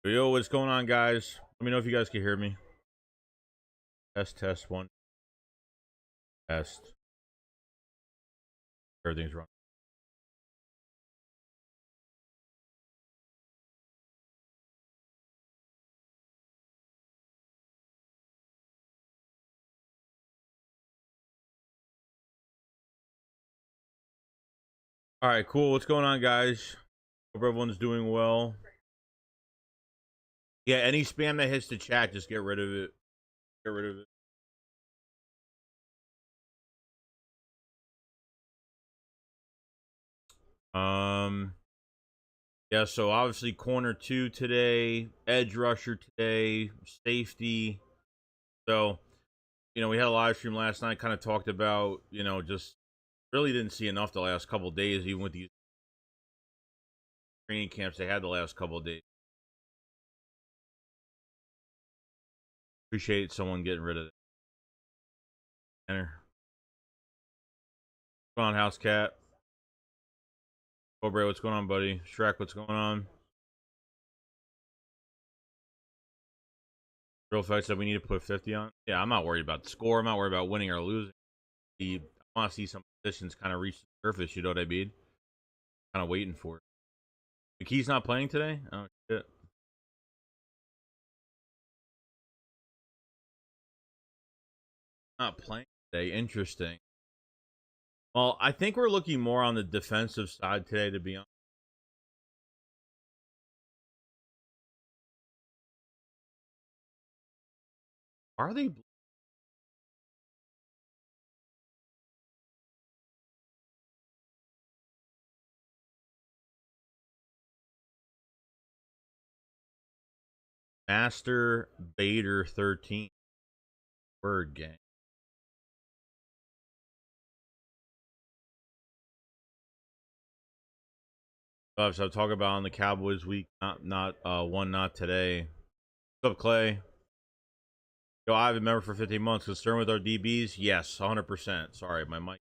Yo, what's going on, guys? Let me know if you guys can hear me. Test one. Test. Everything's wrong. All right, cool. What's going on, guys? Hope everyone's doing well. Yeah, any spam that hits the chat, just get rid of it. Get rid of it. Yeah, so obviously corner 2 today, edge rusher today, safety. So, we had a live stream last night, kind of talked about, just really didn't see enough the last couple days, even with these training camps they had the last couple days. Appreciate someone getting rid of it. Enter. What's going on, House Cat? Cobra, what's going on, buddy? Shrek, what's going on? Real Fight said we need to put 50 on. Yeah, I'm not worried about the score. I'm not worried about winning or losing. I want to see some positions kind of reach the surface. You know what I mean? Kind of waiting for it. McKee's not playing today? Oh, shit. Not playing today. Interesting. Well, I think we're looking more on the defensive side today, to be honest. Are they? Master Bader 13. Word gang. So I'll talk about on the Cowboys week, not one, not today. What's up, Clay? Yo, I've been a member for 15 months. Concerned with our DBs? Yes, 100%. Sorry, my mic.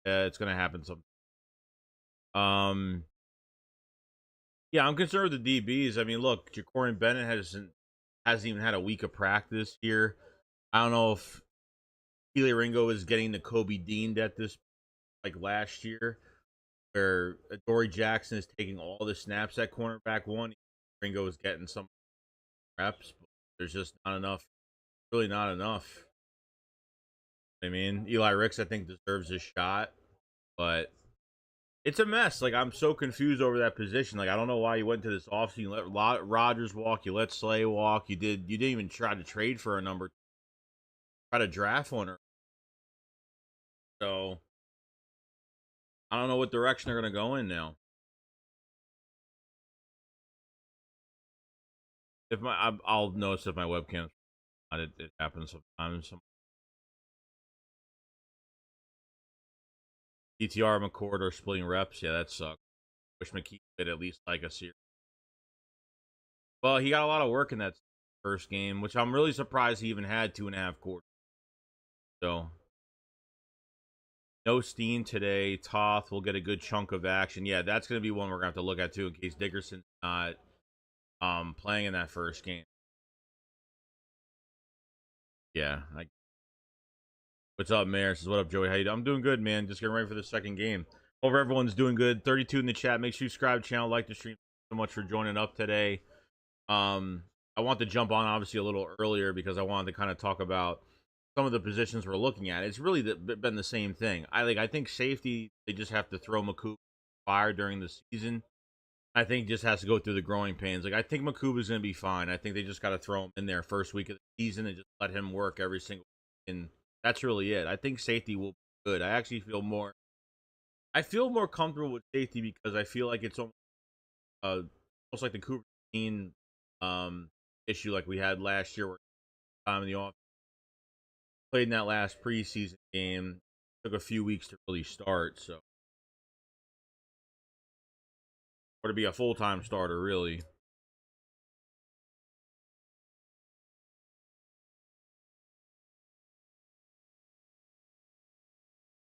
Yeah, it's gonna happen some. Um, yeah, I'm concerned with the DBs. I mean, look, Jacorian Bennett hasn't even had a week of practice here. I don't know if Keely Ringo is getting the Kobe Dean at this, like last year, where Dory Jackson is taking all the snaps at cornerback one. Ringo is getting some reps, but there's just not enough. Really not enough. I mean, Eli Ricks, I think, deserves a shot, but it's a mess. Like, I'm so confused over that position. Like, I don't know why you went to this offseason. You let Rodgers walk. You let Slay walk. You didn't even try to trade for a number. Try to draft one. So I don't know what direction they're gonna go in now. If I'll notice if my webcam's not. It happens sometimes. DTR McCord are splitting reps. Yeah, that sucks. Wish McKee did at least like a series. Well, he got a lot of work in that first game, which I'm really surprised he even had 2.5 quarters. So no Steen today. Toth will get a good chunk of action. Yeah, that's going to be one we're going to have to look at too in case Dickerson's not playing in that first game. Yeah. What's up, Mayor? Says, what up, Joey? How you doing? I'm doing good, man. Just getting ready for the second game. Hope everyone's doing good. 32 in the chat. Make sure you subscribe to the channel, like the stream. Thank you so much for joining up today. I want to jump on obviously a little earlier because I wanted to kind of talk about some of the positions we're looking at. It's really been the same thing. I think safety, they just have to throw Makuba fire during the season. I think just has to go through the growing pains. Like, I think Makuba's going to be fine. I think they just got to throw him in there first week of the season and just let him work every single week. And that's really it. I think safety will be good. I actually feel more comfortable with safety because I feel like it's almost like the Cooper Dean issue like we had last year where time in the off played in that last preseason game. Took a few weeks to really start, so or to be a full time starter, really.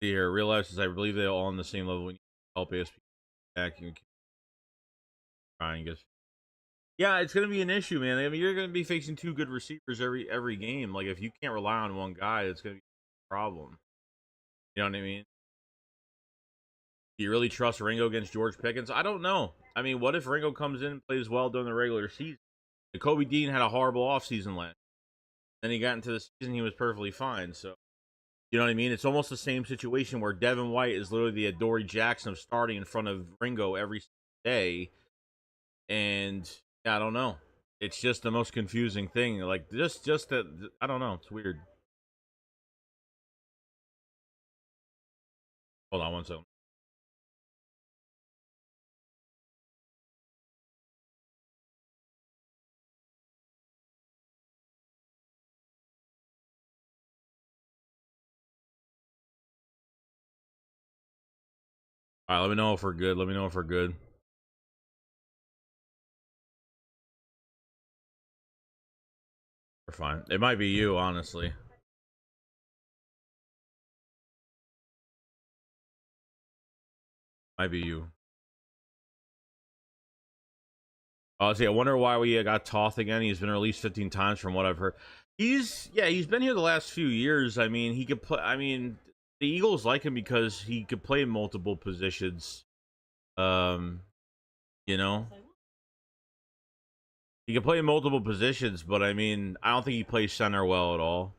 Here, realizes I believe they're all on the same level when you help ASP back. Ryan gets. Yeah, it's gonna be an issue, man. I mean, you're gonna be facing two good receivers every game. Like, if you can't rely on one guy, it's gonna be a problem. You know what I mean? Do you really trust Ringo against George Pickens? I don't know. I mean, what if Ringo comes in and plays well during the regular season? Kobe Dean had a horrible offseason last. Then he got into the season, he was perfectly fine. So, you know what I mean? It's almost the same situation where Devin White is literally the Adoree Jackson of starting in front of Ringo every day. And yeah, I don't know. It's just the most confusing thing. Like, just that, I don't know. It's weird. Hold on one second. All right, let me know if we're good. Let me know if we're good. We're fine. It might be you, honestly. Might be you. See, I wonder why we got Toth again. He's been released 15 times from what I've heard. He's been here the last few years. I mean, he could play. I mean, the Eagles like him because he could play multiple positions. Um, you know, he can play multiple positions, but I mean, I don't think he plays center well at all.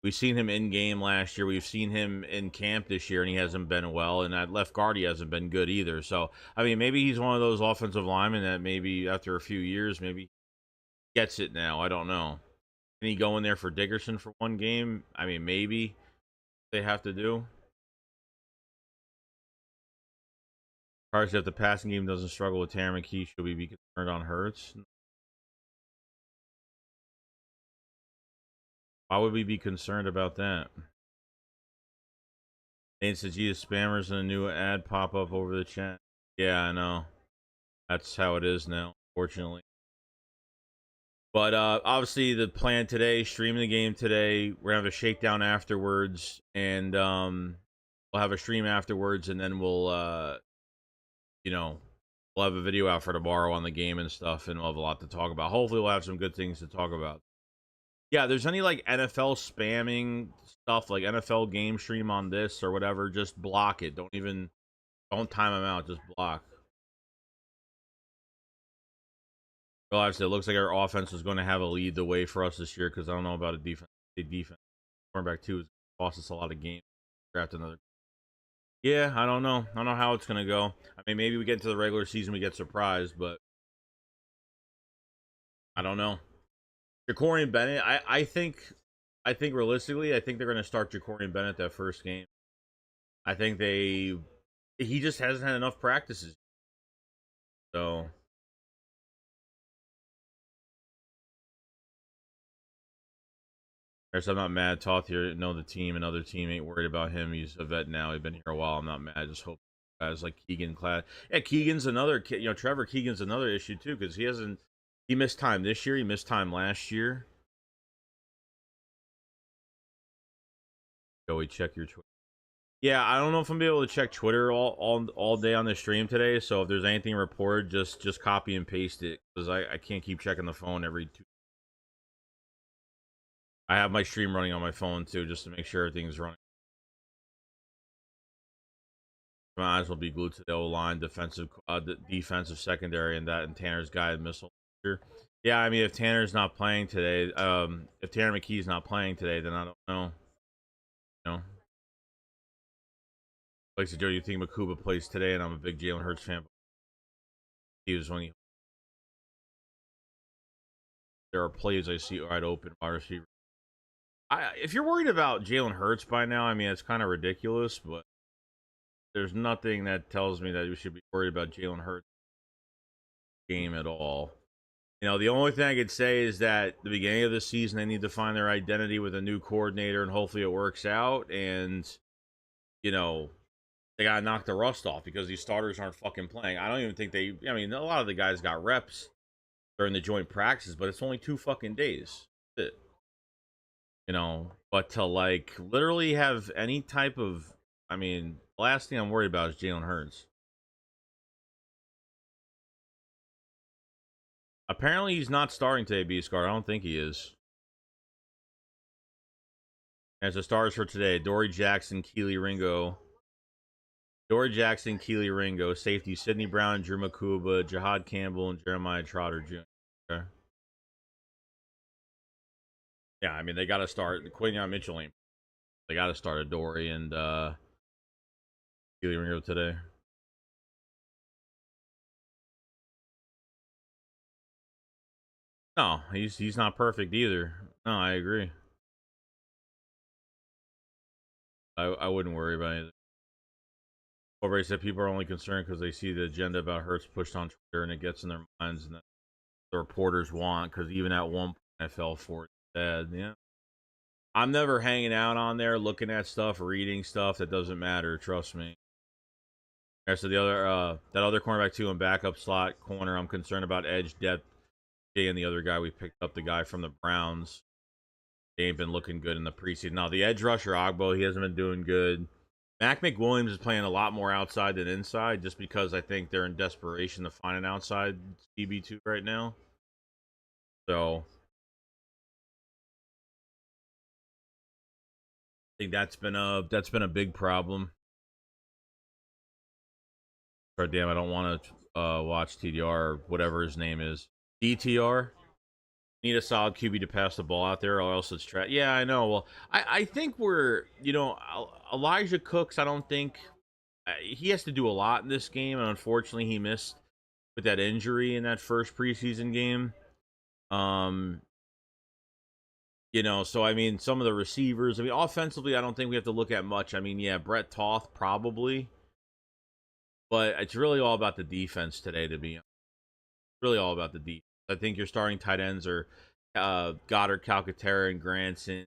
We've seen him in game last year. We've seen him in camp this year, and he hasn't been well. And at left guard, he hasn't been good either. So, I mean, maybe he's one of those offensive linemen that maybe after a few years, maybe gets it now. I don't know. Can he go in there for Dickerson for one game? I mean, maybe they have to do. Carson, if the passing game doesn't struggle with Tanner McKee, should we be concerned on Hurts? Why would we be concerned about that? Nate says, "Jesus, spammers and a new ad pop up over the chat." Yeah, I know. That's how it is now, fortunately. But obviously, the plan today, streaming the game today. We're gonna have a shakedown afterwards, and we'll have a stream afterwards, and then you know, we'll have a video out for tomorrow on the game and stuff, and we'll have a lot to talk about. Hopefully, we'll have some good things to talk about. Yeah, there's any like NFL spamming stuff, like NFL game stream on this or whatever, just block it. Don't time them out, just block. Realize it looks like our offense is going to have a lead the way for us this year because I don't know about a defense. A defense cornerback too is cost us a lot of games. Draft another. Yeah, I don't know. I don't know how it's going to go. I mean, maybe we get into the regular season, we get surprised, but I don't know. Jacorian Bennett, I think realistically, I think they're going to start Jacorian Bennett that first game. I think he just hasn't had enough practices. So I'm not mad. Toth here, know the team. Another team ain't worried about him. He's a vet now. He's been here a while. I'm not mad. I just hope guys like Keegan Clad. Yeah, Keegan's another kid. You know, Trevor Keegan's another issue too because he missed time this year. He missed time last year. Joey, check your Twitter. Yeah, I don't know if I'm gonna be able to check Twitter all day on the stream today. So if there's anything reported, just copy and paste it because I can't keep checking the phone every two. I have my stream running on my phone too, just to make sure everything's running. Might as well be glued to the O line, defensive secondary, and that and Tanner's guided missile. Yeah, I mean, if Tanner's not playing today, if Tanner McKee's not playing today, then I don't know. You know, like Joe, you think Makuba plays today? And I'm a big Jalen Hurts fan. He was when there are plays I see wide open wide receiver. If you're worried about Jalen Hurts by now, I mean, it's kind of ridiculous, but there's nothing that tells me that we should be worried about Jalen Hurts game at all. You know, the only thing I could say is that the beginning of the season, they need to find their identity with a new coordinator, and hopefully it works out. And, you know, they got to knock the rust off because these starters aren't fucking playing. I don't even think I mean, a lot of the guys got reps during the joint practices, but it's only 2 fucking days. That's it. You know, but to, like, literally have any type of, I mean, the last thing I'm worried about is Jalen Hurts. Apparently, he's not starting today, B-Scar. I don't think he is. As the stars for today, Dory Jackson, Keely Ringo. Dory Jackson, Keely Ringo. Safety, Sidney Brown, Drew Makuba, Jihad Campbell, and Jeremiah Trotter Jr. Okay. Yeah, I mean, they got to start. Quinion Mitchell ain't. They got to start a Dory and Keely Ringo today. No, he's not perfect either. No, I agree. I wouldn't worry about anything. Corey said people are only concerned because they see the agenda about Hurts pushed on Twitter and it gets in their minds and that the reporters want. Because even at one point I fell for it. Bad, yeah. I'm never hanging out on there looking at stuff, reading stuff that doesn't matter. Trust me. Yeah, so the other that other cornerback too in backup slot corner, I'm concerned about edge depth. Jay and the other guy we picked up, the guy from the Browns. They ain't been looking good in the preseason. Now the edge rusher Ogbo, he hasn't been doing good. Mac McWilliams is playing a lot more outside than inside, just because I think they're in desperation to find an outside CB2 right now. So I think that's been a big problem. God damn, I don't want to watch TDR or whatever his name is. DTR. Need a solid QB to pass the ball out there, or else it's trash. Yeah, I know. Well, I think we're, Elijah Cooks. I don't think he has to do a lot in this game, and unfortunately, he missed with that injury in that first preseason game. Um, so I mean, some of the receivers. I mean, offensively, I don't think we have to look at much. I mean, yeah, Brett Toth probably, but it's really all about the defense today. To be honest. Really all about the defense. I think your starting tight ends are Goddard, Calcaterra, and Granson.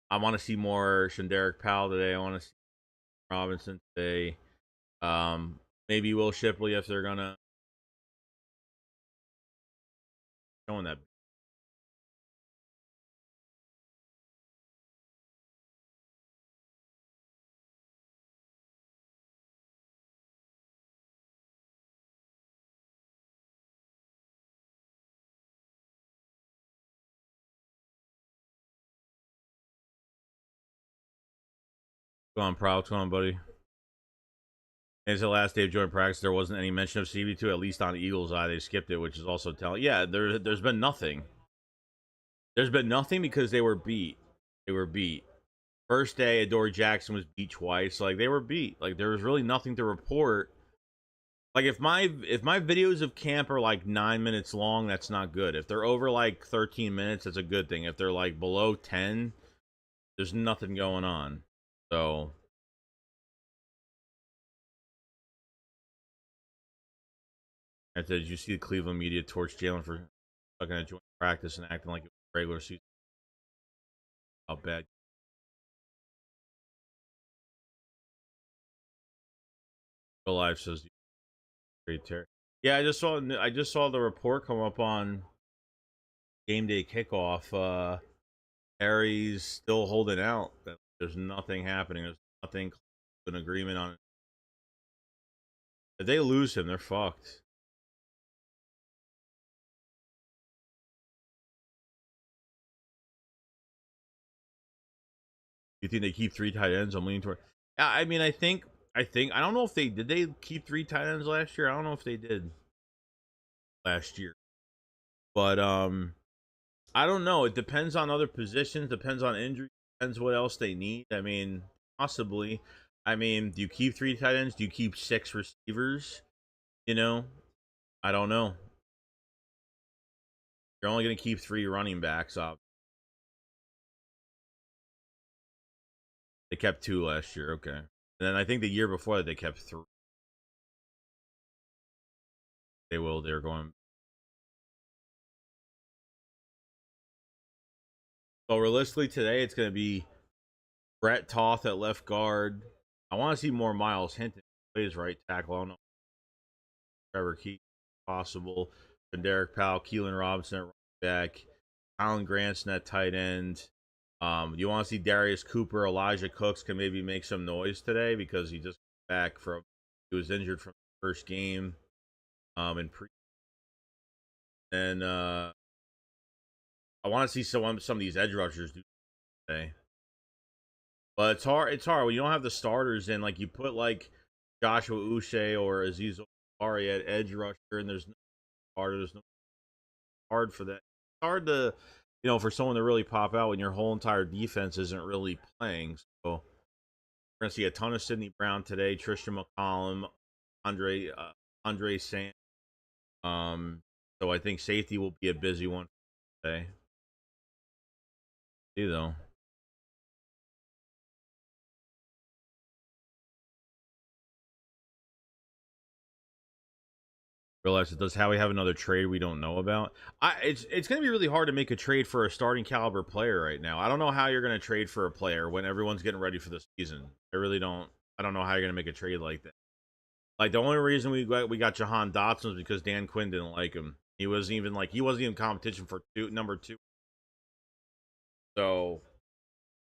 I want to see more Shanderick Powell today. I want to see Robinson today. Maybe Will Shipley if they're gonna showing that. Go on, Proud. Go on, buddy. It's the last day of joint practice. There wasn't any mention of CB2, at least on Eagles' eye. They skipped it, which is also telling. Yeah, there's been nothing. There's been nothing because they were beat. They were beat. First day, Adoree Jackson was beat twice. Like they were beat. Like there was really nothing to report. Like if my videos of camp are like 9 minutes long, that's not good. If they're over like 13 minutes, that's a good thing. If they're like below 10, there's nothing going on. So did you see the Cleveland media torch Jalen for fucking a joint practice and acting like it was regular season? How bad? Real life says great tear. Yeah, I just saw the report come up on game day kickoff. Harry's still holding out. There's nothing happening. There's nothing an agreement on it. If they lose him, they're fucked. You think they keep three tight ends? I'm leaning toward. Yeah, I mean, I don't know if they did. They keep three tight ends last year. I don't know if they did last year, but I don't know. It depends on other positions. Depends on injury. Depends what else they need. I mean, possibly. I mean, do you keep three tight ends? Do you keep six receivers? You know, I don't know. You're only going to keep three running backs up. They kept two last year. Okay. And then I think the year before that they kept three. They will. They're going. So realistically, today it's going to be Brett Toth at left guard. I want to see more Miles Hinton plays right tackle. I don't know. Trevor Key, possible. And Derek Powell, Keelan Robinson at right back. Alan Granson at tight end. You want to see Darius Cooper, Elijah Cooks can maybe make some noise today because he just back from he was injured from the first game. In pre And I want to see some of these edge rushers do today. But it's hard. It's hard when you don't have the starters in. Like you put like Joshua Uche or Aziz Ari at edge rusher, and there's no starter. There's no hard for that. It's hard to, for someone to really pop out when your whole entire defense isn't really playing. So we're gonna see a ton of Sidney Brown today. Tristan McCollum, Andre Sam. So I think safety will be a busy one today. See though. Realize it. Does Howie have another trade we don't know about? It's going to be really hard to make a trade for a starting caliber player right now. I don't know how you're going to trade for a player when everyone's getting ready for the season. I really don't. I don't know how you're going to make a trade like that. Like the only reason we got Jahan Dotson was because Dan Quinn didn't like him. He wasn't even competition for number 2. So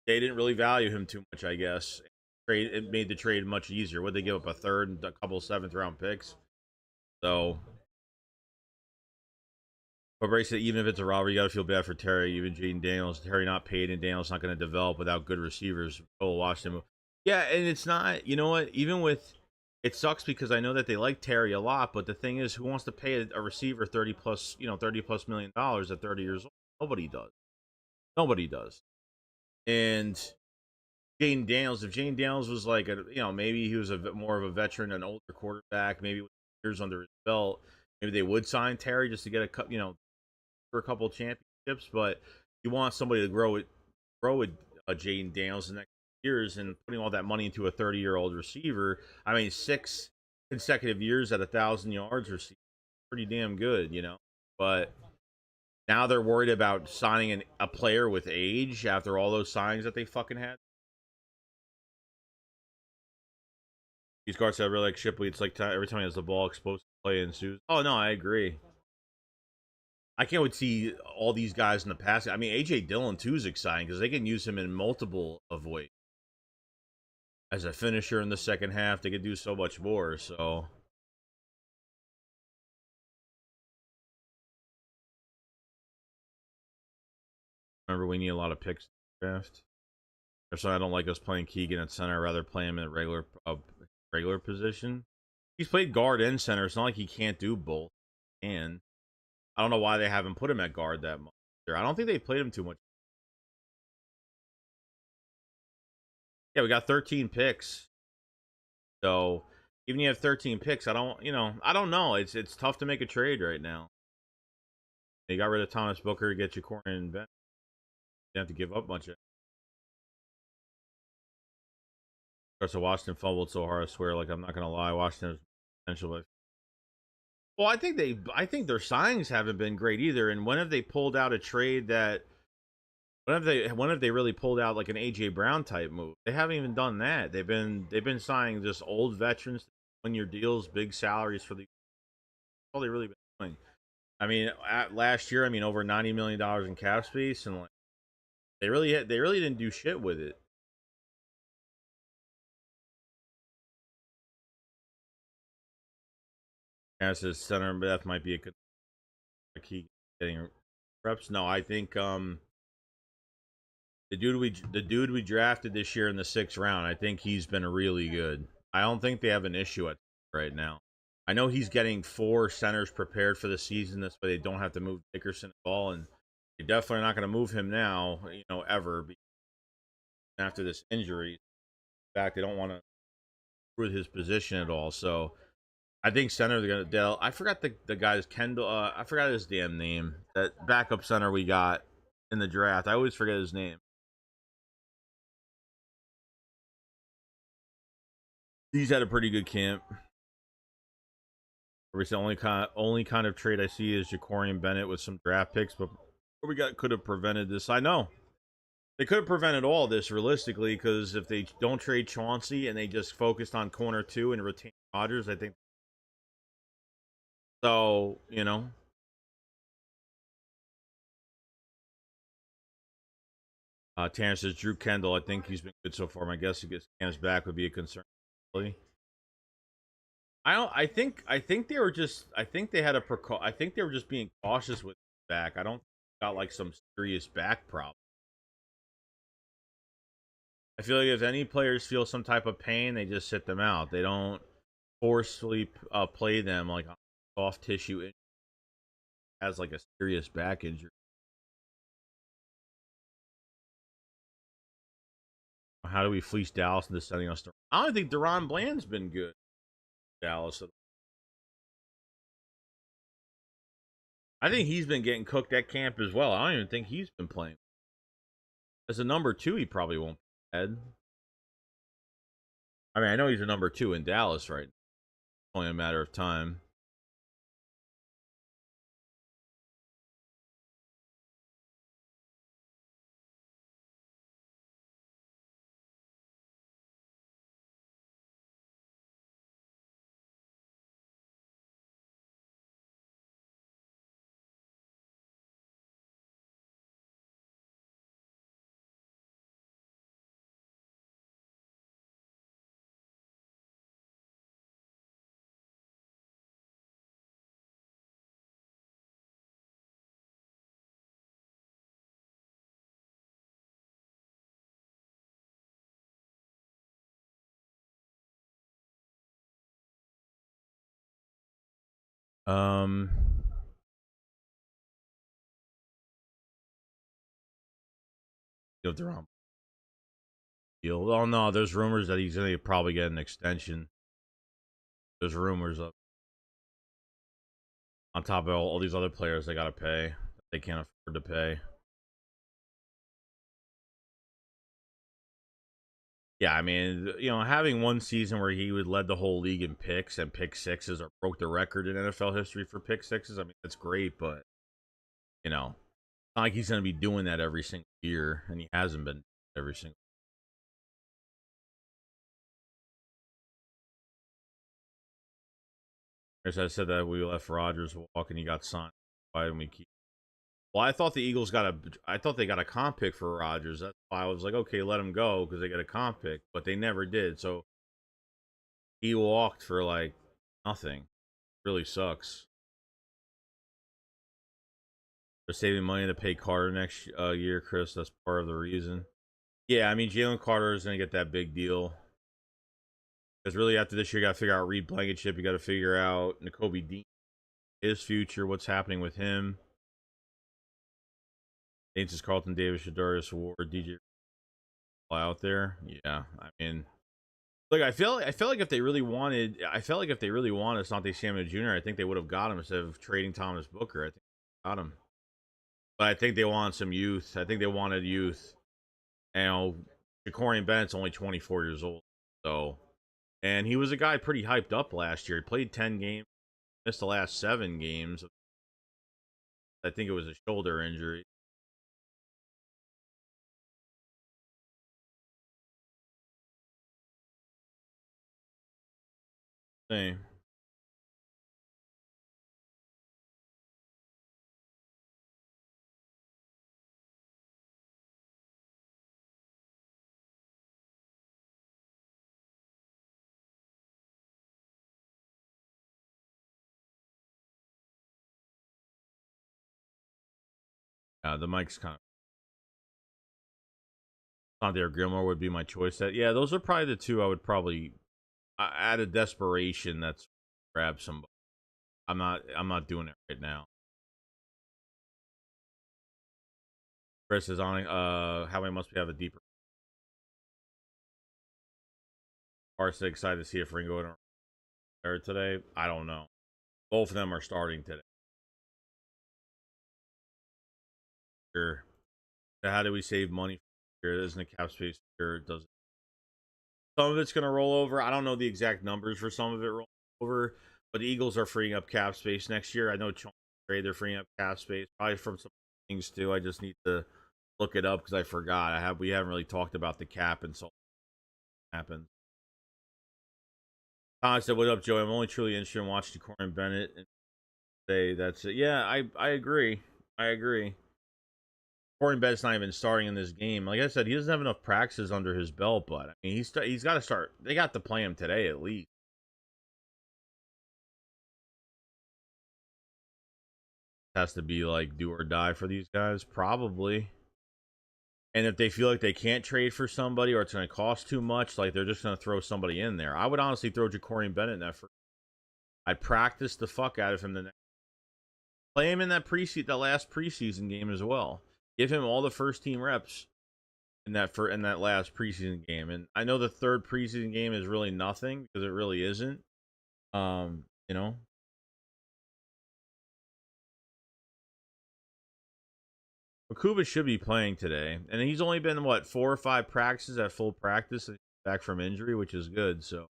they didn't really value him too much, I guess. It made the trade much easier. Would they give up a third and a couple 7th-round picks? So, but Bray said even if it's a robbery, you gotta feel bad for Terry. Even Jaden Daniels, Terry not paid, and Daniels not going to develop without good receivers. Oh, watch him. Yeah, and it's not. You know what? Even with it sucks because I know that they like Terry a lot, but the thing is, who wants to pay a receiver 30+ million dollars at 30 years old? Nobody does. Nobody does. And Jaden Daniels, if Jaden Daniels was like maybe he was more of a veteran, an older quarterback, maybe with years under his belt, maybe they would sign Terry just to get for a couple of championships. But you want somebody to grow with Jaden Daniels in the next years, and putting all that money into a 30-year-old receiver. I mean, 6 consecutive years at 1,000 yards receiver, pretty damn good, But now they're worried about signing a player with age after all those signings that they fucking had. These guards I really like Shipley. It's like every time he has the ball, explosive play ensues. Oh no, I agree. I can't wait to see all these guys in the past. I mean, AJ Dillon too is exciting because they can use him in multiple of ways. As a finisher in the second half, they could do so much more. So remember, we need a lot of picks in the draft. So I don't like us playing Keegan at center. I'd rather play him in a regular position. He's played guard and center. It's not like he can't do both. And I don't know why they haven't put him at guard that much. I don't think they played him too much. Yeah, we got 13 picks. So even if you have 13 picks, I don't know. It's tough to make a trade right now. They got rid of Thomas Booker to get you corner and Ben. You have to give up much. Of course, Washington fumbled so hard. I swear, like I'm not gonna lie, Washington has potential. But well, I think their signings haven't been great either. And when have they pulled out a trade that? When have they really pulled out like an AJ Brown type move? They haven't even done that. They've been signing just old veterans, 1-year deals, big salaries for the. All they really been doing. I mean, last year, over $90 million in cap space, and like they really didn't do shit with it. As a center, but that might be a key getting reps. No, I think the dude we drafted this year in the 6th round, I think he's been really good. I don't think they have an issue at right now. I know he's getting 4 centers prepared for the season. This way they don't have to move Dickerson at all, and they're definitely not going to move him now, ever after this injury. In fact, they don't want to with his position at all. So I think center they're gonna Dell. I forgot the guy's Kendall. I forgot his damn name. That backup center we got in the draft. I always forget his name. He's had a pretty good camp. It's the only kind of trade I see is Jacorian Bennett with some draft picks, but we got could have prevented this. I know they could have prevented all this realistically because if they don't trade Chauncey and they just focused on corner 2 and retain Rodgers, I think so. Tanner says Drew Kendall. I think he's been good so far. My guess he gets Tanner's back would be a concern. Really? I don't. I think they were just. I think they had a I think they were just being cautious with back. I don't got like some serious back problem. I feel like if any players feel some type of pain, they just sit them out. They don't forcefully play them like soft tissue has like a serious back injury. How do we fleece Dallas into sending us to? I don't think Deron Bland's been good. Dallas. I think he's been getting cooked at camp as well. I don't even think he's been playing. As a number two, he probably won't be dead. I mean, I know he's a number two in Dallas right now. It's only a matter of time. Um, if they're on deal. Oh no, there's rumors that he's gonna probably get an extension. There's rumors of on top of all these other players they gotta pay. They can't afford to pay. Yeah, I mean, having one season where he would led the whole league in picks and pick sixes or broke the record in NFL history for pick sixes. I mean, that's great, but it's not like he's going to be doing that every single year, and he hasn't been every single. As I said that we left Rodgers walk and he got signed. Why didn't we keep? Well, I thought the Eagles I thought they got a comp pick for Rodgers. That's why I was like, okay, let him go because they got a comp pick, but they never did. So he walked for like nothing. Really sucks. They're saving money to pay Carter next year, Chris. That's part of the reason. Yeah, I mean, Jalen Carter is going to get that big deal. Because really, after this year, you got to figure out Reed Blankenship. You got to figure out Nakobe Dean, his future, what's happening with him. Saints is Carlton Davis, Shadarius Ward, DJ out there. Yeah, I mean, look, I felt like if they really wanted, Asante Samuel Jr., I think they would have got him instead of trading Thomas Booker. I think they got him. But I think they want some youth. I think they wanted youth. And Jacorian Bennett's only 24 years old. So, and he was a guy pretty hyped up last year. He played 10 games, missed the last 7 games. I think it was a shoulder injury. Same. The mic's kind of Dante Gilmore would be my choice. Yeah, those are probably the two I would probably out of desperation. That's grab somebody. I'm not doing it right now. Chris is on. How many must we have a deeper? Arsa excited to see if Ringo and there today. I don't know. Both of them are starting today. Sure. So how do we save money? Here, isn't a cap space here. It doesn't. Some of it's going to roll over. I don't know the exact numbers for some of it roll over, but the Eagles are freeing up cap space next year. I know they're freeing up cap space probably from some things too. I just need to look it up because I forgot. We haven't really talked about the cap and so happened. I said, "What up, Joey? I'm only truly interested in watching Corin Bennett and say that's it." Yeah, I agree. I agree. Corin Bennett's not even starting in this game. Like I said, he doesn't have enough practices under his belt, but I mean, he's got to start. They got to play him today at least. Has to be like do or die for these guys, probably. And if they feel like they can't trade for somebody or it's going to cost too much, like they're just going to throw somebody in there. I would honestly throw Jacorian Bennett in that. I'd practice the fuck out of him the next. Play him in that last preseason game as well. Give him all the first team reps in that last preseason game. And I know the third preseason game is really nothing because it really isn't. You know, Makuba should be playing today, and he's only been what 4 or 5 practices at full practice back from injury, which is good. So,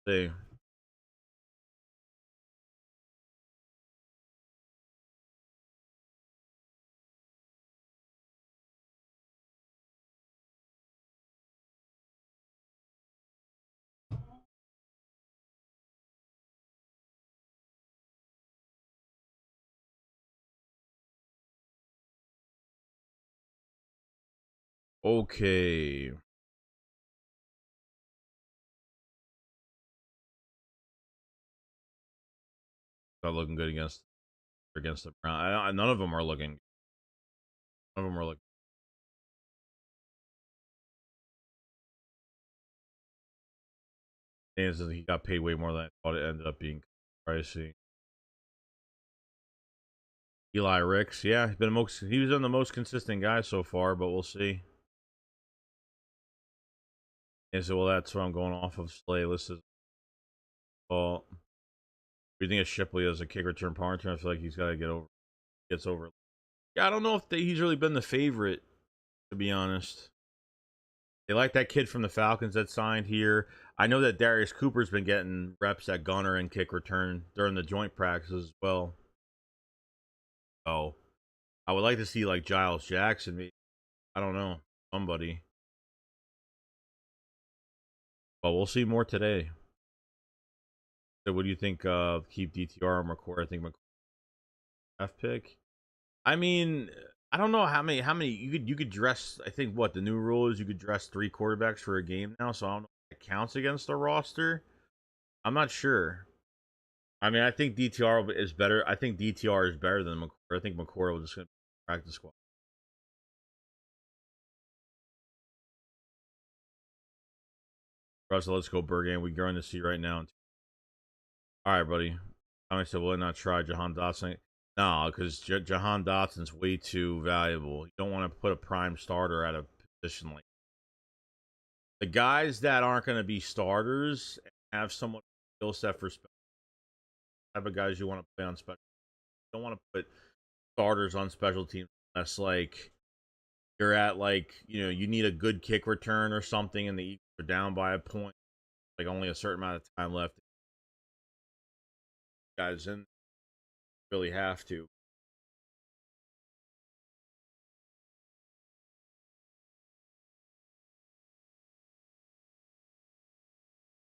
see. Okay. Not looking good against the Brown. None of them are looking. None of them are looking. And he got paid way more than I thought it ended up being pricey. Eli Ricks, yeah, he was been the most consistent guy so far, but we'll see. And so, well, that's what I'm going off of. Slay listed. Well, you think of Shipley as a kick return punt return? I feel like he's got to gets over. Yeah, I don't know if he's really been the favorite, to be honest. They like that kid from the Falcons that signed here. I know that Darius Cooper's been getting reps at gunner and kick return during the joint practices as well. Oh, I would like to see like Giles Jackson. I don't know, somebody. But we'll see more today. So what do you think of keep DTR or McCoy? I think McCoy draft pick. I mean, I don't know how many you could dress. I think what the new rule is you could dress 3 quarterbacks for a game now. So I don't know if it counts against the roster. I'm not sure. I mean, I think DTR is better. I think DTR is better than McCoy. I think McCoy will just practice squad. Russell, let's go Bergen. We're going to see right now. All right, buddy. I said, will I not try Jahan Dotson? No, because Jahan Dotson's way too valuable. You don't want to put a prime starter at a position like the guys that aren't going to be starters and have somewhat skill set for special type of guys you want to play on special. You don't want to put starters on special teams unless like you're at like you need a good kick return or something, and the Eagles are down by a point, like only a certain amount of time left. Guys, and really have to.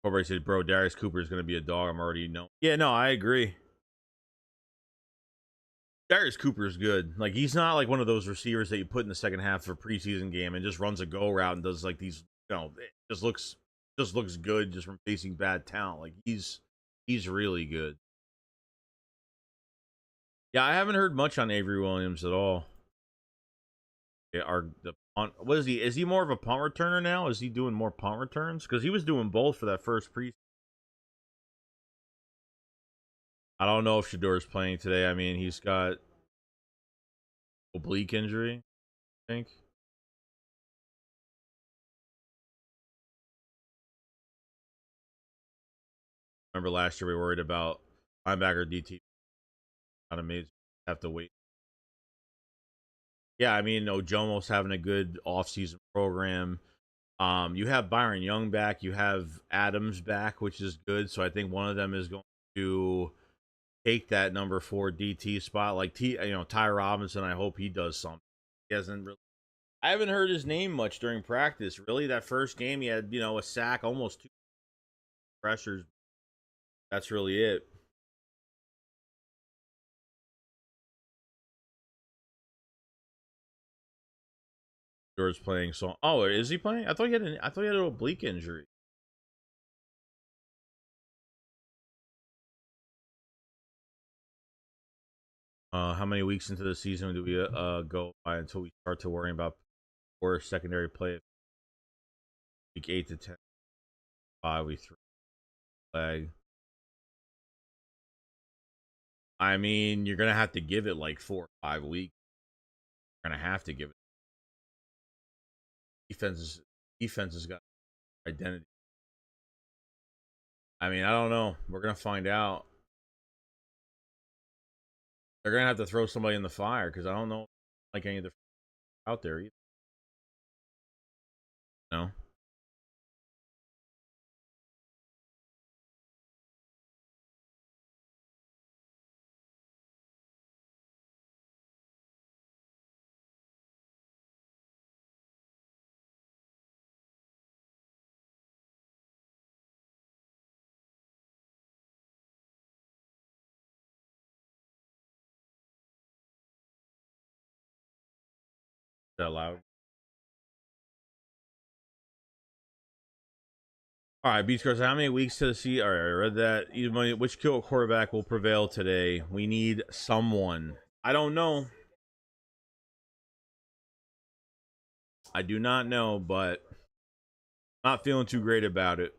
Everybody said, "Bro, Darius Cooper is going to be a dog." I'm already know. Yeah, no, I agree. Darius Cooper is good. Like he's not like one of those receivers that you put in the second half of a preseason game and just runs a go route and does like these. It just looks good just from facing bad talent. Like he's really good. Yeah, I haven't heard much on Avery Williams at all. Yeah, the punt? What is he? Is he more of a punt returner now? Is he doing more punt returns? Because he was doing both for that first pre. I don't know if Shador's playing today. I mean, he's got oblique injury, I think. Remember last year we worried about linebacker DT. Not amazing. Have to wait. Yeah, I mean, Ojomo's having a good offseason program. You have Byron Young back. You have Adams back, which is good. So I think one of them is going to take that number 4 DT spot. Like Ty Robinson. I hope he does something. He hasn't really. I haven't heard his name much during practice. Really, that first game he had a sack, almost 2 pressures. That's really it. George playing so. Oh, is he playing? I thought he had an oblique injury. How many weeks into the season do we go by until we start to worry about poor secondary play? Week 8 to 10, 5 we threw flag. I mean, you're gonna have to give it like 4 or 5 weeks. You're gonna have to give it. Defense has got identity. I mean, I don't know. We're gonna find out. They're gonna have to throw somebody in the fire because I don't know like any of the out there either. No. That loud. All right, Beach Girls, how many weeks to the sea? All right, I read that. Which kill quarterback will prevail today? We need someone. I don't know. I do not know, but not feeling too great about it.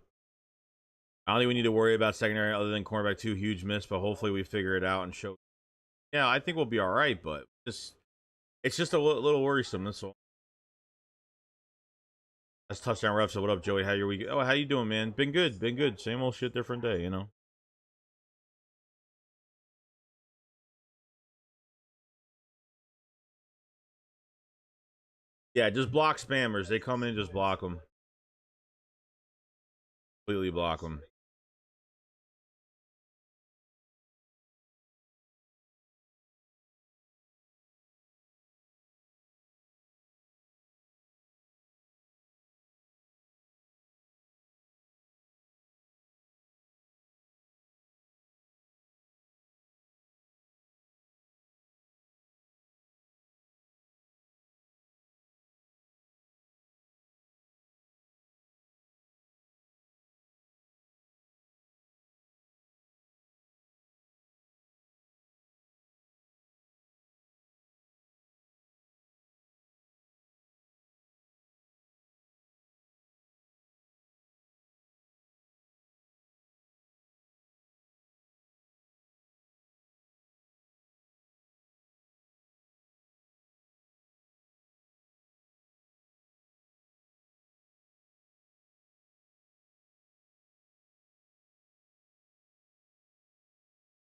I don't think we need to worry about secondary other than cornerback 2. Huge miss, but hopefully we figure it out and show. Yeah, I think we'll be all right, but it's just a little worrisome. That's all. That's touchdown ref. So what up, Joey? How your week? Oh, how you doing, man? Been good. Been good. Same old shit, different day. You know. Yeah, just block spammers. They come in, just block them. Completely block them.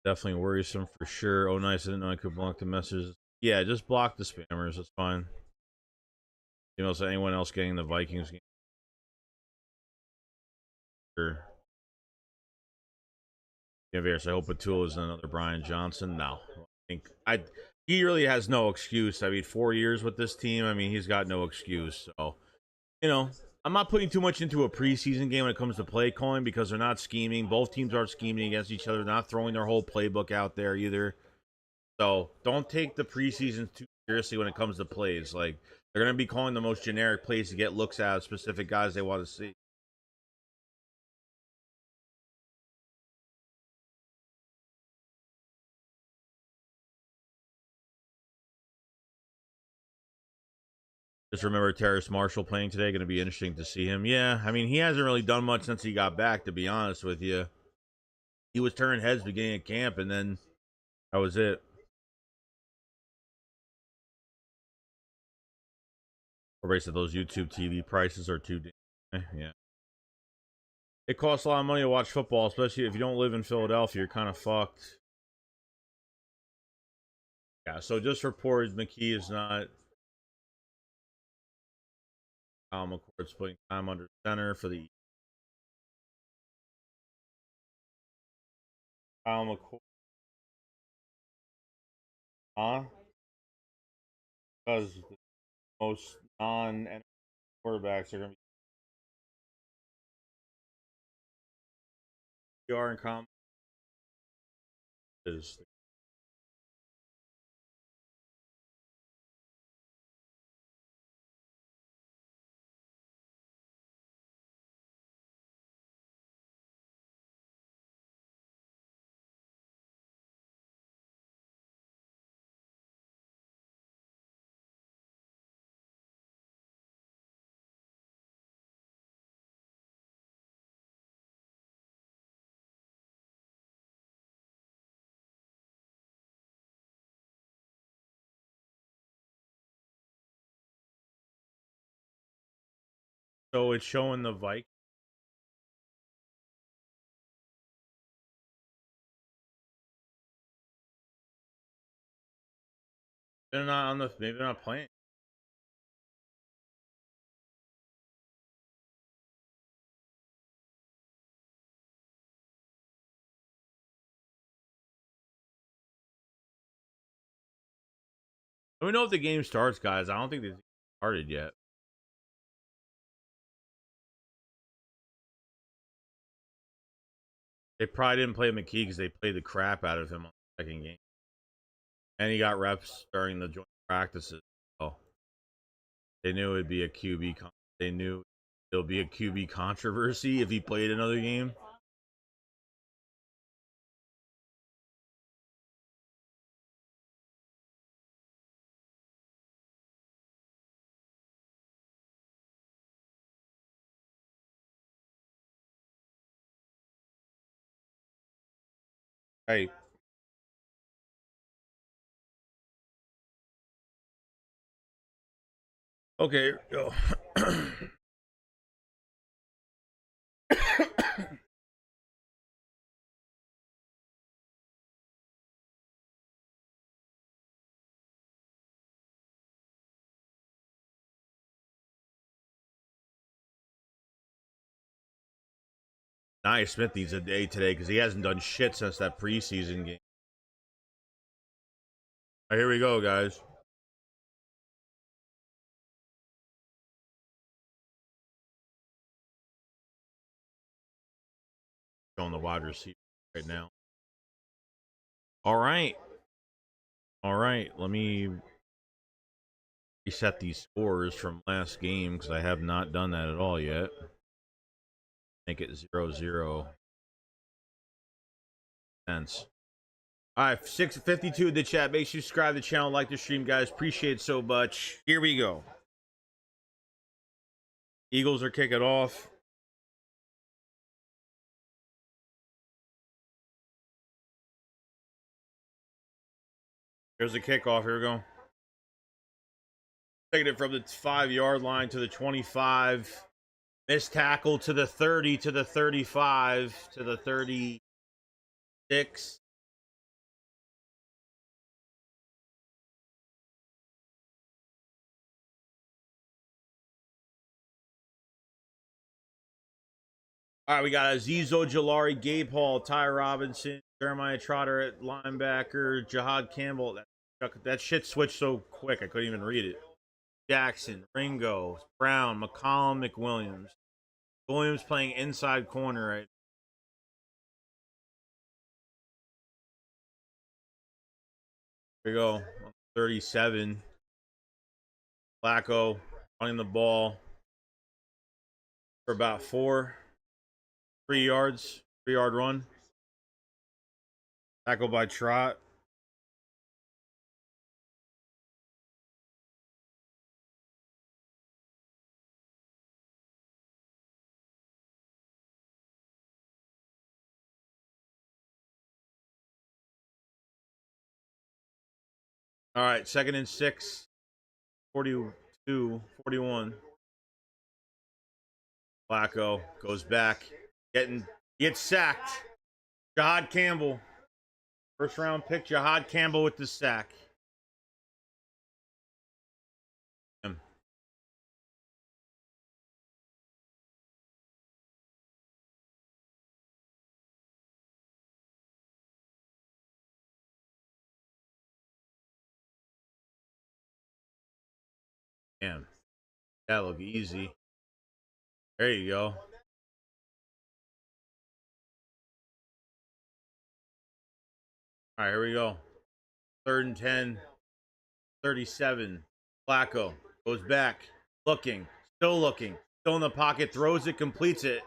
Definitely worrisome for sure. Oh, nice. I didn't know I could block the messages. Yeah, just block the spammers. That's fine. You know, so anyone else getting the Vikings game? Sure. Yeah, Varys, I hope Atul is another Brian Johnson. No, he really has no excuse. I mean, 4 years with this team. I mean, he's got no excuse. So, you know, I'm not putting too much into a preseason game when it comes to play calling because they're not scheming. Both teams aren't scheming against each other. They're not throwing their whole playbook out there either. So don't take the preseason too seriously when it comes to plays. Like they're gonna be calling the most generic plays to get looks out of specific guys they want to see. Just remember Terrace Marshall playing today. Going to be interesting to see him. Yeah, I mean he hasn't really done much since he got back. To be honest with you, he was turning heads beginning of camp, and then that was it. Everybody said those YouTube TV prices are too. Yeah, it costs a lot of money to watch football, especially if you don't live in Philadelphia. You're kind of fucked. Yeah, so just reported McKee is not. McCourt's putting time under center for the McCourt. Because most non quarterbacks are going to be PR in common is So it's showing the Vikings. They're not on the. Maybe they're not playing. Let me know if the game starts, guys. I don't think they've started yet. They probably didn't play McKee because they played the crap out of him on the second game, and he got reps during the joint practices. Oh, they knew it'd be a QB. They knew there'll be a QB controversy if he played another game. Hey. Okay. Go. Nice. Smith needs a day today because he hasn't done shit since that preseason game. All right, here we go, guys. Showing the wide receiver right now. All right. All right. Let me reset these scores from last game because I have not done that at all yet. Make it 0-0. Sense. All right, 652 in the chat. Make sure you subscribe to the channel, like the stream, guys. Appreciate it so much. Here we go. Eagles are kicking off. Here's the kickoff. Here we go. Taking it from the 5-yard line to the 25. Missed tackle to the 30, to the 35, to the 36. All right, we got Azeez Ojulari, Gabe Hall, Ty Robinson, Jeremiah Trotter at linebacker, Jahad Campbell. That shit switched so quick I couldn't even read it. Jackson, Ringo, Brown, McCollum, McWilliams. Williams playing inside corner right. Here we go. 37. Flacco running the ball for about 3 yards. 3-yard run. Tackle by Trot. All right, 2nd and 6. 42, 41. Flacco goes back. Gets sacked. Jahad Campbell. First round pick, Jahad Campbell with the sack. Damn. That look easy. There you go. All right, here we go. 3rd and 10. 37. Flacco goes back. Looking. Still looking. Still in the pocket. Throws it. Completes it.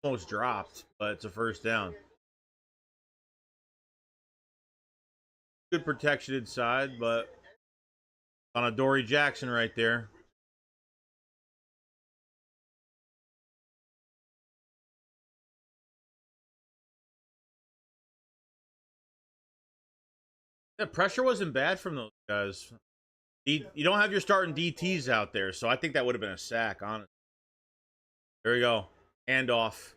Almost dropped, but it's a first down. Good protection inside, but on a Dory Jackson right there. The pressure wasn't bad from those guys. You don't have your starting DTs out there, so I think that would have been a sack, honestly. There we go. Handoff.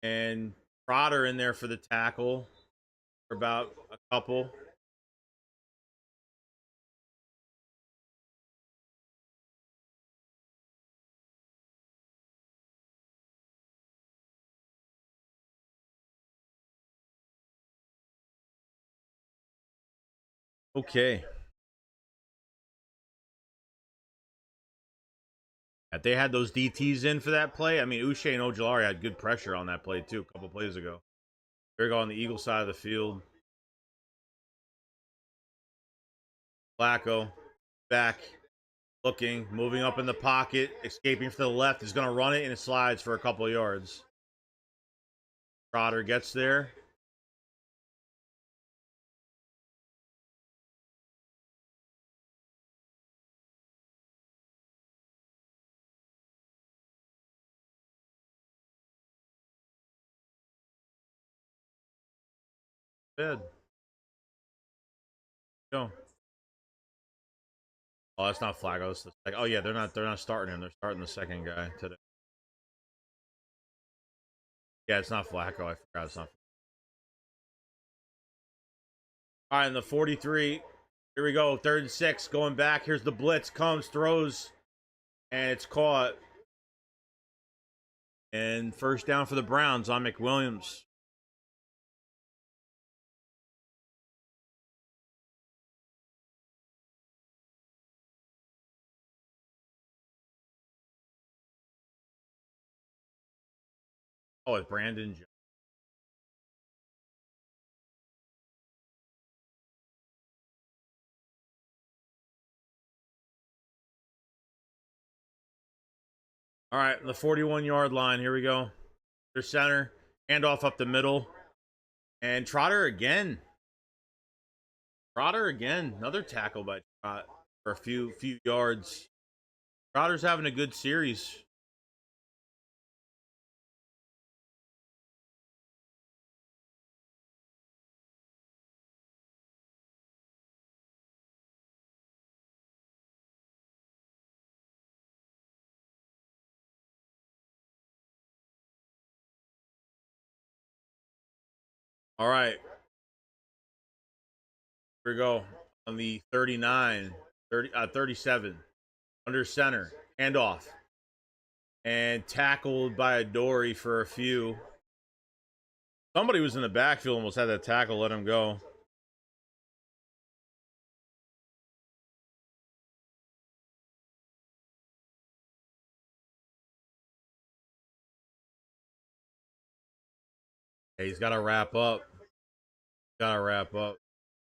And Trotter in there for the tackle for about a couple. Okay. If they had those DTs in for that play, I mean, Uche and Ojolari had good pressure on that play, too, a couple plays ago. Here we go on the Eagle side of the field. Flacco back, looking, moving up in the pocket, escaping for the left. He's going to run it, and it slides for a couple of yards. Trotter gets there. Good. Go. Oh, that's not Flacco. That's like, oh yeah, they're not starting him. They're starting the second guy today. Yeah, it's not Flacco. I forgot it's not. All right, in the 43. Here we go. 3rd and 6. Going back. Here's the blitz. Comes, throws, and it's caught. And first down for the Browns on McWilliams. Oh, it's Brandon. All right, the 41-yard line. Here we go. Their center. Handoff up the middle. And Trotter again. Trotter again. Another tackle by Trot for a few yards. Trotter's having a good series. All right. Here we go. On the 39, 37. Under center. Handoff. And tackled by Adoree for a few. Somebody was in the backfield, almost had that tackle, let him go. Hey, he's got to wrap up. Got to wrap up.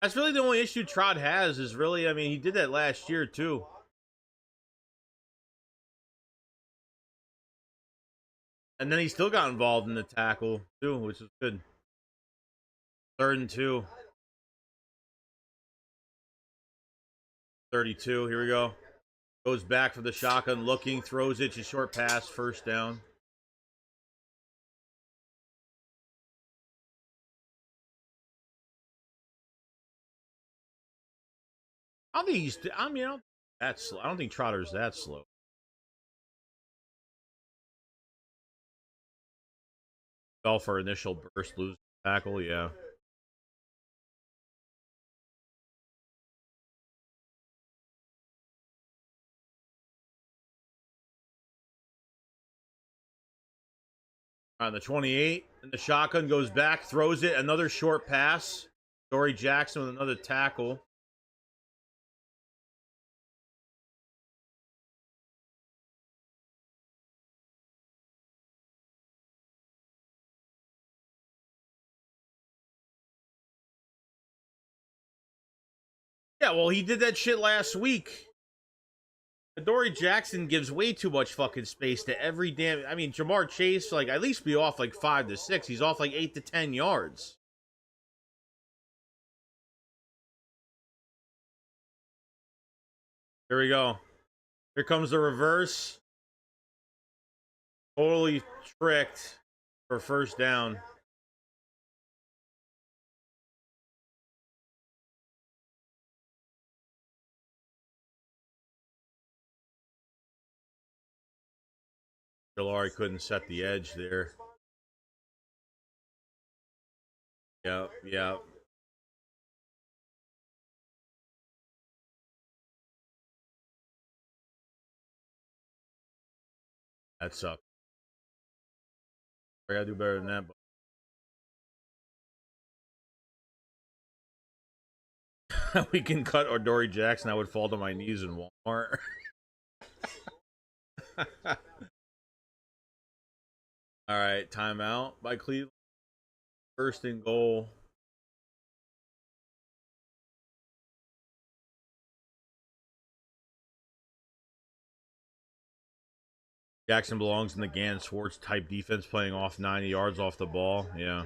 That's really the only issue Trot has is really, I mean, he did that last year too. And then he still got involved in the tackle too, which is good. 3rd and 2. 32. Here we go. Goes back for the shotgun, looking, throws it, a short pass, first down. I don't think he's. I mean, that's slow. I don't think Trotter's that slow. Fell for initial burst, lose tackle. Yeah. On the 28, and the shotgun goes back, throws it, another short pass. Dory Jackson with another tackle. Yeah, well, he did that shit last week. Dory Jackson gives way too much fucking space to every damn. I mean, Jamar Chase, like, at least be off like 5 to 6. He's off like 8 to 10 yards. Here we go. Here comes the reverse. Totally tricked for first down. Ojulari couldn't set the edge there. Yeah, yeah. That sucked. I gotta do better than that. But we can cut Dory Jackson. I would fall to my knees in Walmart. All right, timeout by Cleveland. First and goal. Jackson belongs in the Gann Schwartz type defense, playing off 90 yards off the ball. Yeah.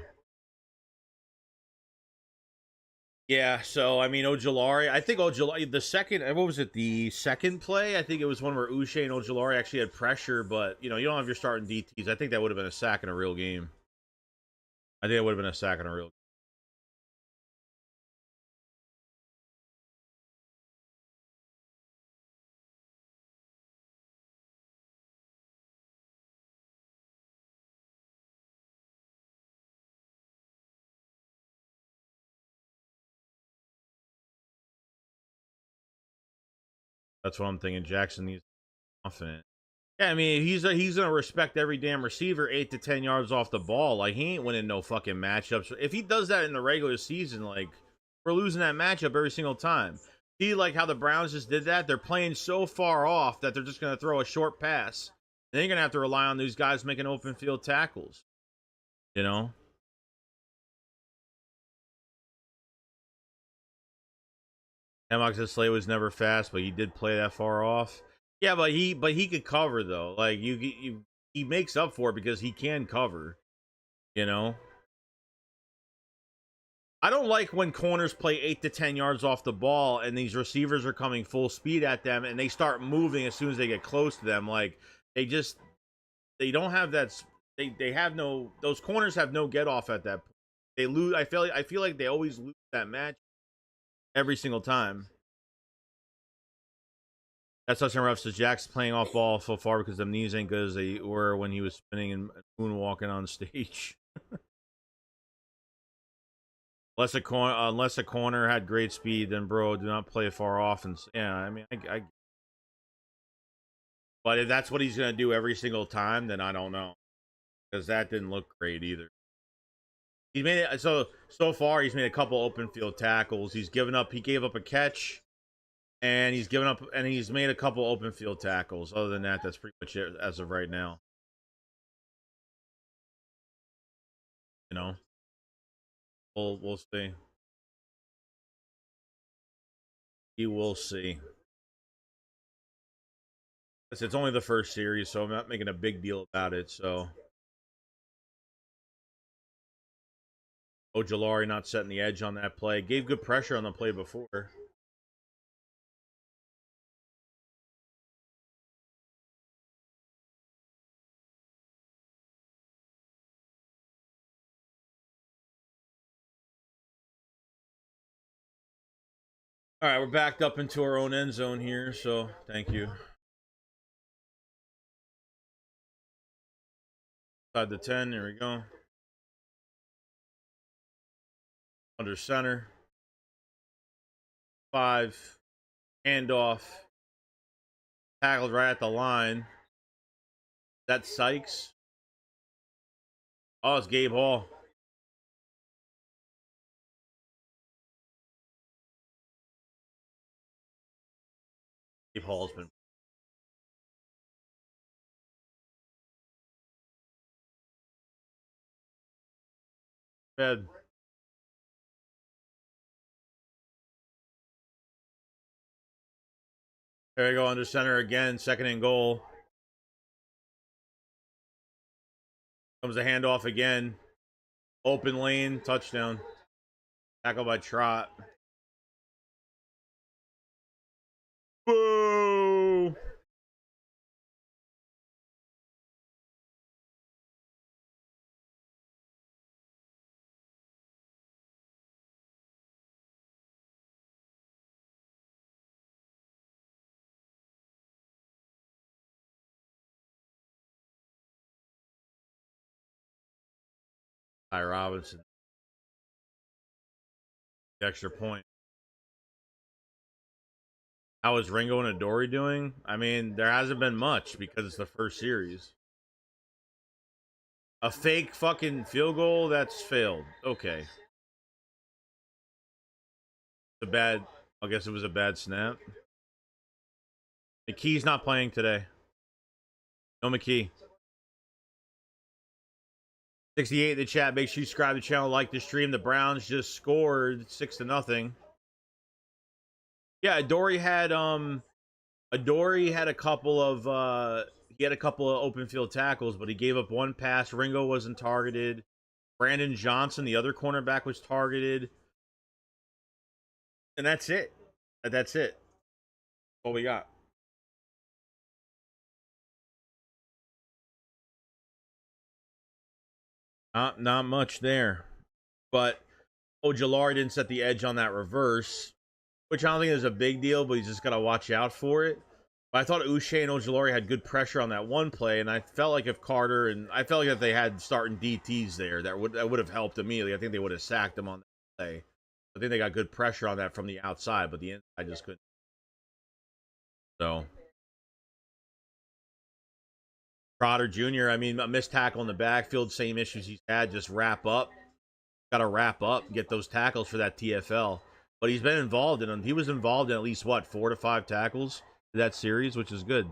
Yeah, so I mean Ojulari, I think Ojulari the second, what was it, the second play? I think it was one where Uche and Ojulari actually had pressure, but you know, you don't have your starting DTs. I think that would have been a sack in a real game. I think it would have been a sack in a real game. That's what I'm thinking. Jackson needs confident. Yeah, I mean he's gonna respect every damn receiver 8 to 10 yards off the ball. Like he ain't winning no fucking matchups. If he does that in the regular season, like we're losing that matchup every single time. See, like how the Browns just did that. They're playing so far off that they're just gonna throw a short pass. Then you're gonna have to rely on these guys making open field tackles. You know, Hemlock Slay was never fast, but he did play that far off. Yeah, but he could cover though. Like he makes up for it because he can cover. You know. I don't like when corners play 8 to 10 yards off the ball and these receivers are coming full speed at them and they start moving as soon as they get close to them. Like they don't have that. They have no. Those corners have no get off at that point. They lose. I feel like they always lose that match every single time. That's touchdown rough. Says Jack's playing off ball so far because them knees ain't good as they were when he was spinning and moonwalking on stage. Unless a corner had great speed, then bro, do not play far off. And yeah, I mean, but if that's what he's gonna do every single time, then I don't know because that didn't look great either. He made it so far. He's made a couple open field tackles. He gave up a catch, and he's made a couple open field tackles. Other than that, that's pretty much it as of right now. You know, we'll see. You will see. It's only the first series, so I'm not making a big deal about it. So Ojulari not setting the edge on that play. Gave good pressure on the play before. All right, we're backed up into our own end zone here, so thank you. Side the 10, there we go. Under center. 5. Handoff. Tackled right at the line. That's Sykes. Oh, it's Gabe Hall. Gabe Hall's been fed. There you go, under center again. Second and goal. Comes the handoff again. Open lane. Touchdown. Tackle by Trot. Boo! Ty Robinson. Extra point. How is Ringo and Adoree doing? I mean, there hasn't been much because it's the first series. A fake fucking field goal that's failed. Okay. A bad. I guess it was a bad snap. McKee's not playing today. No McKee. 68 in the chat. Make sure you subscribe to the channel, like the stream. The Browns just scored 6-0. Yeah, Adoree had a couple of open field tackles, but he gave up one pass. Ringo wasn't targeted. Brandon Johnson, the other cornerback, was targeted. And that's it. That's it. What we got. Not much there. But Ojulari didn't set the edge on that reverse, which I don't think is a big deal, but he's just got to watch out for it. But I thought Uche and Ojulari had good pressure on that one play, and I felt like if Carter and I felt like if they had starting DTs there, that would have helped immediately. I think they would have sacked them on that play. I think they got good pressure on that from the outside, but the inside just couldn't. So Trotter Jr., I mean, a missed tackle in the backfield, same issues he's had. Just wrap up. Got to wrap up, get those tackles for that TFL. But he's been involved in them. He was involved in at least, 4 to 5 tackles in that series, which is good.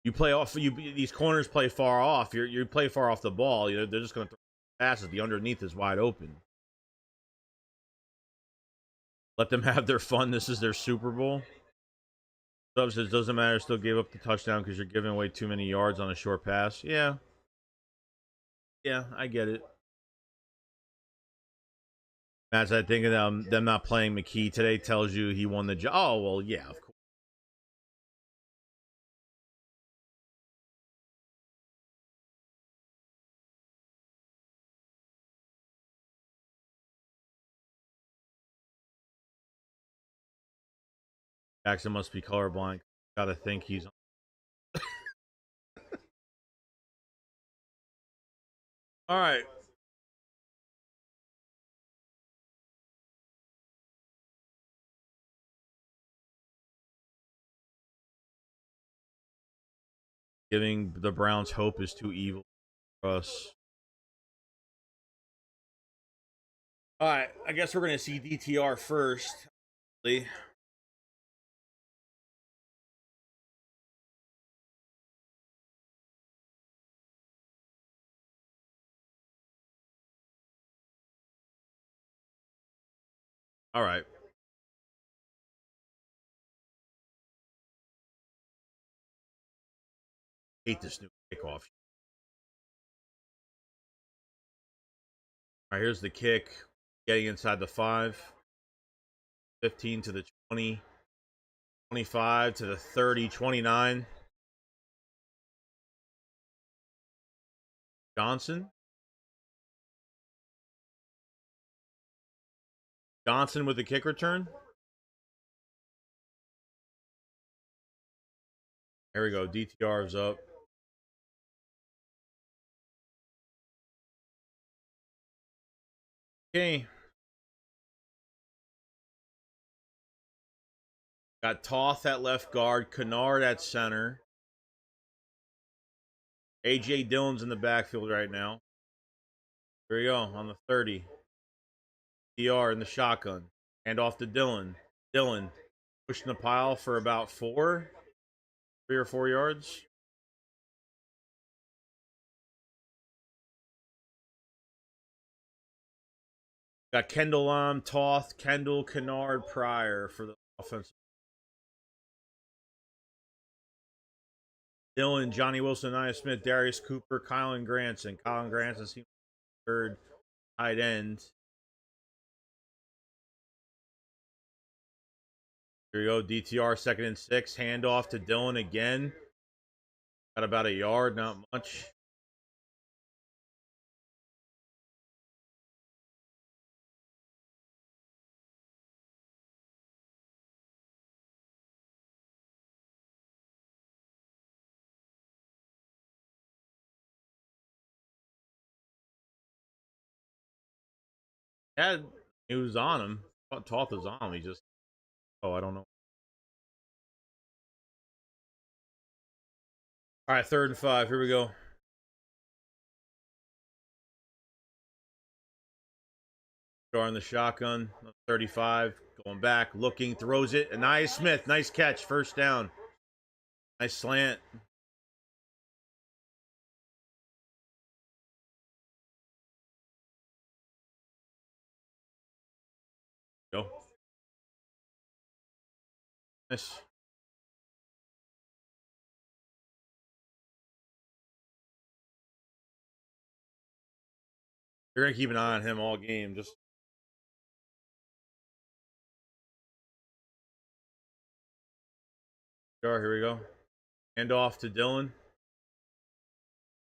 You play off. These corners play far off. You play far off the ball. They're just going to throw passes. The underneath is wide open. Let them have their fun. This is their Super Bowl. Sub says doesn't matter. Still gave up the touchdown because you're giving away too many yards on a short pass. Yeah, I get it. Matt, I think them not playing McKee today tells you he won the job. Oh well, yeah, of course. Jackson must be colorblind. Gotta think he's. All right. Giving the Browns hope is too evil for us. All right, I guess we're gonna see DTR first. All right. Hate this new kickoff. All right, here's the kick. Getting inside the 5. 15 to the 20. 25 to the 30. 29. Johnson. Johnson with the kick return. There we go. DTR is up. Okay. Got Toth at left guard. Kennard at center. A.J. Dillon's in the backfield right now. Here we go on the 30. DR in the shotgun. Hand off to Dillon. Dillon pushing the pile for about 3 or 4 yards. Got Kendall on, Toth, Kendall, Kennard, Pryor for the offense. Dillon, Johnny Wilson, Nia Smith, Darius Cooper, Kylan Granson. Kylan Granson seems third tight end. Here we go. DTR 2nd and 6. Handoff to Dillon again. Got about a yard, not much. Yeah, he was on him. Toth was on him. He just, oh, I don't know. All right, 3rd and 5. Here we go. Throwing the shotgun. 35. Going back, looking, throws it. Anaya Smith, nice catch. 1st down. Nice slant. Go. Nice. You're gonna keep an eye on him all game. Just sure. Here we go. Hand off to Dylan.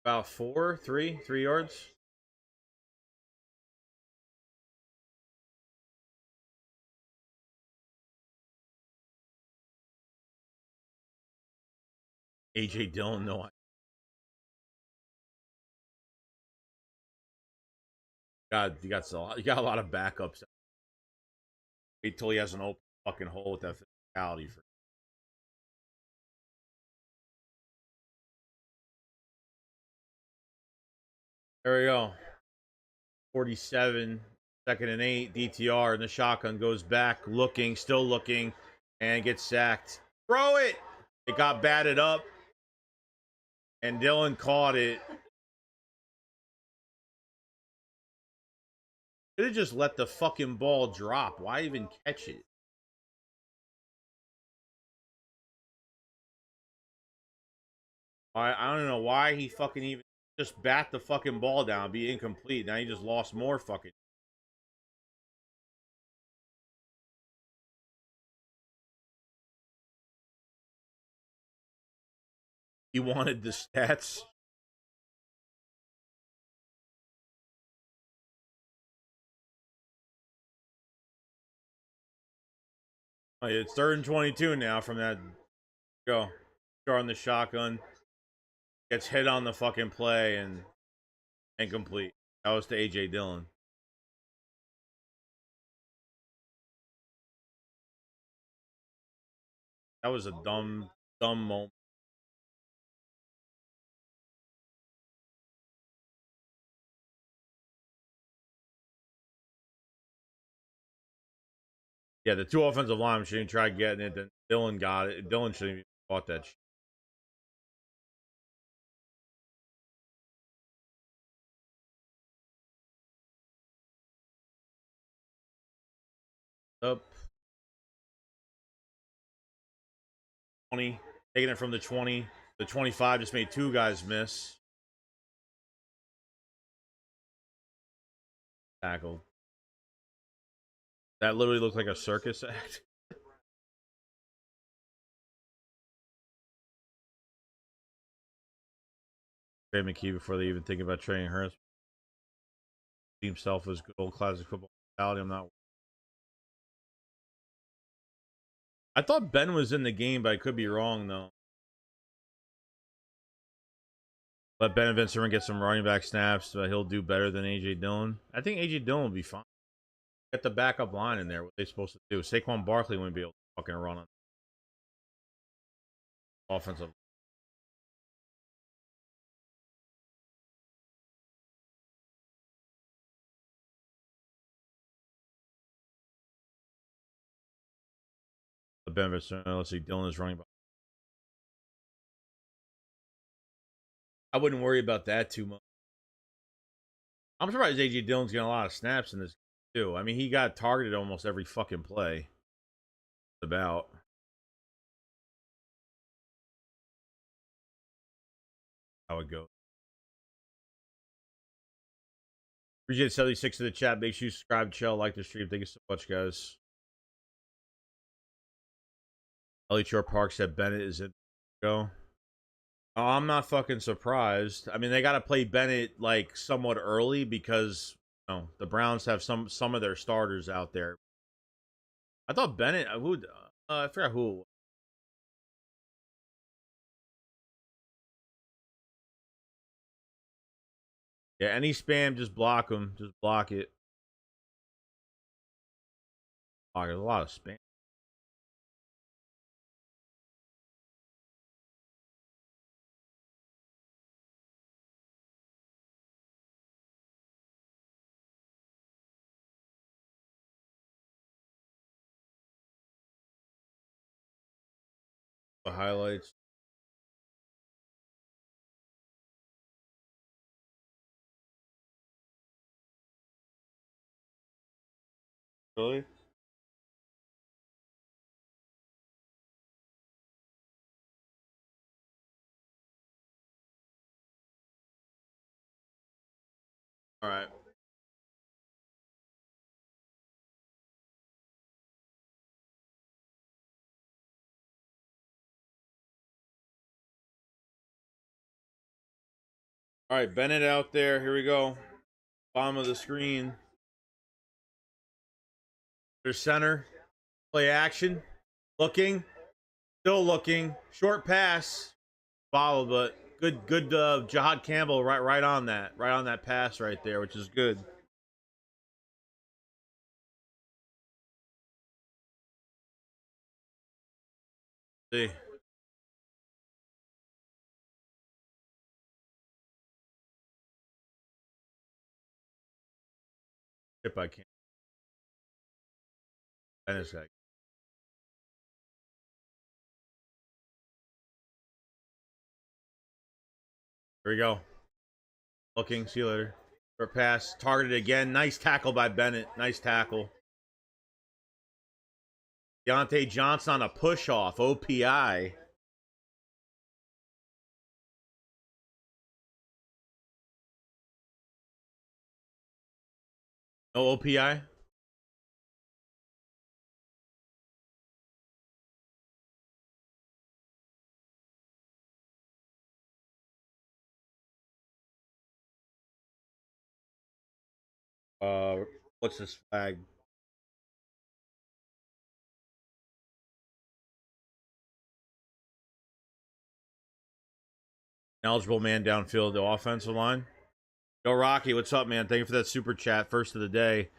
About 3 yards. AJ Dillon, no. God, you got a lot of backups. Wait till he has an open fucking hole with that physicality. There we go. 47, 2nd and 8, DTR, and the shotgun goes back, looking, still looking, and gets sacked. Throw it! It got batted up, and Dylan caught it. Could have just let the fucking ball drop. Why even catch it? I don't know why he fucking even just bat the fucking ball down, be incomplete. Now he just lost more fucking. He wanted the stats. Oh, it's 3rd and 22 now from that. Go. Start on the shotgun. Gets hit on the fucking play and incomplete. That was to AJ Dillon. That was a dumb moment. Yeah, the 2 offensive linemen shouldn't try getting it. Then Dillon got it. Dillon shouldn't even caught that shit. Up 20. Taking it from the 20. The 25 just made 2 guys miss. Tackle. That literally looked like a circus act. Trade McKee before they even think about trading Hurst. Himself as good old classic football mentality. I'm not. I thought Ben was in the game, but I could be wrong though. Let Ben Vincent get some running back snaps, but he'll do better than AJ Dillon. I think AJ Dillon will be fine. Get the backup line in there. What they supposed to do? Saquon Barkley wouldn't be able to fucking run on offensive. The Ben Vincent, let's see, Dillon is running back. I wouldn't worry about that too much. I'm surprised AJ Dillon's getting a lot of snaps in this too. I mean, he got targeted almost every fucking play. About how it goes. Appreciate 76 to the chat. Make sure you subscribe, chill, like the stream. Thank you so much, guys. Ellie Shore Park said Bennett is it. Go. Oh, I'm not fucking surprised. I mean, they got to play Bennett like somewhat early because the Browns have some of their starters out there. I thought Bennett. I forgot who. It was. Yeah, any spam, just block them. Just block it. Oh, there's a lot of spam. The highlights. Really? All right. All right, Bennett out there. Here we go. Bottom of the screen. There's center. Play action. Looking. Still looking. Short pass. Followed, but good Jahad Campbell right on that. Right on that pass right there, which is good. See. If I can. Bennett's got. Here we go. Looking. See you later. Short pass. Targeted again. Nice tackle by Bennett. Nice tackle. Deontay Johnson on a push off. OPI. No OPI. What's this flag? Eligible man downfield, the offensive line. Yo, Rocky, what's up, man? Thank you for that super chat. First of the day.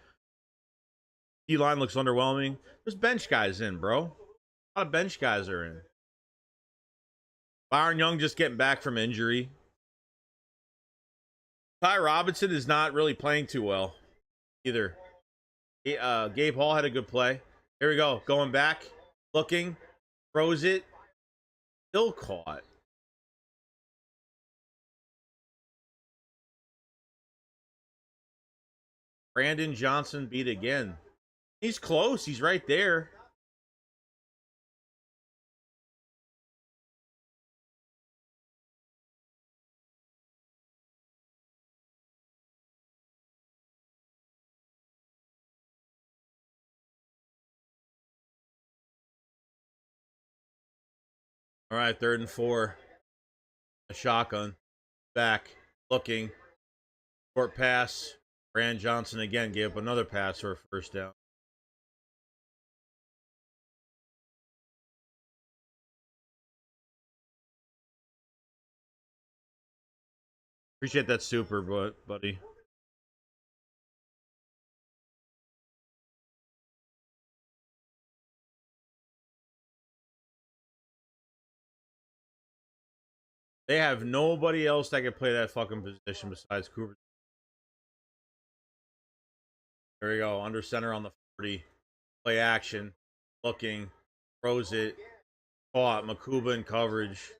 D line looks underwhelming. There's bench guys in, bro. A lot of bench guys are in. Byron Young just getting back from injury. Ty Robinson is not really playing too well either. Gabe Hall had a good play. Here we go. Going back. Looking. Throws it. Still caught. Brandon Johnson beat again. He's close. He's right there. All right, 3rd and 4. A shotgun. Back. Looking. Short pass. Brandon Johnson again gave up another pass for a first down. Appreciate that super, buddy. They have nobody else that can play that fucking position besides Cooper. There we go. Under center on the 40. Play action. Looking. Throws it. Caught. Makuba in coverage.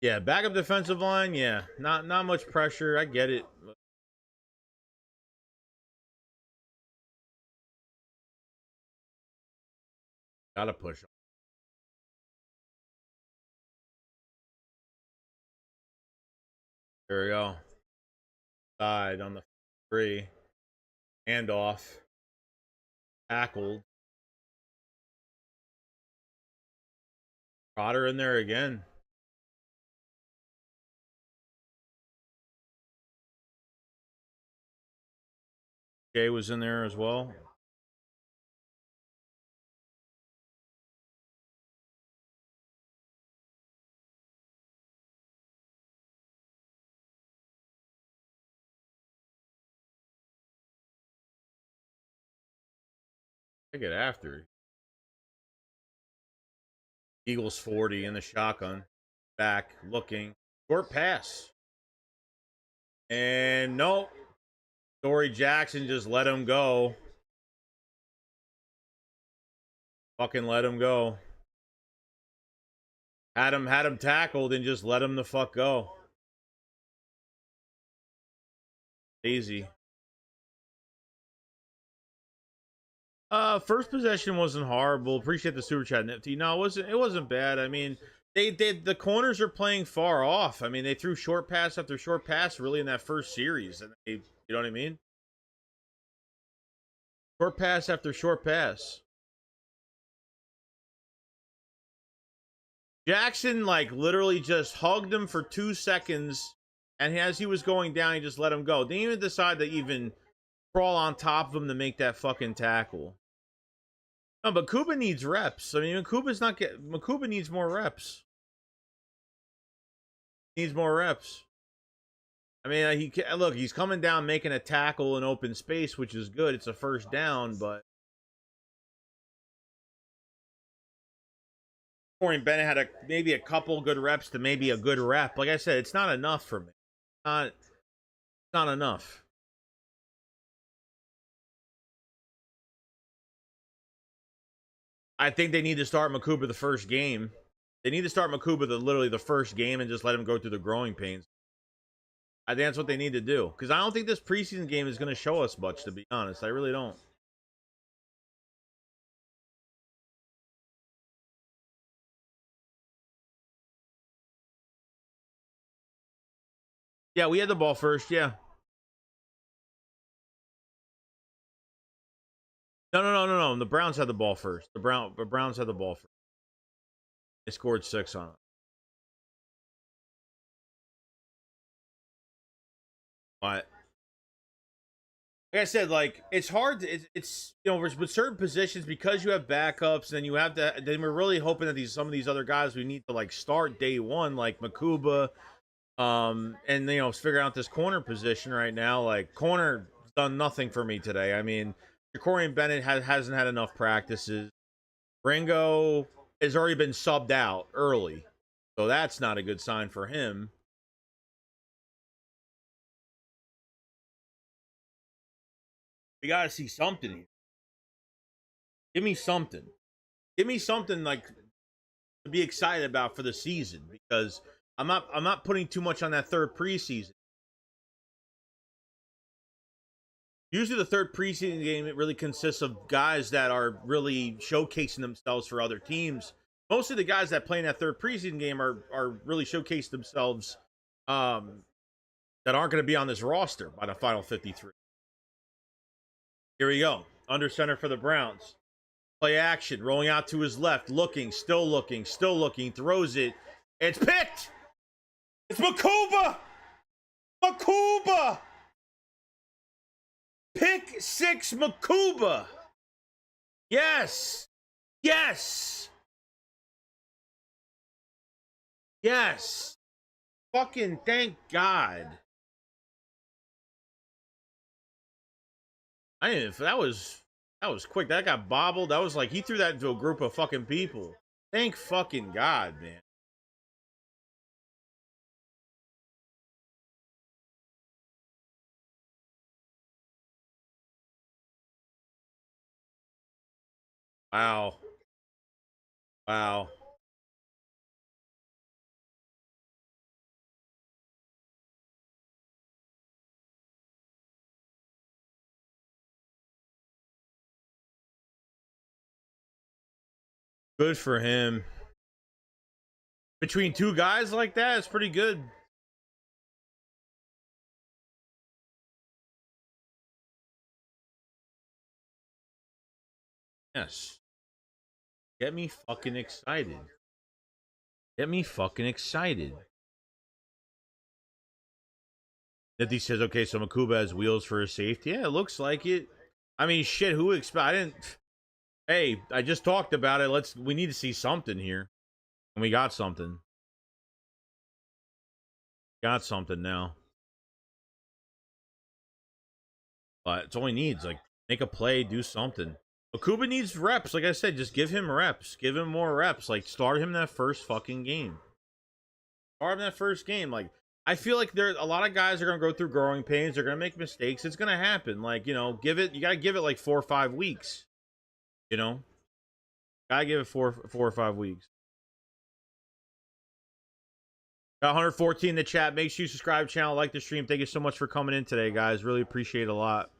Yeah, backup defensive line. Yeah, not much pressure. I get it. Gotta push. There we go. Side on the 3. Handoff. Tackled. Trotter in there again. Jay was in there as well. Take it after. Eagles 40 in the shotgun. Back, looking. Short pass. And no. Dory Jackson just let him go. Fucking let him go. Had him tackled and just let him the fuck go. Easy. First possession wasn't horrible. Appreciate the super chat, Nifty. No, it wasn't bad. I mean, the corners are playing far off. I mean, they threw short pass after short pass really in that first series. And you know what I mean? Short pass after short pass. Jackson, like, literally just hugged him for 2 seconds, and as he was going down, he just let him go. Didn't even decide to even crawl on top of him to make that fucking tackle. No, but Makuba needs reps. I mean, Makuba needs more reps. Needs more reps. I mean, look, he's coming down making a tackle in open space, which is good. It's a first down, but Corey Bennett had maybe a couple good reps to maybe a good rep. Like I said, it's not enough for me. Not enough. I think they need to start Makuba the first game. They need to start Makuba literally the first game and just let him go through the growing pains. I think that's what they need to do. Because I don't think this preseason game is going to show us much, to be honest. I really don't. Yeah, we had the ball first, yeah. No. The Browns had the ball first. The Browns had the ball first. They scored 6 on it. But like I said, like, it's hard to, it's you know, with certain positions, because you have backups, and you have to, then we're really hoping that some of these other guys we need to, like, start day one, like Makuba, and you know, figure out this corner position right now. Like, corner done nothing for me today. I mean, Jacorian Bennett hasn't had enough practices. Ringo has already been subbed out early, so that's not a good sign for him. We got to see something here. Give me something. Give me something, like, to be excited about for the season, because I'm not putting too much on that third preseason. Usually the third preseason game, it really consists of guys that are really showcasing themselves for other teams. Most of the guys that play in that third preseason game are really showcasing themselves, that aren't going to be on this roster by the final 53. Here we go. Under center for the Browns. Play action. Rolling out to his left. Looking. Still looking. Still looking. Throws it. It's picked. It's Makuba. Makuba. Pick 6 Makuba. Yes. Yes. Yes. Fucking thank God. That was quick. That got bobbled. That was like he threw that into a group of fucking people. Thank fucking God, man. Wow. Wow. Good for him. Between 2 guys like that, it's pretty good. Yes. Get me fucking excited. Get me fucking excited. Nifty says, okay, so Makuba has wheels for his safety. Yeah, it looks like it. I mean, shit, who I didn't. Hey, I just talked about it. We need to see something here. And we got something. Got something now. But it's all he needs. Like, make a play, do something. Makuba needs reps. Like I said, just give him reps. Give him more reps. Like, start him that first fucking game. Start him that first game. Like, I feel like there a lot of guys are gonna go through growing pains. They're gonna make mistakes. It's gonna happen. Like, you know, you gotta give it like 4 or 5 weeks. You know? Gotta give it four or 5 weeks. Got 114 in the chat. Make sure you subscribe to the channel, like the stream. Thank you so much for coming in today, guys. Really appreciate it a lot.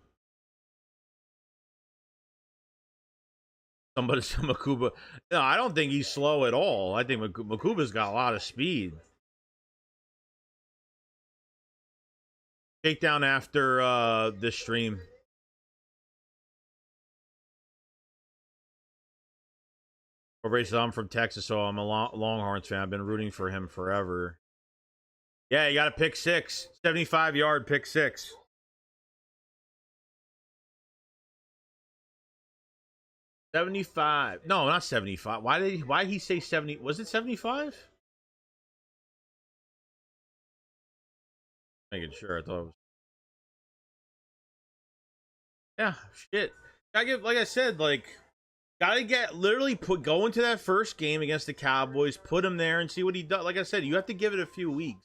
Somebody said Makuba. No, I don't think he's slow at all. I think Makuba's got a lot of speed. Takedown after this stream. I'm from Texas, so I'm a Longhorns fan. I've been rooting for him forever. Yeah, you got a pick 6. 75-yard pick 6. 75. No, not 75. Why did he say 70? Was it 75? Making sure. I thought it was. Yeah, shit. Gotta get, like I said, like, gotta get literally go into that first game against the Cowboys, put him there and see what he does. Like I said, you have to give it a few weeks.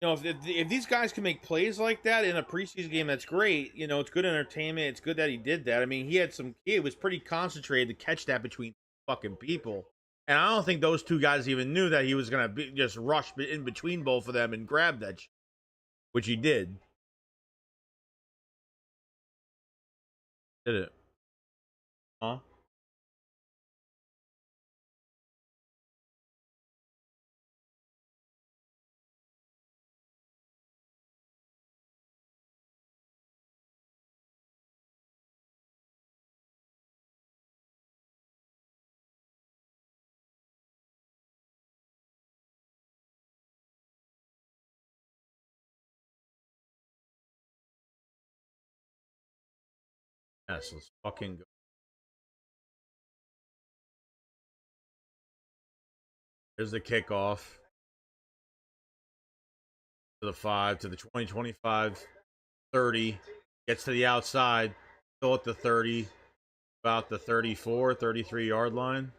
You know, if these guys can make plays like that in a preseason game, that's great. You know, it's good entertainment. It's good that he did that. I mean, he was pretty concentrated to catch that between fucking people. And I don't think those two guys even knew that he was gonna just rush in between both of them and grab that shit, which he did. Did it? Huh? Yes, let's fucking go. Here's the kickoff to the 5 to the 20, 25, 30. Gets to the outside, still at the 30, about the 34, 33-yard line.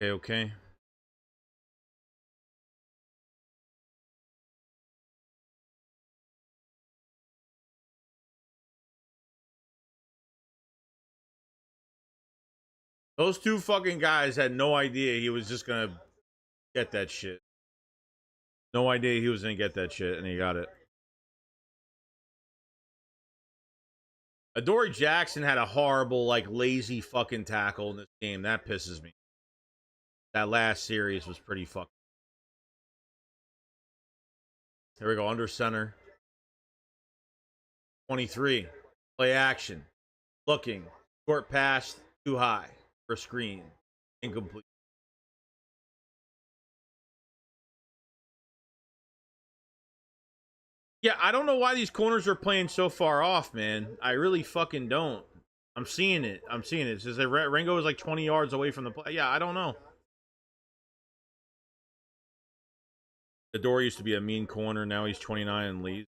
Okay. Those two fucking guys had no idea he was just gonna get that shit. No idea he was gonna get that shit, and he got it. Adoree Jackson had a horrible, like, lazy fucking tackle in this game. That pisses me. That last series was pretty fucking. Here we go, under center. 23. Play action. Looking. Short pass. Too high. For screen. Incomplete. Yeah, I don't know why these corners are playing so far off, man. I really fucking don't. I'm seeing it. It says that Ringo is like 20 yards away from the play. Yeah, I don't know. Adoree used to be a mean corner. Now he's 29 and leads.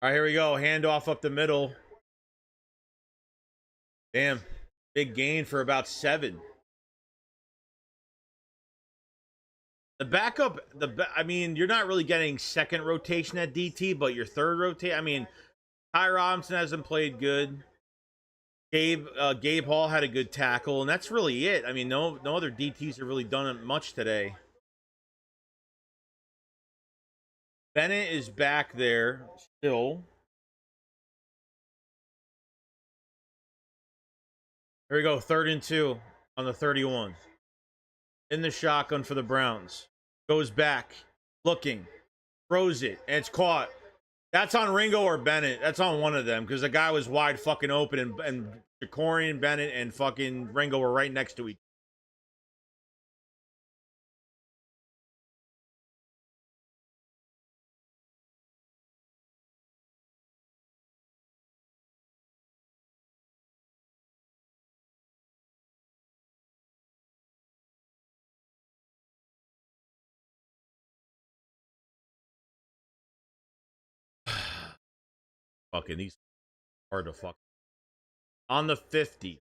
All right, here we go. Handoff up the middle. Damn. Big gain for about 7. The backup, I mean, you're not really getting second rotation at DT, but your third rotation. I mean, Ty Robinson hasn't played good. Gabe Hall had a good tackle, and that's really it. I mean, no other DTs have really done much today. Bennett is back there still. Here we go, 3rd and 2 on the 31. In the shotgun for the Browns. Goes back. Looking. Throws it. And it's caught. That's on Ringo or Bennett. That's on one of them. Because the guy was wide fucking open. And Jacorian, Bennett, and fucking Ringo were right next to each other. Fucking these hard to fuck. On the 50.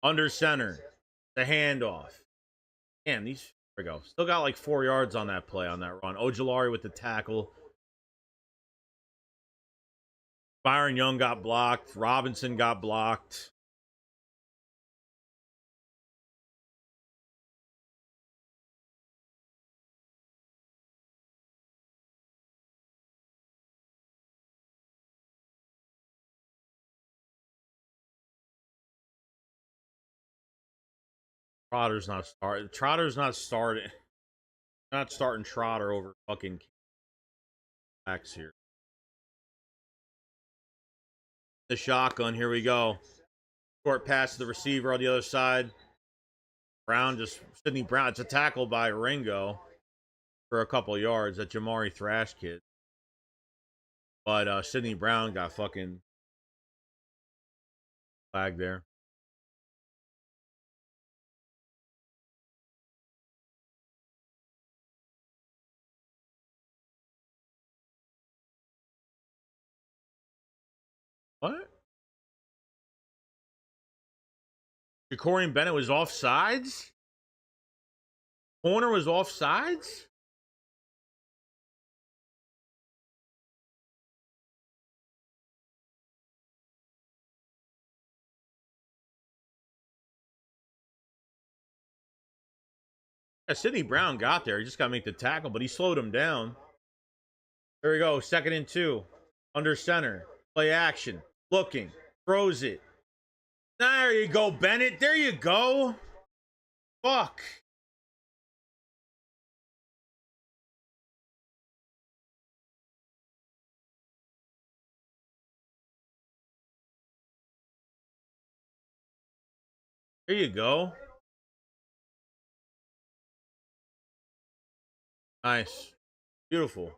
Under center. The handoff. Damn, these. There we go. Still got like 4 yards on that play on that run. Ojulari with the tackle. Byron Young got blocked. Robinson got blocked. Trotter's not starting. Trotter's not starting. Not starting Trotter over fucking backs here. The shotgun. Here we go. Short pass to the receiver on the other side. Sidney Brown. It's a tackle by Ringo for a couple yards. That Jamari Thrash kid. But Sidney Brown got fucking flagged there. What? Jacorian Bennett was offsides? Corner was offsides? Yeah, Sidney Brown got there. He just got to make the tackle, but he slowed him down. There we go. 2nd and 2. Under center. Play action. Looking. Throws it. There you go, Bennett. There you go. Fuck. There you go. Nice. Beautiful. That's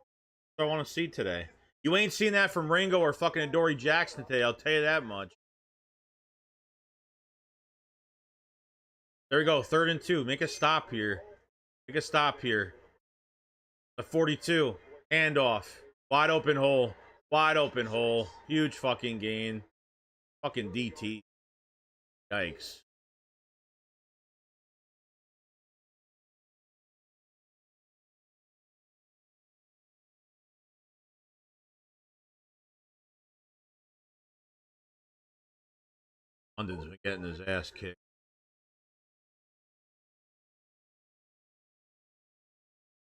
what I want to see today. You ain't seen that from Ringo or fucking Adoree Jackson today. I'll tell you that much. There we go. 3rd and 2. Make a stop here. Make a stop here. The 42. Handoff. Wide open hole. Wide open hole. Huge fucking gain. Fucking DT. Yikes. London's been getting his ass kicked.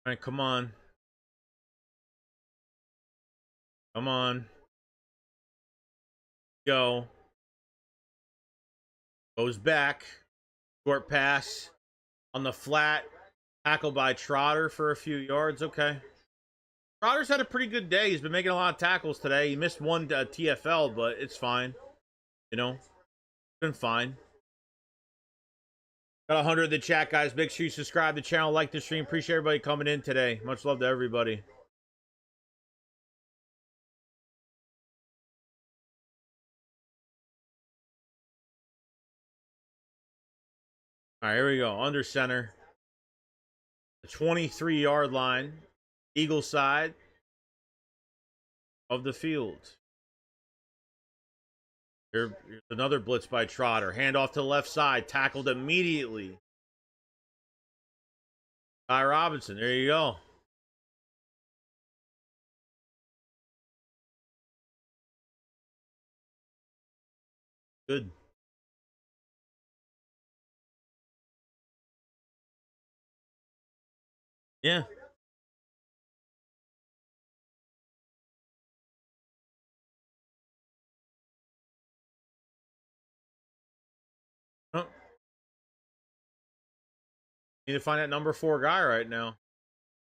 All right, come on. Come on. Go. Goes back. Short pass. On the flat. Tackle by Trotter for a few yards. Okay. Trotter's had a pretty good day. He's been making a lot of tackles today. He missed one TFL, but it's fine. You know, it's been fine. Got 100 in the chat, guys. Make sure you subscribe to the channel, like the stream. Appreciate everybody coming in today. Much love to everybody. All right, here we go. Under center. The 23-yard line. Eagle side of the field. Here's another blitz by Trotter. Handoff to the left side. Tackled immediately. Ty Robinson. There you go. Good. Yeah. Oh. Need to find that number 4 guy right now.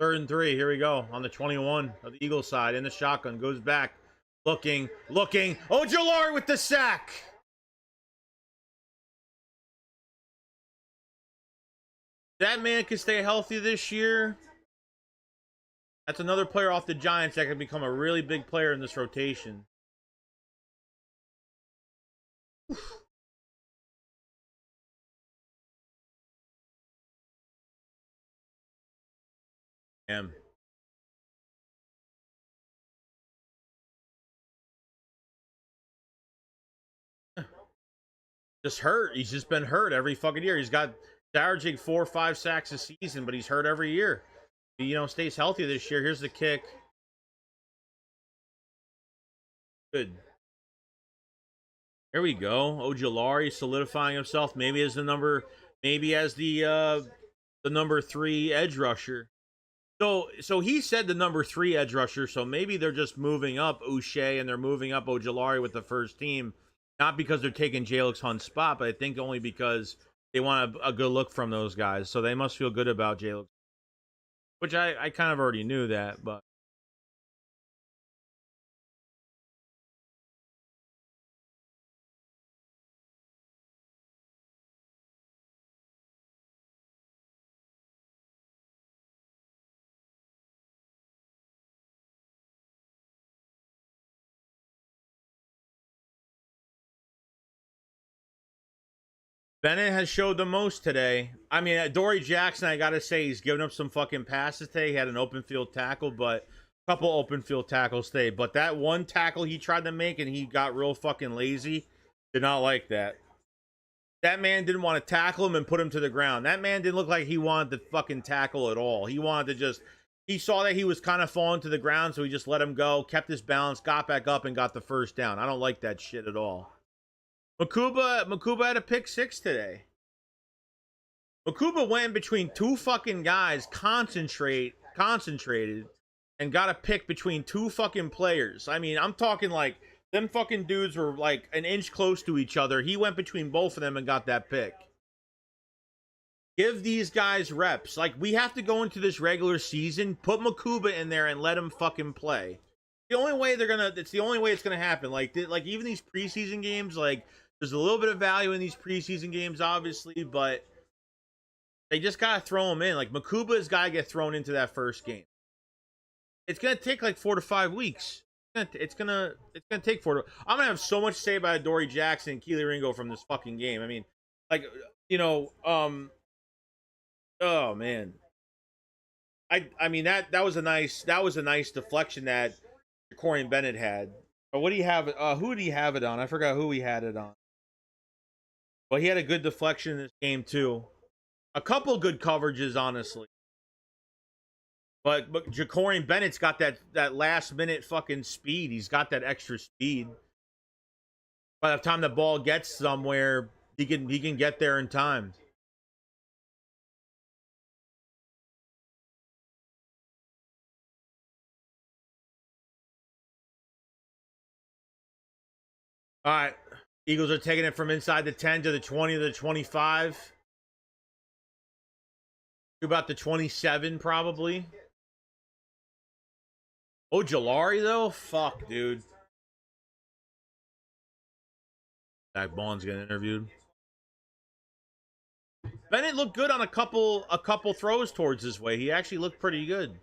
3rd and 3. Here we go. On the 21 of the Eagles side. In the shotgun. Goes back. Looking. Ojolari with the sack. That man can stay healthy this year. That's another player off the Giants that can become a really big player in this rotation. Damn. Just hurt. He's just been hurt every fucking year. He's got averaging 4 or 5 sacks a season, but he's hurt every year. He, stays healthy this year. Here's the kick. Good. Here we go. Ojolari solidifying himself. Maybe as the number number 3 edge rusher. So he said the number 3 edge rusher. So maybe they're just moving up Uche and they're moving up Ojolari with the first team, not because they're taking Jalix Hunt's spot, but I think only because they want a good look from those guys. So they must feel good about Jalix, which I kind of already knew that, but. Bennett has showed the most today. I mean, Dory Jackson, I gotta say, he's given up some fucking passes today. He had an open field tackle, but a couple open field tackles today. But that one tackle he tried to make and he got real fucking lazy. Did not like that. That man didn't want to tackle him and put him to the ground. That man didn't look like he wanted to fucking tackle at all. He wanted to just, he saw that he was kind of falling to the ground, so he just let him go, kept his balance, got back up, and got the first down. I don't like that shit at all. Makuba had a pick 6 today. Makuba went in between 2 fucking guys, concentrated, and got a pick between 2 fucking players. I mean, I'm talking like them fucking dudes were like an inch close to each other. He went between both of them and got that pick. Give these guys reps. Like, we have to go into this regular season, put Makuba in there and let him fucking play. The only way it's the only way it's gonna happen. Like even these preseason games, like, there's a little bit of value in these preseason games, obviously, but they just gotta throw him in. Like, Makuba's gotta get thrown into that first game. It's gonna take like 4 to 5 weeks. It's gonna take 4 to. I'm gonna have so much to say about Dory Jackson and Keely Ringo from this fucking game. I mean, like, oh man. I mean that was a nice deflection that Jacorian Bennett had. But what do you have? Who did he have it on? I forgot who he had it on. But he had a good deflection in this game too. A couple good coverages, honestly. But Jacorian Bennett's got that last minute fucking speed. He's got that extra speed. By the time the ball gets somewhere, he can get there in time. All right. Eagles are taking it from inside the 10 to the 20 to the 25. About the 27, probably. Oh, Jalari, though? Fuck, dude. Zach Bond's getting interviewed. Bennett looked good on a couple throws towards his way. He actually looked pretty good.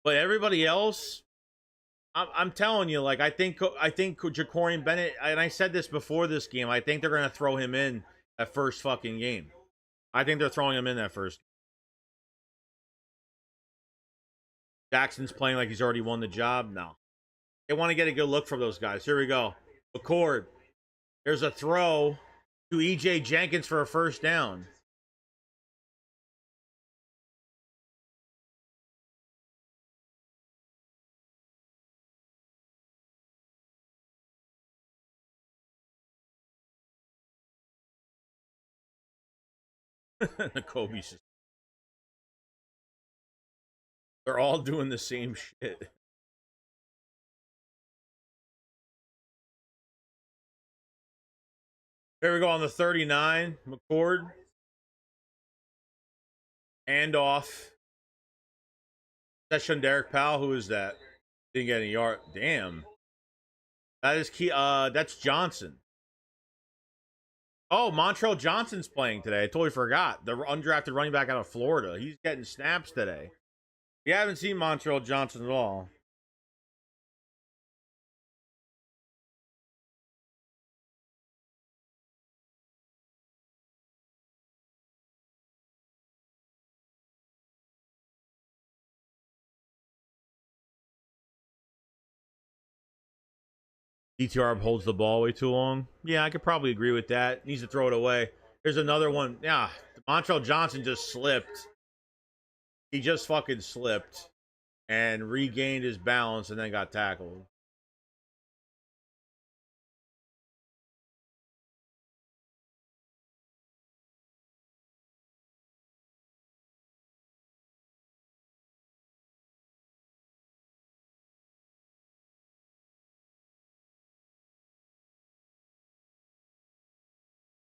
But everybody else, I'm telling you, like, I think Jacorian Bennett, and I said this before this game, I think they're going to throw him in that first fucking game. I think they're throwing him in that first. Jackson's playing like he's already won the job. No. They want to get a good look from those guys. Here we go. McCord. There's a throw to E.J. Jenkins for a first down. Kobe's. They're all doing the same shit. Here we go on the 39. McCord. And off. Session Derek Powell. Who is that? Didn't get any yard. Damn. That is key. That's Johnson. Oh, Montrell Johnson's playing today. I totally forgot. The undrafted running back out of Florida. He's getting snaps today. You haven't seen Montrell Johnson at all. DTR holds the ball way too long. Yeah, I could probably agree with that. Needs to throw it away. There's another one. Yeah, Montrell Johnson just slipped. He just fucking slipped and regained his balance and then got tackled.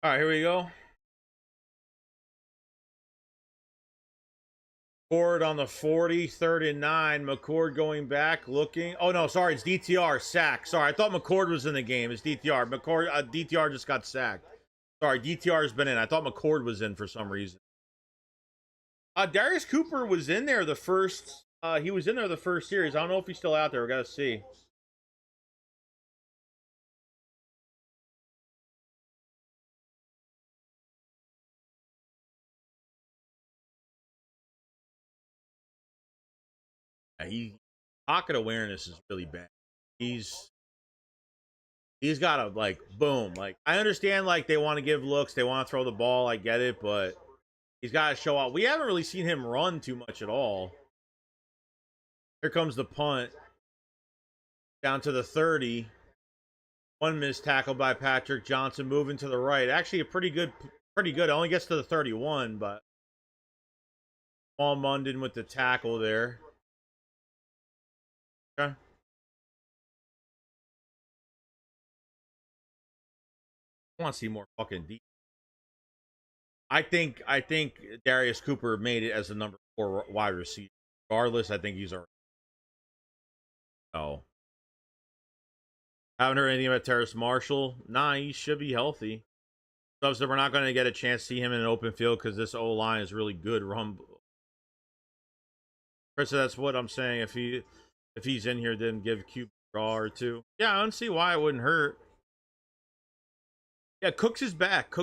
All right, here we go. Ford on the 40, 39. McCord going back, looking. Oh, no, sorry. It's DTR. Sack. Sorry, I thought McCord was in the game. It's DTR. DTR just got sacked. Sorry, DTR's been in. I thought McCord was in for some reason. Darius Cooper was in there the first. He was in there the first series. I don't know if he's still out there. We got to see. Pocket awareness is really bad. He's got to like boom. Like I understand like they want to give looks, they want to throw the ball. I get it, but he's got to show up. We haven't really seen him run too much at all. Here comes the punt down to the 30. One missed tackle by Patrick Johnson, moving to the right. Actually, a pretty good. It only gets to the 31, but Paul Munden with the tackle there. Okay. I want to see more fucking deep. I think Darius Cooper made it as the number 4 wide receiver. Regardless, I think he's already. Oh. Haven't heard anything about Terrace Marshall. Nah, he should be healthy. So we're not going to get a chance to see him in an open field because this O line is really good. Chris, that's what I'm saying. If he's in here, then give Q a draw or two. Yeah, I don't see why it wouldn't hurt. Yeah, Cooks is back.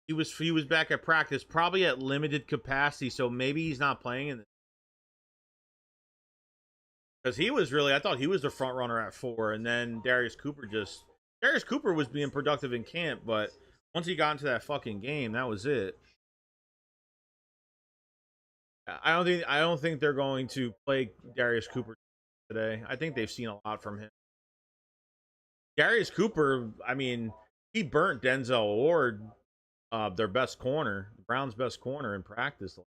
He was back at practice, probably at limited capacity, so maybe he's not playing in. Because I thought he was the front runner at 4, and then Darius Cooper was being productive in camp, but once he got into that fucking game, that was it. I don't think they're going to play Darius Cooper today. I think they've seen a lot from him. Darius Cooper, I mean, he burnt Denzel Ward, their best corner, Brown's best corner in practice.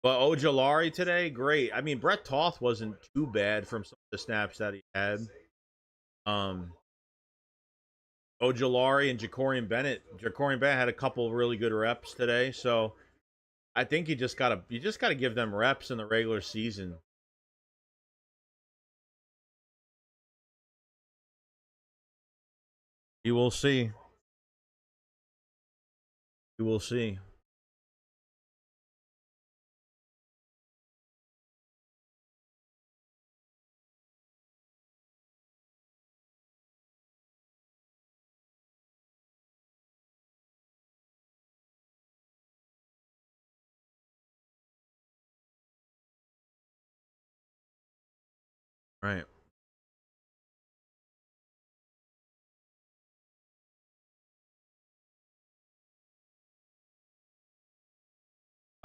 But Ojolari today, great. I mean, Brett Toth wasn't too bad from some of the snaps that he had. Ojolari and Jacorian Bennett. Jacorian Bennett had a couple of really good reps today, so I think you just gotta give them reps in the regular season. You will see. You will see. Right.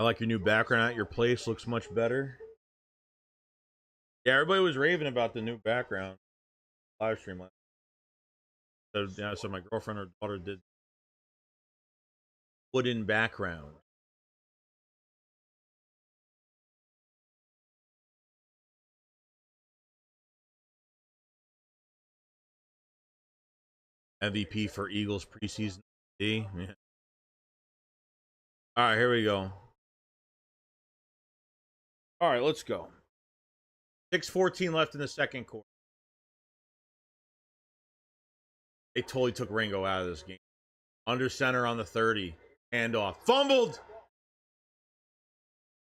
I like your new background at your place. Looks much better. Yeah, everybody was raving about the new background live stream. So, yeah, so my girlfriend or daughter did wooden background. MVP for Eagles preseason. Yeah. All right, here we go. All right, let's go. 6:14 left in the second quarter. They totally took Ringo out of this game. Under center on the 30. Handoff. Fumbled.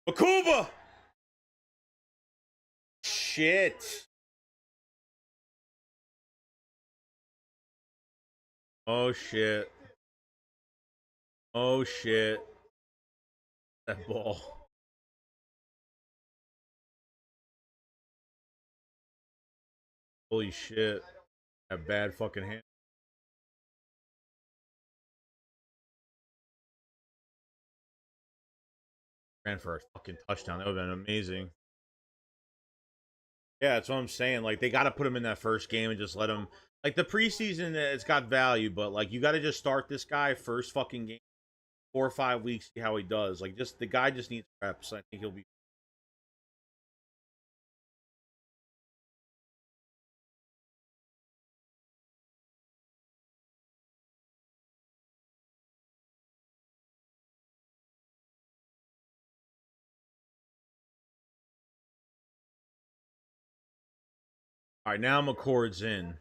Makuba. Shit. Oh, shit. Oh, shit. That ball. Holy shit. That bad fucking hand. Ran for a fucking touchdown. That would have been amazing. Yeah, that's what I'm saying. Like, they got to put him in that first game and just let him. Like, the preseason, it's got value, but, like, you got to just start this guy first fucking game, 4 or 5 weeks, see how he does. Like, just the guy just needs reps. I think he'll be. All right, now McCord's in.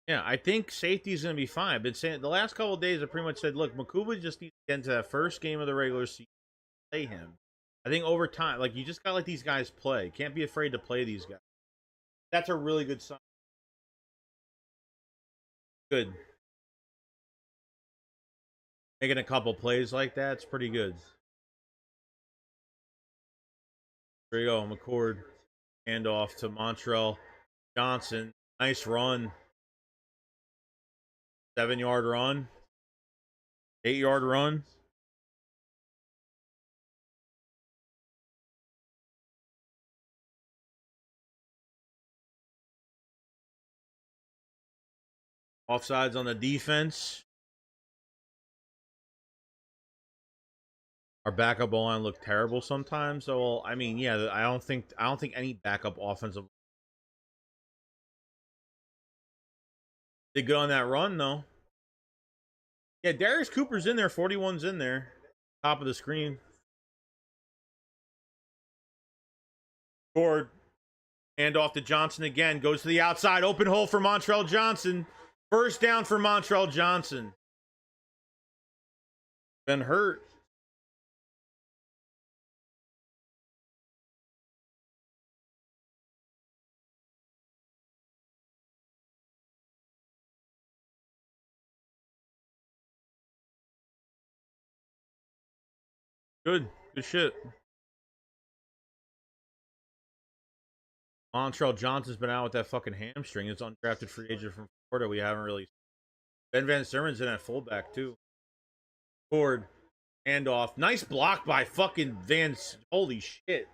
Yeah, I think safety's going to be fine. I've been saying the last couple of days, I pretty much said, look, Makuba just needs to get into that first game of the regular season, play him. I think over time, like, you just got to let these guys play. Can't be afraid to play these guys. That's a really good sign. Good. Making a couple plays like that, it's pretty good. There you go, McCord. Handoff to Montrell Johnson. Nice run. 7-yard run. 8-yard run. Offsides on the defense. Our backup line look terrible sometimes. So, well, I mean, yeah, I don't think any backup offensive did good on that run though. Yeah, Darius Cooper's in there. 41's in there. Top of the screen. Scored. Hand off to Johnson again. Goes to the outside. Open hole for Montrell Johnson. First down for Montrell Johnson. Been hurt. Good. Good shit. Montrell Johnson's been out with that fucking hamstring. It's undrafted free agent from Florida. We haven't really. Ben Van Sermon's in at fullback too. Ford. Handoff. Nice block by fucking Van. Holy shit.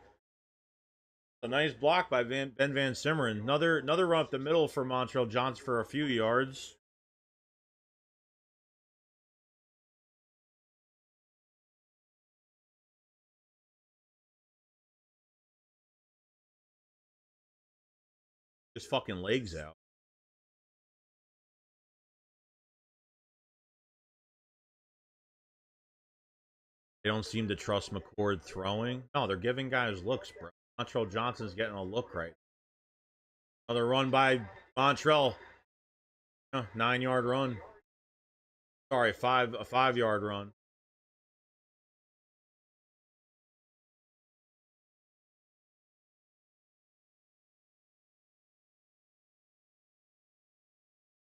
A nice block by Ben Van Simmeren. Another run up the middle for Montrell Johnson for a few yards. His fucking legs out. They don't seem to trust McCord throwing. No, they're giving guys looks, bro. Montrell Johnson's getting a look right. Another run by Montrell. 9-yard run. Sorry, a 5-yard run.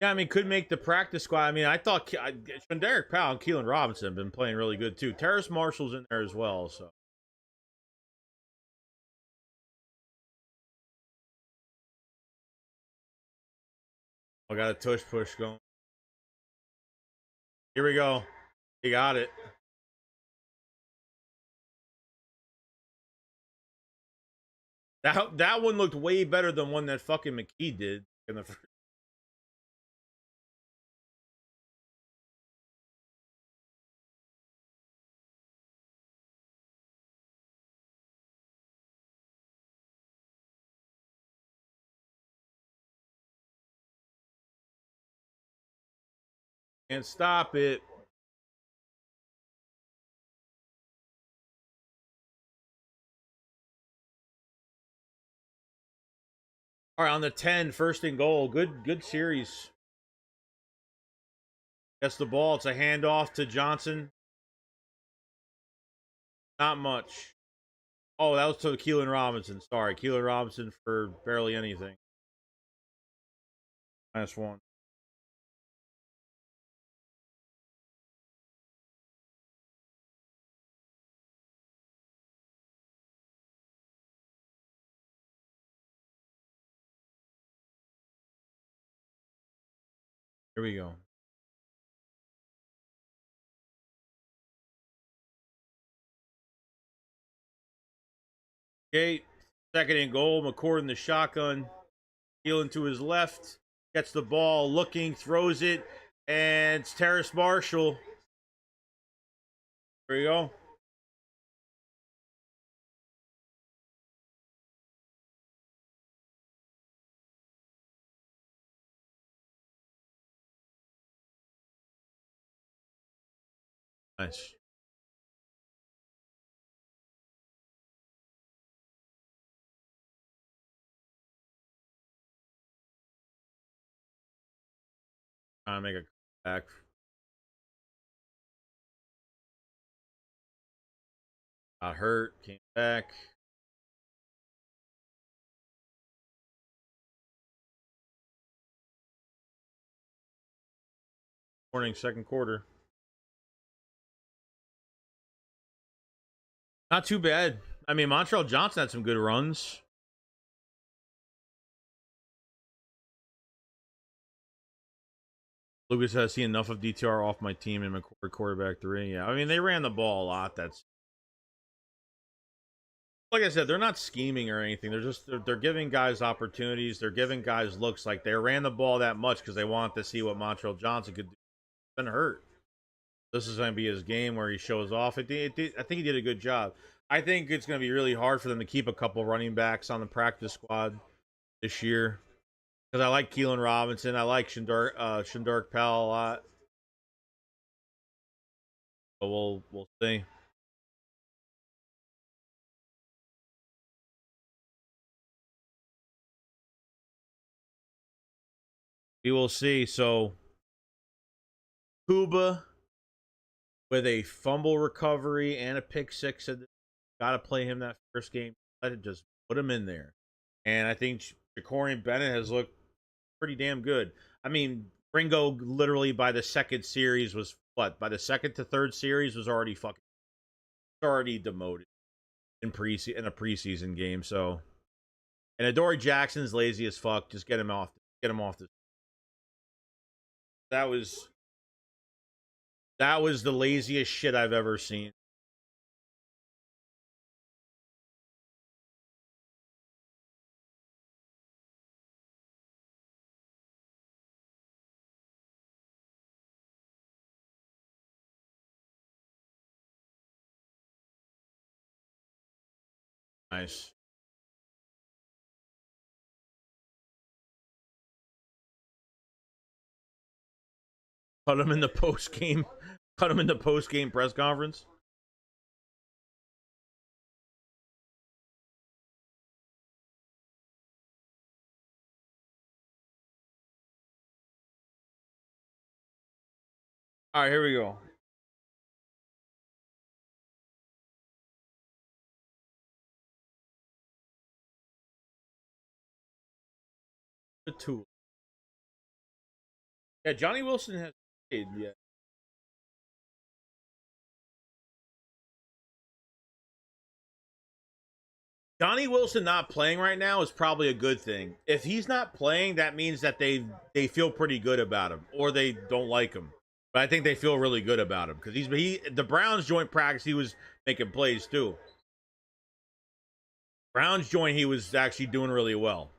Yeah, I mean, could make the practice squad. I mean, I thought Derek Powell and Keelan Robinson have been playing really good too. Terrace Marshall's in there as well, so. I got a tush push going. Here we go. He got it. That one looked way better than one that fucking McKee did in the first. Can't stop it. All right, on the 10, first and goal. Good series. Gets the ball. It's a handoff to Johnson. Not much. Oh, that was to Keelan Robinson. Sorry, Keelan Robinson for barely anything. -1. Here we go. Okay, second and goal. McCord in the shotgun. Keelan to his left. Gets the ball, looking, throws it, and it's Terrace Marshall. There you go. Nice. Trying to make a comeback. Got hurt, came back. Morning, second quarter. Not too bad. I mean, Montreal Johnson had some good runs. Lucas has seen enough of DTR off my team in McCord quarterback 3. Yeah, I mean, they ran the ball a lot. That's like I said, they're not scheming or anything. They're giving guys opportunities. They're giving guys looks. Like they ran the ball that much because they wanted to see what Montreal Johnson could do. Been hurt. This is going to be his game where he shows off. I think he did a good job. I think it's going to be really hard for them to keep a couple running backs on the practice squad this year because I like Keelan Robinson. I like Shandor Powell a lot. But we'll see. We will see. So Kuba with a fumble recovery and a pick six. Got to play him that first game. Let it just put him in there. And I think Jacorian Bennett has looked pretty damn good. I mean, Ringo literally by the second series was what? By the second to third series was already demoted in a preseason game. So, and Adoree Jackson's lazy as fuck. Just get him off. Get him off the. That was the laziest shit I've ever seen. Nice. Cut him in the post game. Cut him in the post game press conference. All right, here we go. The tool. Yeah, Johnny Wilson has played. Yeah. Johnny Wilson not playing right now is probably a good thing. If he's not playing, that means that they feel pretty good about him, or they don't like him. But I think they feel really good about him because the Browns joint practice he was making plays too. Browns joint he was actually doing really well.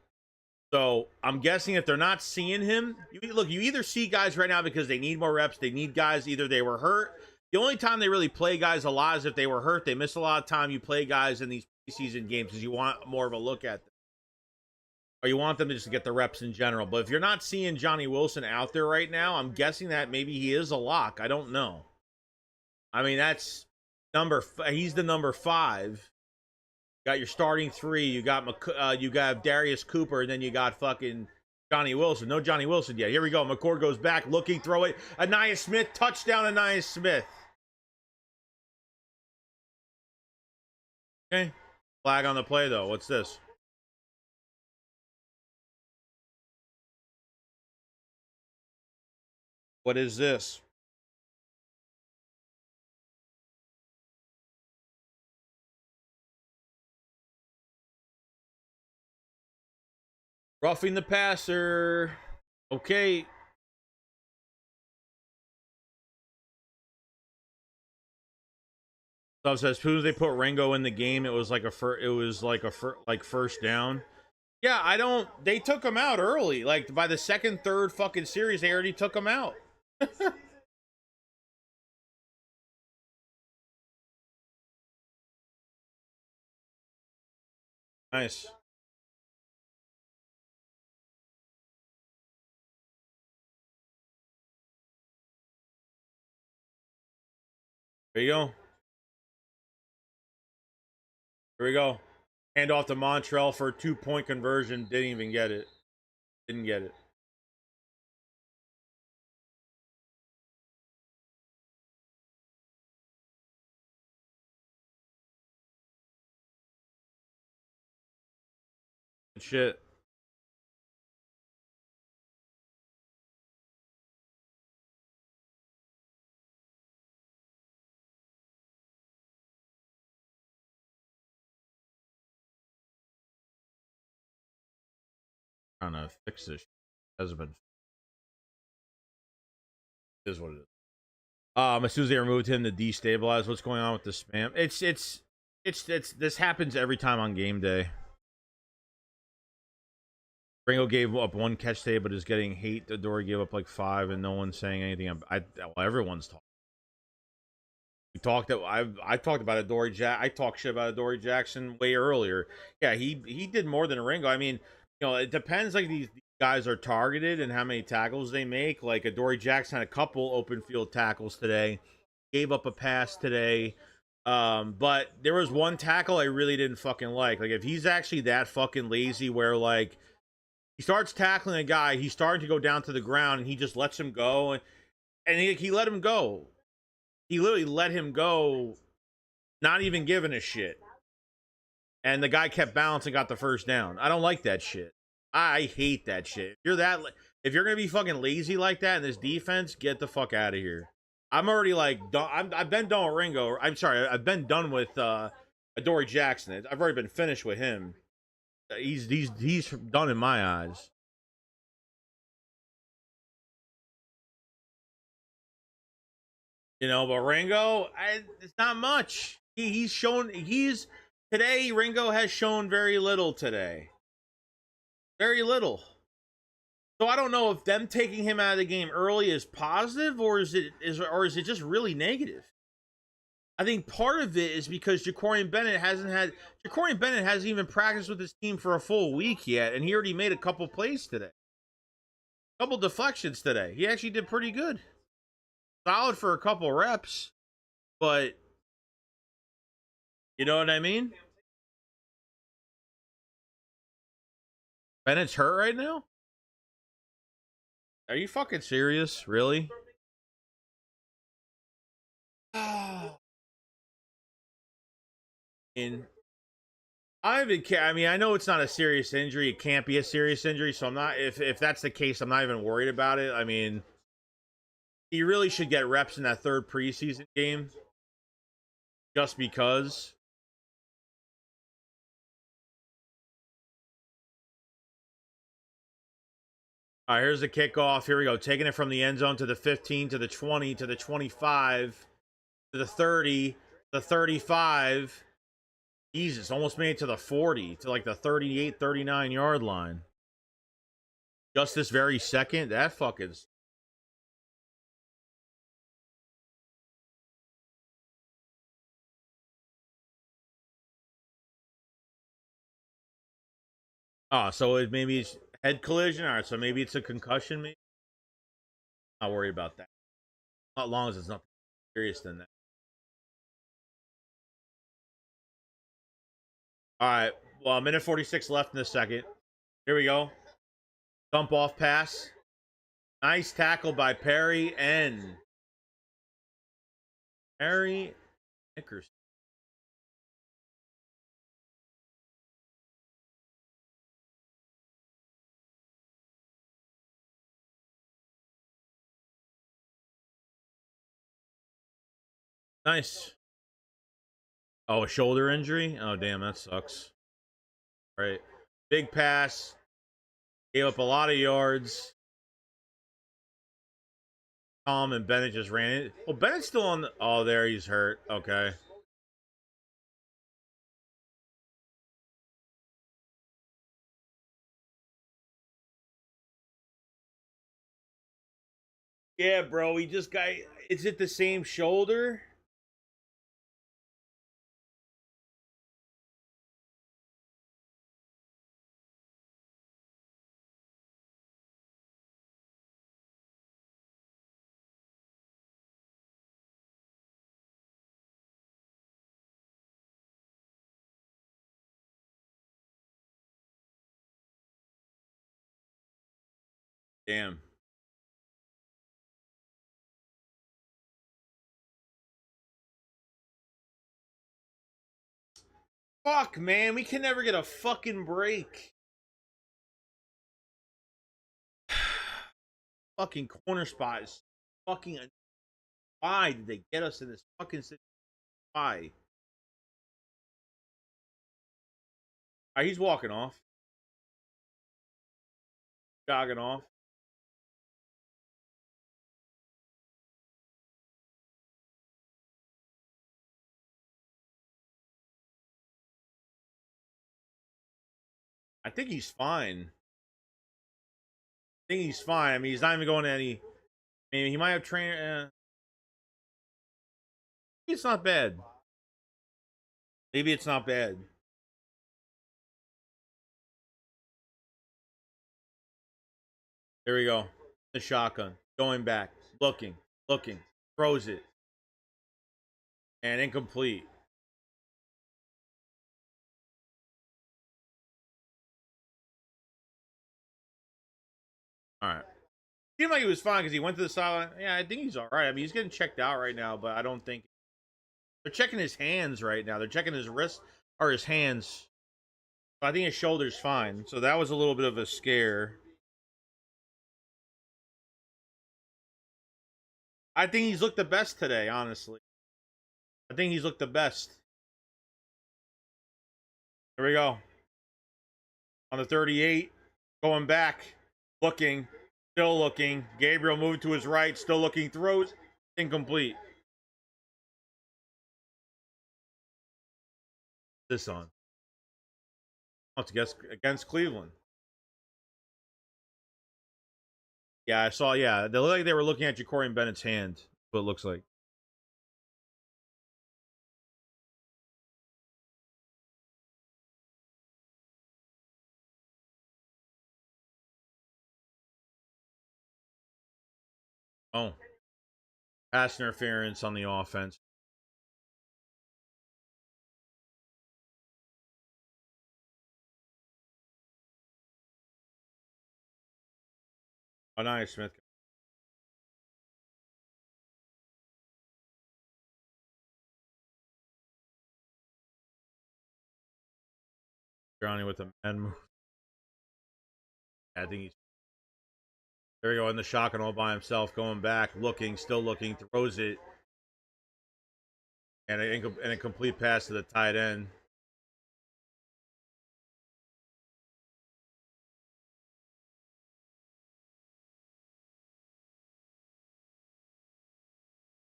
So I'm guessing if they're not seeing him, you either see guys right now because they need more reps. They need guys either they were hurt. The only time they really play guys a lot is if they were hurt. They miss a lot of time. You play guys in these preseason games because you want more of a look at them, or you want them to just get the reps in general. But if you're not seeing Johnny Wilson out there right now, I'm guessing that maybe he is a lock. I don't know. I mean, that's he's the number 5 Got your starting three. You got Darius Cooper, and then you got fucking Johnny Wilson. No Johnny Wilson yet. Here we go. McCord goes back, looking, throw it. Anaya Smith, touchdown, Anaya Smith. Okay. Flag on the play, though. What's this? What is this? Roughing the passer. Okay. So as soon as they put Ringo in the game, it was like a first down. Yeah, I don't. They took him out early. Like by the second, third fucking series, they already took him out. Nice. There you go. Here we go. Hand off to Montrell for a 2-point conversion. Didn't even get it. Didn't get it. Shit. Trying to fix this. Hasn't been. Is what it is. As soon as they removed him to destabilize, what's going on with the spam? It's this happens every time on game day. Ringo gave up one catch today, but is getting hate. Dory gave up like 5, and no one's saying anything. Well, everyone's talking. We talked. I talked about Adoree Jack. I talked shit about Adoree Jackson way earlier. Yeah, he did more than Ringo. I mean, it depends. Like these guys are targeted and how many tackles they make. Like Adoree Jackson had a couple open field tackles today. Gave up a pass today. But there was one tackle I really didn't fucking like. Like if he's actually that fucking lazy, where like he starts tackling a guy, he's starting to go down to the ground, and he just lets him go, and he let him go. He literally let him go, not even giving a shit. And the guy kept balancing, got the first down. I don't like that shit. I hate that shit. If you're gonna be fucking lazy like that in this defense, get the fuck out of here. I'm already like done. I've been done with Ringo. I'm sorry. I've been done with Adoree Jackson. I've already been finished with him. He's done in my eyes. But Ringo, it's not much. He's shown. Today. Ringo has shown very little today. Very little. So I don't know if them taking him out of the game early is positive, or is it just really negative. I think part of it is because Jacorian Bennett hasn't even practiced with his team for a full week yet, and he already made a couple plays today. Couple deflections today. He actually did pretty good. Solid for a couple reps, but you know what I mean? Bennett's hurt right now? Are you fucking serious? Really? In I even care. I mean, I know it's not a serious injury. It can't be a serious injury, so I'm not. If that's the case, I'm not even worried about it. I mean, he really should get reps in that third preseason game, just because. All right, here's the kickoff. Here we go. Taking it from the end zone to the 15, to the 20, to the 25, to the 30, the 35. Jesus, almost made it to the 40, to like the 38, 39 yard line. Just this very second. That fucking. Oh, so maybe it's head collision. All right, so maybe it's a concussion. Maybe. Not worried about that. Not long as it's nothing serious than that. All right. Well, a minute 46 left in the second. Here we go. Dump off pass. Nice tackle by Perry and Perry Nickerson. Nice. Oh, a shoulder injury? Oh, damn, that sucks. All right. Big pass. Gave up a lot of yards. Tom and Bennett just ran it. Oh, Bennett's still on the... Oh, there, he's hurt. Okay. Yeah, bro, he just got... Is it the same shoulder? Damn. Fuck, man. We can never get a fucking break. Fucking corner spot is fucking... Why did they get us in this fucking situation? Why? All right, he's walking off. Jogging off. I think he's fine. I think he's fine. I mean, he's not even going to any... I mean, he might have trained... it's not bad. Maybe it's not bad. Here we go. The shotgun. Going back. Looking. Looking. Throws it. And incomplete. All right. Seemed like he was fine because he went to the sideline. Yeah, I think he's all right. I mean, he's getting checked out right now, but I don't think... They're checking his hands right now. They're checking his wrist or his hands. I think his shoulder's fine. So that was a little bit of a scare. I think he's looked the best today, honestly. I think he's looked the best. Here we go. On the 38. Going back. Looking. Still looking. Gabriel moved to his right. Still looking. Throws. Incomplete. This on. Oh, it's against Cleveland. Yeah, I saw. Yeah, they look like they were looking at Jacorian Bennett's hand. What it looks like. Oh, pass interference on the offense. Oh, nice, Smith. Johnny with the man move. I think he's... There we go in the shotgun all by himself, going back, looking, still looking, throws it, and a complete pass to the tight end.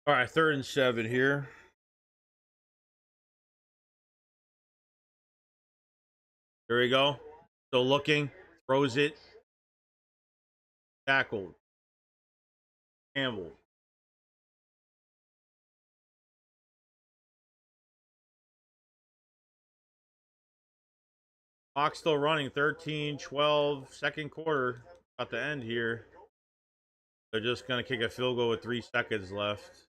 All right, 3rd and 7 here. There we go. Still looking, throws it, tackled. Campbell. Clock still running, 13-12, second quarter, about to end here. They're just going to kick a field goal with 3 seconds left.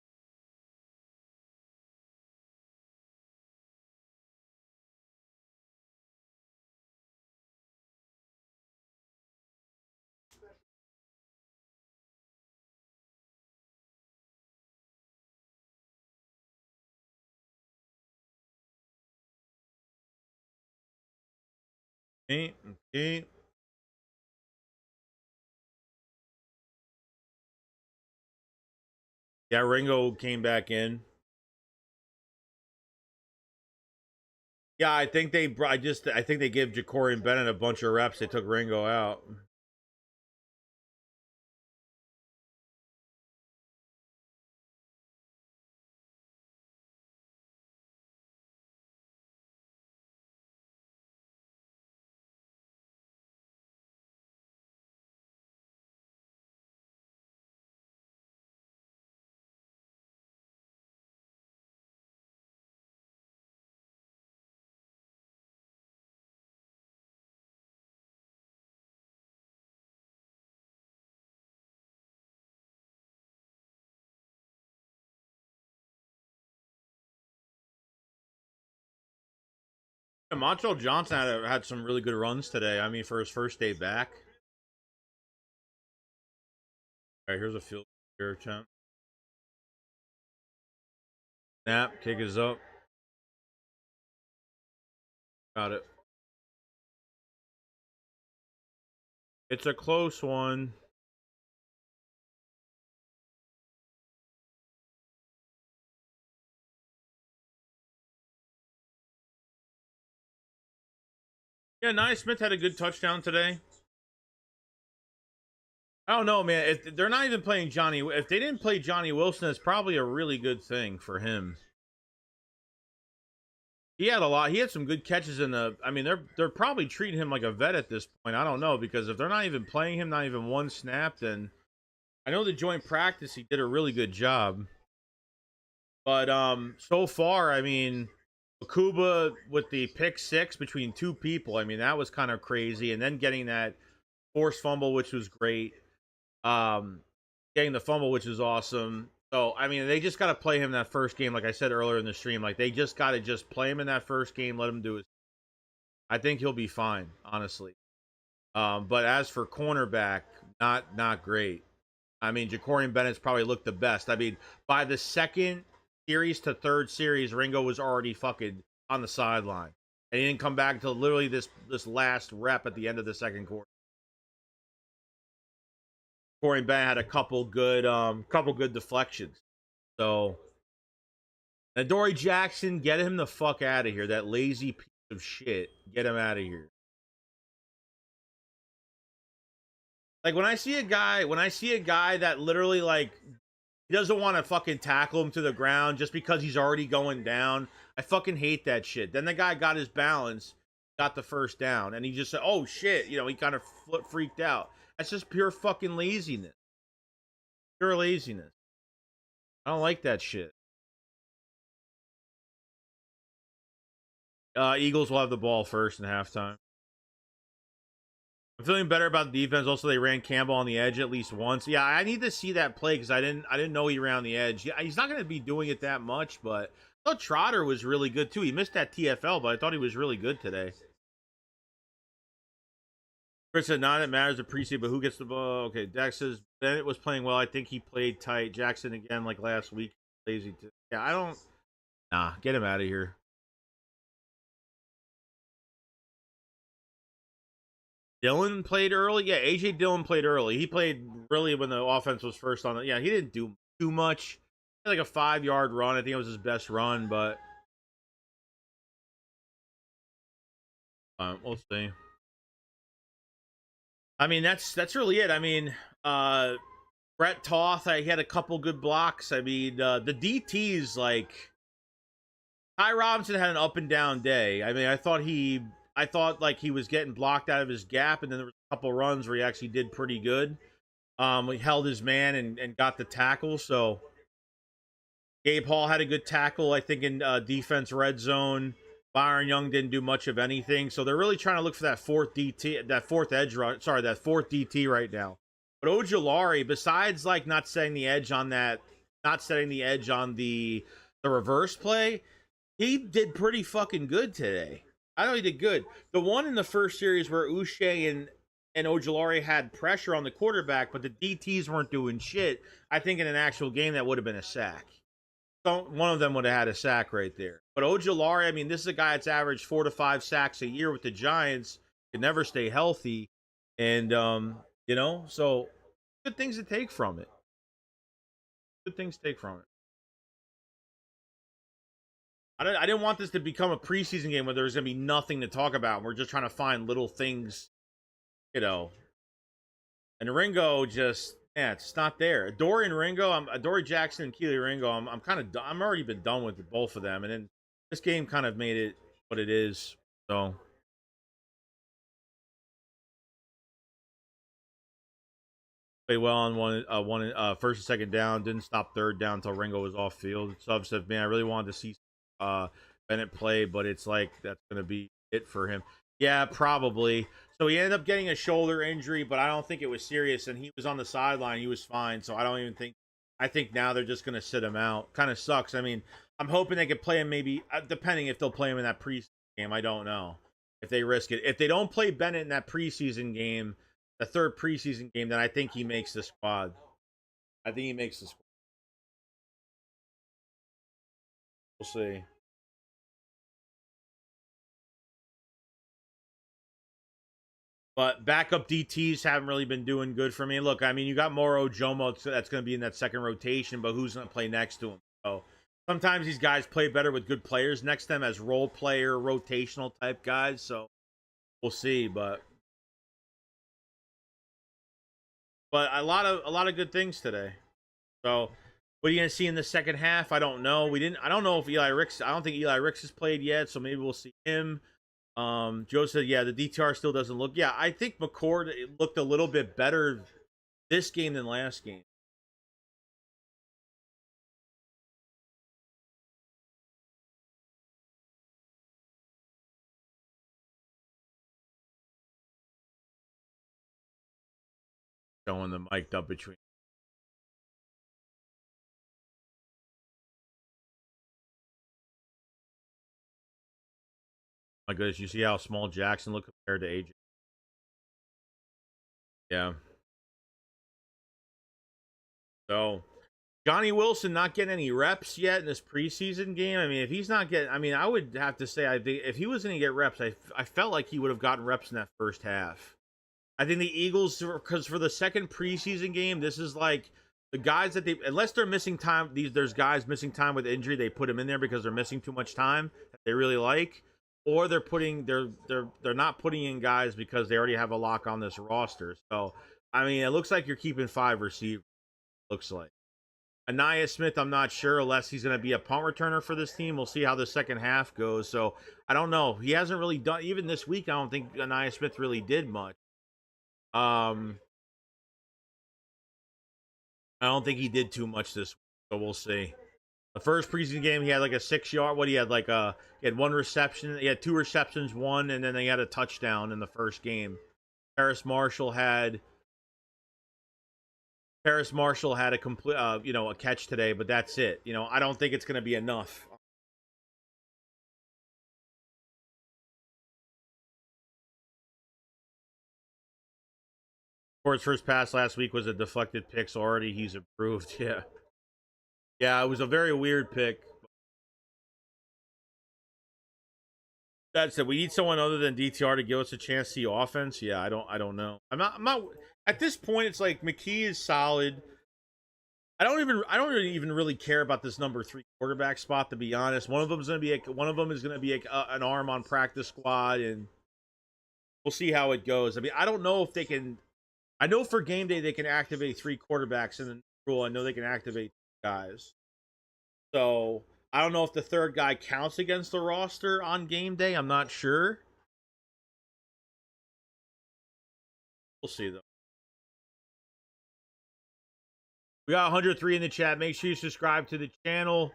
Okay. Yeah, Ringo came back in. Yeah, I think I think they gave Ja'Cory and Bennett a bunch of reps. They took Ringo out. Montrell Johnson had some really good runs today. I mean, for his first day back. All right, here's a field goal attempt. Snap, kick is up. Got it. It's a close one. Yeah, Nye Smith had a good touchdown today. I don't know, man. If they're not even playing Johnny, if they didn't play Johnny Wilson, it's probably a really good thing for him. He had a lot. He had some good catches in the. I mean, they're probably treating him like a vet at this point. I don't know, because if they're not even playing him, not even one snap, then I know the joint practice he did a really good job. But so far, I mean, Makuba with the pick six between two people. I mean, that was kind of crazy, and then getting that forced fumble, which was great. Um, Getting the fumble, which is awesome. So, I mean, they just got to play him that first game, like I said earlier in the stream. Like, they just got to just play him in that first game, let him do it. I think he'll be fine, honestly. But as for cornerback, not great. I mean, Ja'Cory and Bennett's probably looked the best. I mean, by the second series to third series, Ringo was already fucking on the sideline, and he didn't come back until literally this last rep at the end of the second quarter. Corey and Bennett had a couple good deflections. So, and Dory Jackson, get him the fuck out of here. That lazy piece of shit. Get him out of here. Like when I see a guy that literally like he doesn't want to fucking tackle him to the ground just because he's already going down. I fucking hate that shit. Then the guy got his balance, got the first down, and he just said, "Oh shit," he kind of freaked out. That's just pure fucking laziness. Pure laziness. I don't like that shit. Eagles will have the ball first in halftime. I'm feeling better about the defense. Also, they ran Campbell on the edge at least once. Yeah, I need to see that play because I didn't know he ran on the edge. Yeah, he's not going to be doing it that much, but I thought Trotter was really good too. He missed that TFL, but I thought he was really good today. Chris said, "Not it matters the preseason, but who gets the ball?" Okay, Dax says Bennett was playing well. I think he played tight. Jackson again, like last week, lazy too. Yeah, I don't. Nah, get him out of here. Dillon played early. Yeah, AJ Dillon played early. He played really when the offense was first on it. Yeah, he didn't do too much. He had like a 5-yard run. I think it was his best run, but we'll see. I mean, that's really it. I mean, Brett Toth, he had a couple good blocks. I mean, the DTs, like Ty Robinson had an up and down day. I mean, I thought like he was getting blocked out of his gap, and then there was a couple runs where he actually did pretty good. He held his man and got the tackle. So Gabe Hall had a good tackle, I think, in defense red zone. Byron Young didn't do much of anything. So they're really trying to look for that fourth DT, that fourth edge run. Sorry, that fourth DT right now. But Ojulari, besides like not setting the edge on that, not setting the edge on the reverse play, he did pretty fucking good today. I know he did good. The one in the first series where Uche and Ojulari had pressure on the quarterback, but the DTs weren't doing shit. I think in an actual game that would have been a sack. So one of them would have had a sack right there. But Ojulari, I mean, this is a guy that's averaged 4 to 5 sacks a year with the Giants, can never stay healthy, and so good things to take from it. Good things to take from it. I didn't want this to become a preseason game where there's gonna be nothing to talk about. And we're just trying to find little things, you know. And Ringo just, yeah, it's not there. Adoree and Ringo, Adoree Jackson and Keely Ringo. I'm already been done with both of them, and then this game kind of made it what it is. So played well on one first and second down. Didn't stop third down until Ringo was off field. Sub said, "Man, I really wanted to see Bennett play, but it's like that's going to be it for him." Yeah, probably. So he ended up getting a shoulder injury, but I don't think it was serious. And he was on the sideline; he was fine. So I don't even think. I think now they're just going to sit him out. Kind of sucks. I mean, I'm hoping they could play him maybe, depending if they'll play him in that preseason game. I don't know if they risk it. If they don't play Bennett in that preseason game, the third preseason game, then I think he makes the squad. I think he makes the squad. We'll see. But backup DTs haven't really been doing good for me. Look, I mean, you got Moro Jomo that's going to be in that second rotation, but who's going to play next to him? So sometimes these guys play better with good players next to them as role player, rotational type guys. So we'll see. But a lot of good things today. So what are you going to see in the second half? I don't know. I don't know if Eli Ricks. I don't think Eli Ricks has played yet, so maybe we'll see him. Joe said, yeah, the DTR still doesn't look. Yeah, I think McCord looked a little bit better this game than last game. Showing the mic'd up between. My goodness, you see how small Jackson looked compared to AJ? Yeah. So Johnny Wilson not getting any reps yet in this preseason game. I mean, if he's not getting, I mean, I would have to say, I think if he was going to get reps, I felt like he would have gotten reps in that first half. I think the Eagles, because for the second preseason game, this is like the guys that unless they're missing time, there's guys missing time with injury, they put them in there because they're missing too much time that they really like, or they're not putting in guys because they already have a lock on this roster. So I mean, it looks like you're keeping 5 receivers. Looks like Anaya Smith, I'm not sure unless he's going to be a punt returner for this team. We'll see how the second half goes. So I don't know. He hasn't really done, even this week. I don't think Anaya Smith really did much. I don't think he did too much this week, so we'll see. The first preseason game, he had like a 6-yard. What he had he had 1 reception. He had 2 receptions, 1, and then he had a touchdown in the first game. Paris Marshall had a complete, a catch today, but that's it. I don't think it's going to be enough. Ford's first pass last week was a deflected pick, so already he's improved. Yeah. Yeah, it was a very weird pick. That said, we need someone other than DTR to give us a chance to see offense. Yeah, I don't know. I'm not at this point. It's like McKee is solid. I don't even really care about this number 3 quarterback spot, to be honest. One of them is going to be an arm on practice squad, and we'll see how it goes. I mean, I don't know if they can. I know for game day they can activate 3 quarterbacks in the rule. I know they can activate guys. So I don't know if the third guy counts against the roster on game day. I'm not sure. We'll see though. We got 103 in the chat. Make sure you subscribe to the channel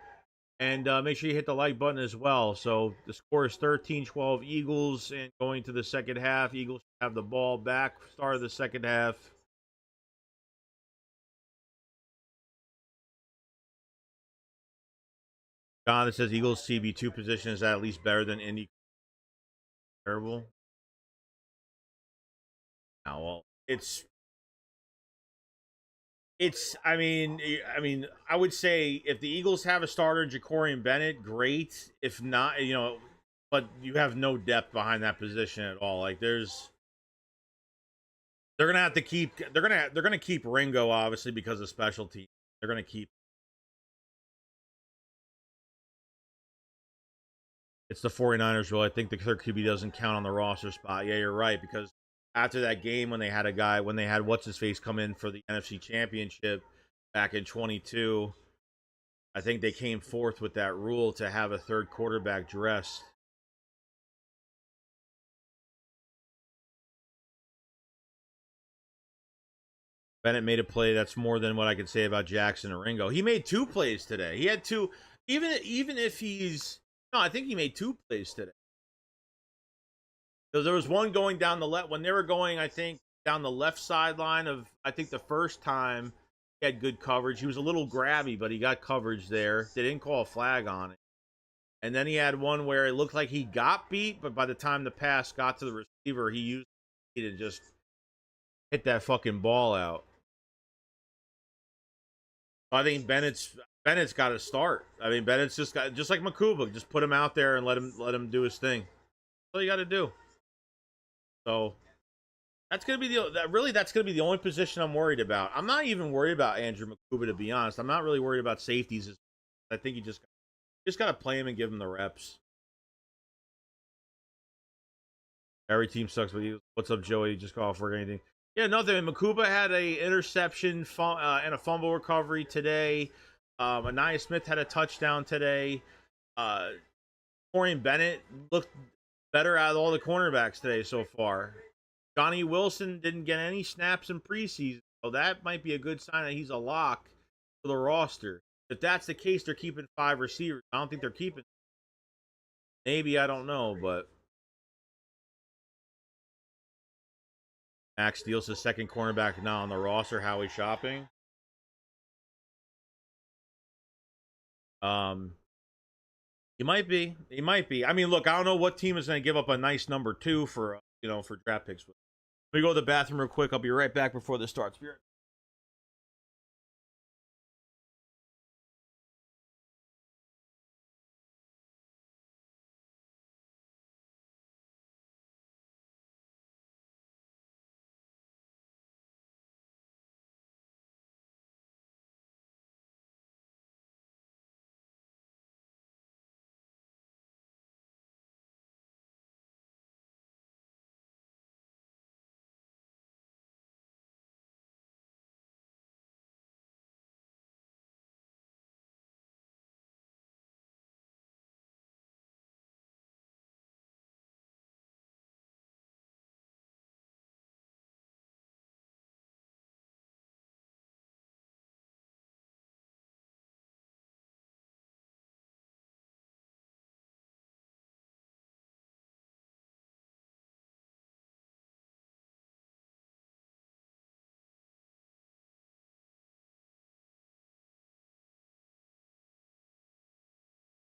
and make sure you hit the like button as well. So the score is 13-12 Eagles, and going to the second half, Eagles have the ball back. Start of the second half. John says Eagles CB2 position is at least better than Indy. Terrible. Now, well, I mean, I would say if the Eagles have a starter, Jacorian Bennett, great. If not, but you have no depth behind that position at all. Like they're gonna have to keep they're gonna keep Ringo obviously because of specialty. They're gonna keep it's the 49ers rule. I think the third QB doesn't count on the roster spot. Yeah, you're right because after that game when they had what's his face come in for the NFC Championship back in 22, I think they came forth with that rule to have a third quarterback dressed. Bennett made a play that's more than what I could say about Jackson or Ringo. He made 2 plays today. He had 2 even if he's no, I think he made 2 plays today. Because there was one going down the left when they were going, I think, down the left sideline of I think the first time he had good coverage. He was a little grabby, but he got coverage there. They didn't call a flag on it. And then he had one where it looked like he got beat, but by the time the pass got to the receiver, he used it to just hit that fucking ball out. I think Bennett's got to start. I mean, Bennett's just like Makuba, just put him out there and let him do his thing. That's all you got to do. So that's gonna be that's gonna be the only position I'm worried about. I'm not even worried about Andrew Makuba, to be honest. I'm not really worried about safeties. I think you just gotta play him and give him the reps. Every team sucks with you. What's up, Joey? Just call for anything. Yeah, nothing. Makuba had a interception and a fumble recovery today. Anaya Smith had a touchdown today. Torian Bennett looked better out of all the cornerbacks today so far. Johnny Wilson didn't get any snaps in preseason, so that might be a good sign that he's a lock for the roster. If that's the case, they're keeping 5 receivers. I don't think they're keeping. Maybe, I don't know, but Max Steele's the second cornerback now on the roster. Howie shopping. He might be. He might be. I mean, look, I don't know what team is going to give up a nice number 2 for for draft picks. Let me go to the bathroom real quick. I'll be right back before this starts.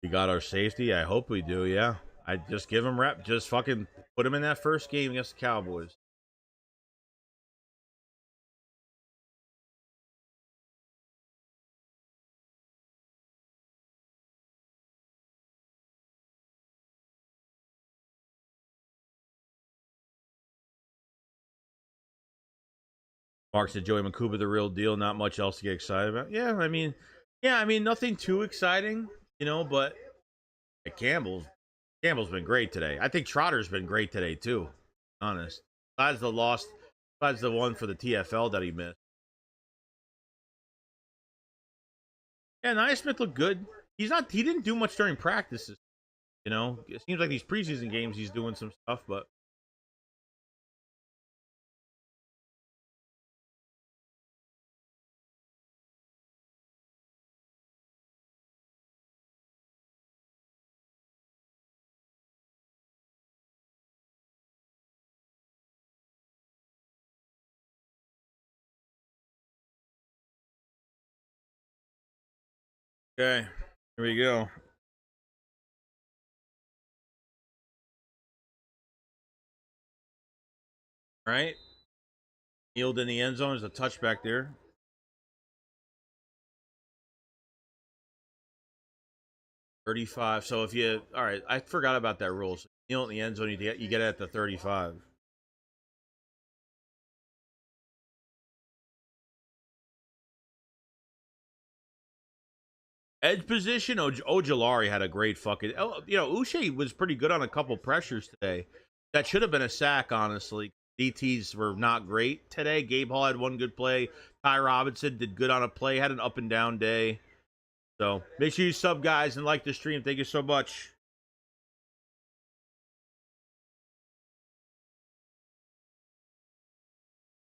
We got our safety. I hope we do. Yeah. I just give him rep. Just fucking put him in that first game against the Cowboys. Mark said Joey Makuba the real deal. Not much else to get excited about. Yeah, I mean, nothing too exciting, but Campbell's been great today. I think Trotter's been great today too. Honest. Besides the one for the TFL that he missed. Yeah, Nia Smith looked good. He didn't do much during practices. It seems like these preseason games he's doing some stuff, but okay. Here we go. Right? Kneeled in the end zone. There's a touchback there. 35. So if you, all right, I forgot about that rule. So you kneel in the end zone, you get it at the 35. Edge position, Ojolari had a great fucking. Uche was pretty good on a couple pressures today. That should have been a sack, honestly. DTs were not great today. Gabe Hall had one good play. Ty Robinson did good on a play, had an up and down day. So make sure you sub, guys, and like the stream. Thank you so much.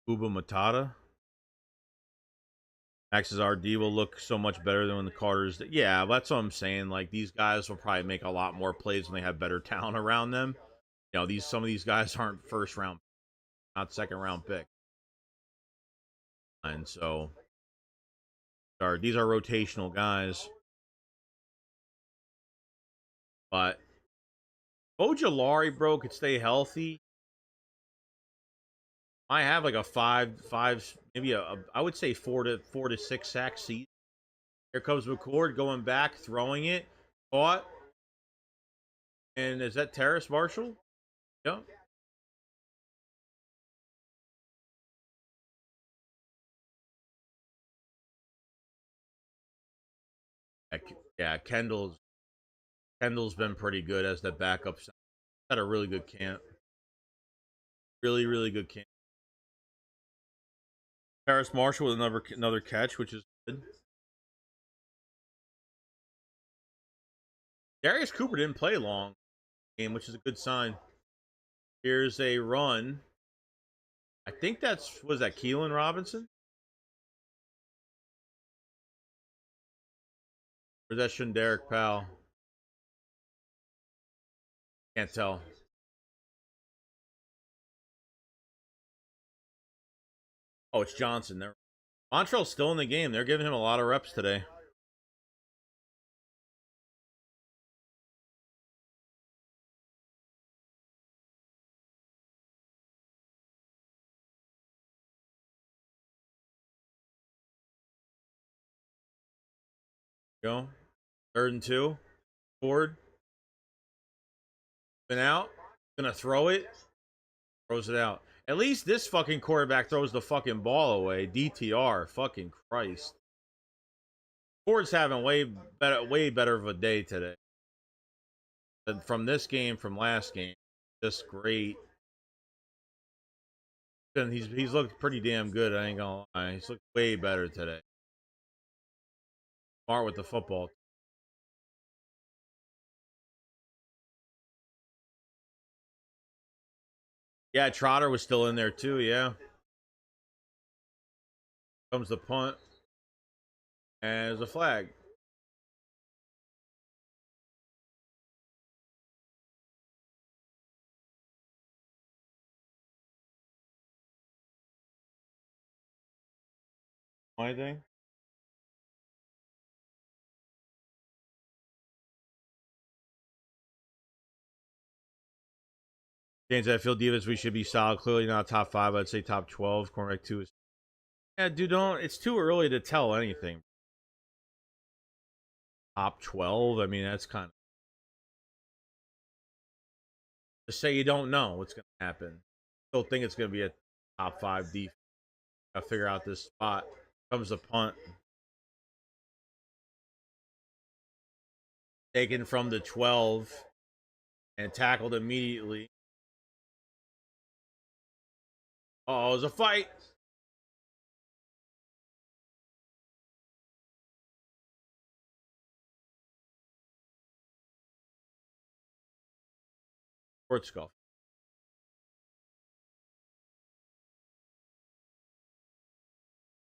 Uba Matata. Max's RD will look so much better than when the Carters. Yeah, that's what I'm saying. Like, these guys will probably make a lot more plays when they have better talent around them. Some of these guys aren't first round, not second round pick. And so these are rotational guys. But Ojolari, bro, could stay healthy. I have like a five, maybe I would say four to six sack season. Here comes McCord going back, throwing it, caught. And is that Terrace Marshall? Yep. Yeah, Kendall's been pretty good as the backup. Had a really good camp. Really, really good camp. Terrace Marshall with another catch, which is good. Darius Cooper didn't play long game, which is a good sign. Here's a run. I think was that Keelan Robinson? Or is that Shunderic Powell? Can't tell. Oh, it's Johnson. Montreal's still in the game. They're giving him a lot of reps today. Go. 3rd and 2. Ford. Been out. Gonna throw it. Throws it out. At least this fucking quarterback throws the fucking ball away. DTR. Fucking Christ. Ford's having way better of a day today than from this game, from last game. Just great. And he's looked pretty damn good. I ain't gonna lie. He's looked way better today. Smart with the football. Yeah, Trotter was still in there too. Yeah. Comes the punt. And there's a flag. Anything? James, I feel Divas, we should be solid. Clearly not top 5. I'd say top 12. Cornerback 2 is. Yeah, dude, don't. It's too early to tell anything. Top 12. I mean, that's kind of. Just say you don't know what's going to happen. Still think it's going to be a top 5 defense. Got to figure out this spot. Comes the punt. Taken from the 12 and tackled immediately. Oh, it was a fight. Sports golf.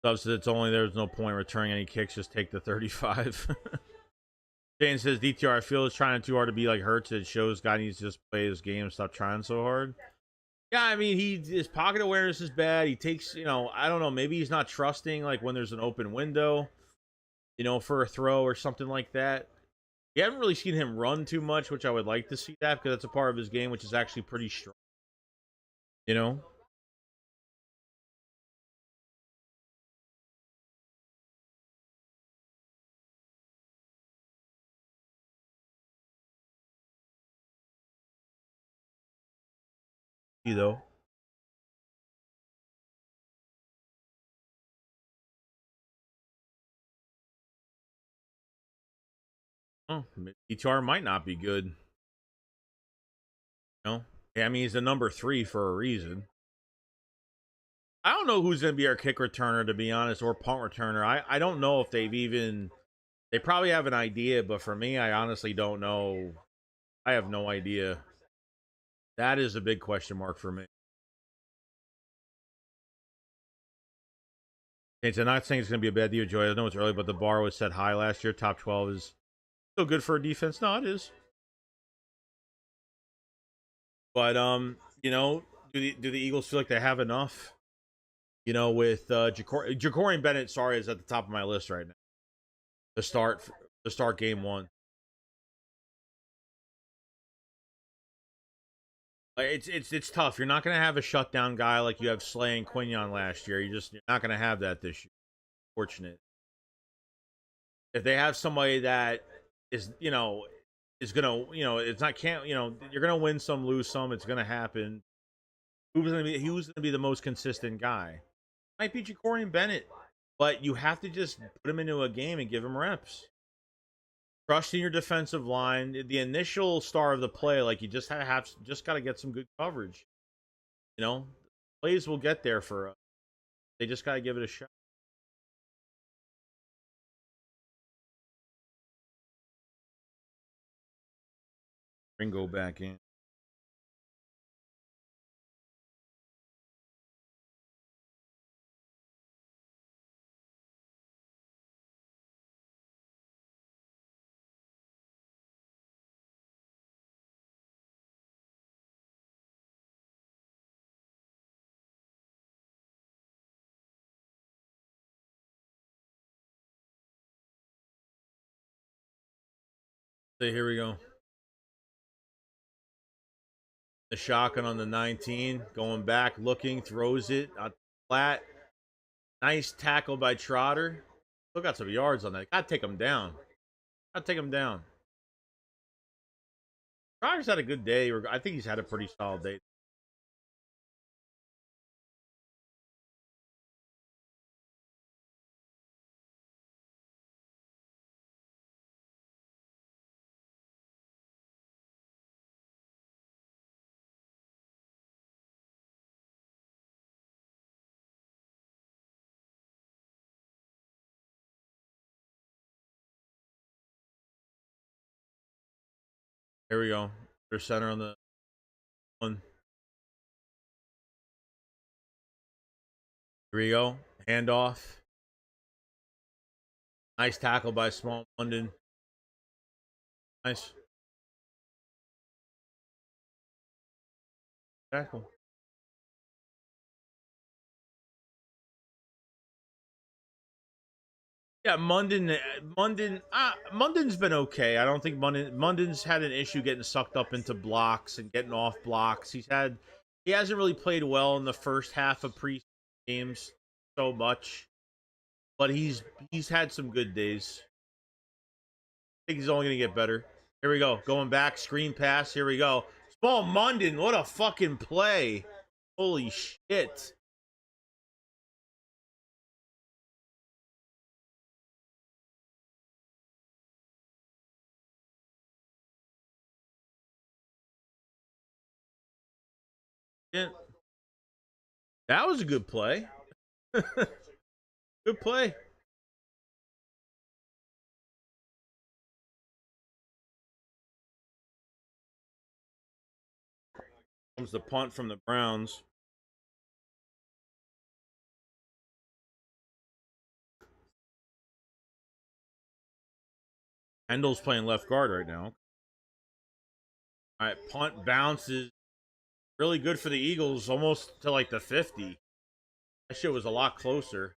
Substance only. There's no point returning any kicks. Just take the 35. Jane says DTR, I feel is trying too hard to be like Hurts. It shows guy needs to just play his game and stop trying so hard. Yeah, I mean, his pocket awareness is bad. He takes, I don't know, maybe he's not trusting like when there's an open window, for a throw or something like that. You haven't really seen him run too much, which I would like to see that because that's a part of his game which is actually pretty strong. You know? You know. Oh, ETR might not be good. No, yeah, I mean he's the number 3 for a reason. I don't know who's going to be our kick returner, to be honest, or punt returner. I don't know if they've even. They probably have an idea, but for me, I honestly don't know. I have no idea. That is a big question mark for me. Okay, so not saying it's going to be a bad deal, Joy. I know it's early, but the bar was set high last year. Top 12 is still good for a defense. No, it is. But you know, do the Eagles feel like they have enough? You know, with Jacorian Bennett, sorry, is at the top of my list right now. The start game one. It's tough. You're not gonna have a shutdown guy like you have Slay and Quinion last year. You're not gonna have that this year. Fortunate. If they have somebody that is is gonna it's not can't you're gonna win some, lose some. It's gonna happen. Who's gonna be the most consistent guy? Might be Jacorian Bennett, but you have to just put him into a game and give him reps. Trusting your defensive line, the initial star of the play, like you just got to get some good coverage. You know, plays will get there for us. They just got to give it a shot. Ringo back in. So here we go. The shotgun on the 19, going back, looking, throws it flat. Nice tackle by Trotter. Still got some yards on that. Gotta take him down. Gotta take him down. Trotter's had a good day. I think he's had a pretty solid day. Here we go. Their center on the one. Here we go. Handoff. Nice tackle by Small London. Nice tackle. Yeah, Munden's been okay. I don't think Munden's had an issue getting sucked up into blocks and getting off blocks. He hasn't really played well in the first half of pre games so much, but he's had some good days. I think he's only gonna get better. Here we go, going back, screen pass. Here we go, Small Munden. What a fucking play! Holy shit! Yeah, that was a good play. Good play. Comes the punt from the Browns. Hendel's playing left guard right now. All right, punt bounces. Really good for the Eagles, almost to like the 50. That shit was a lot closer.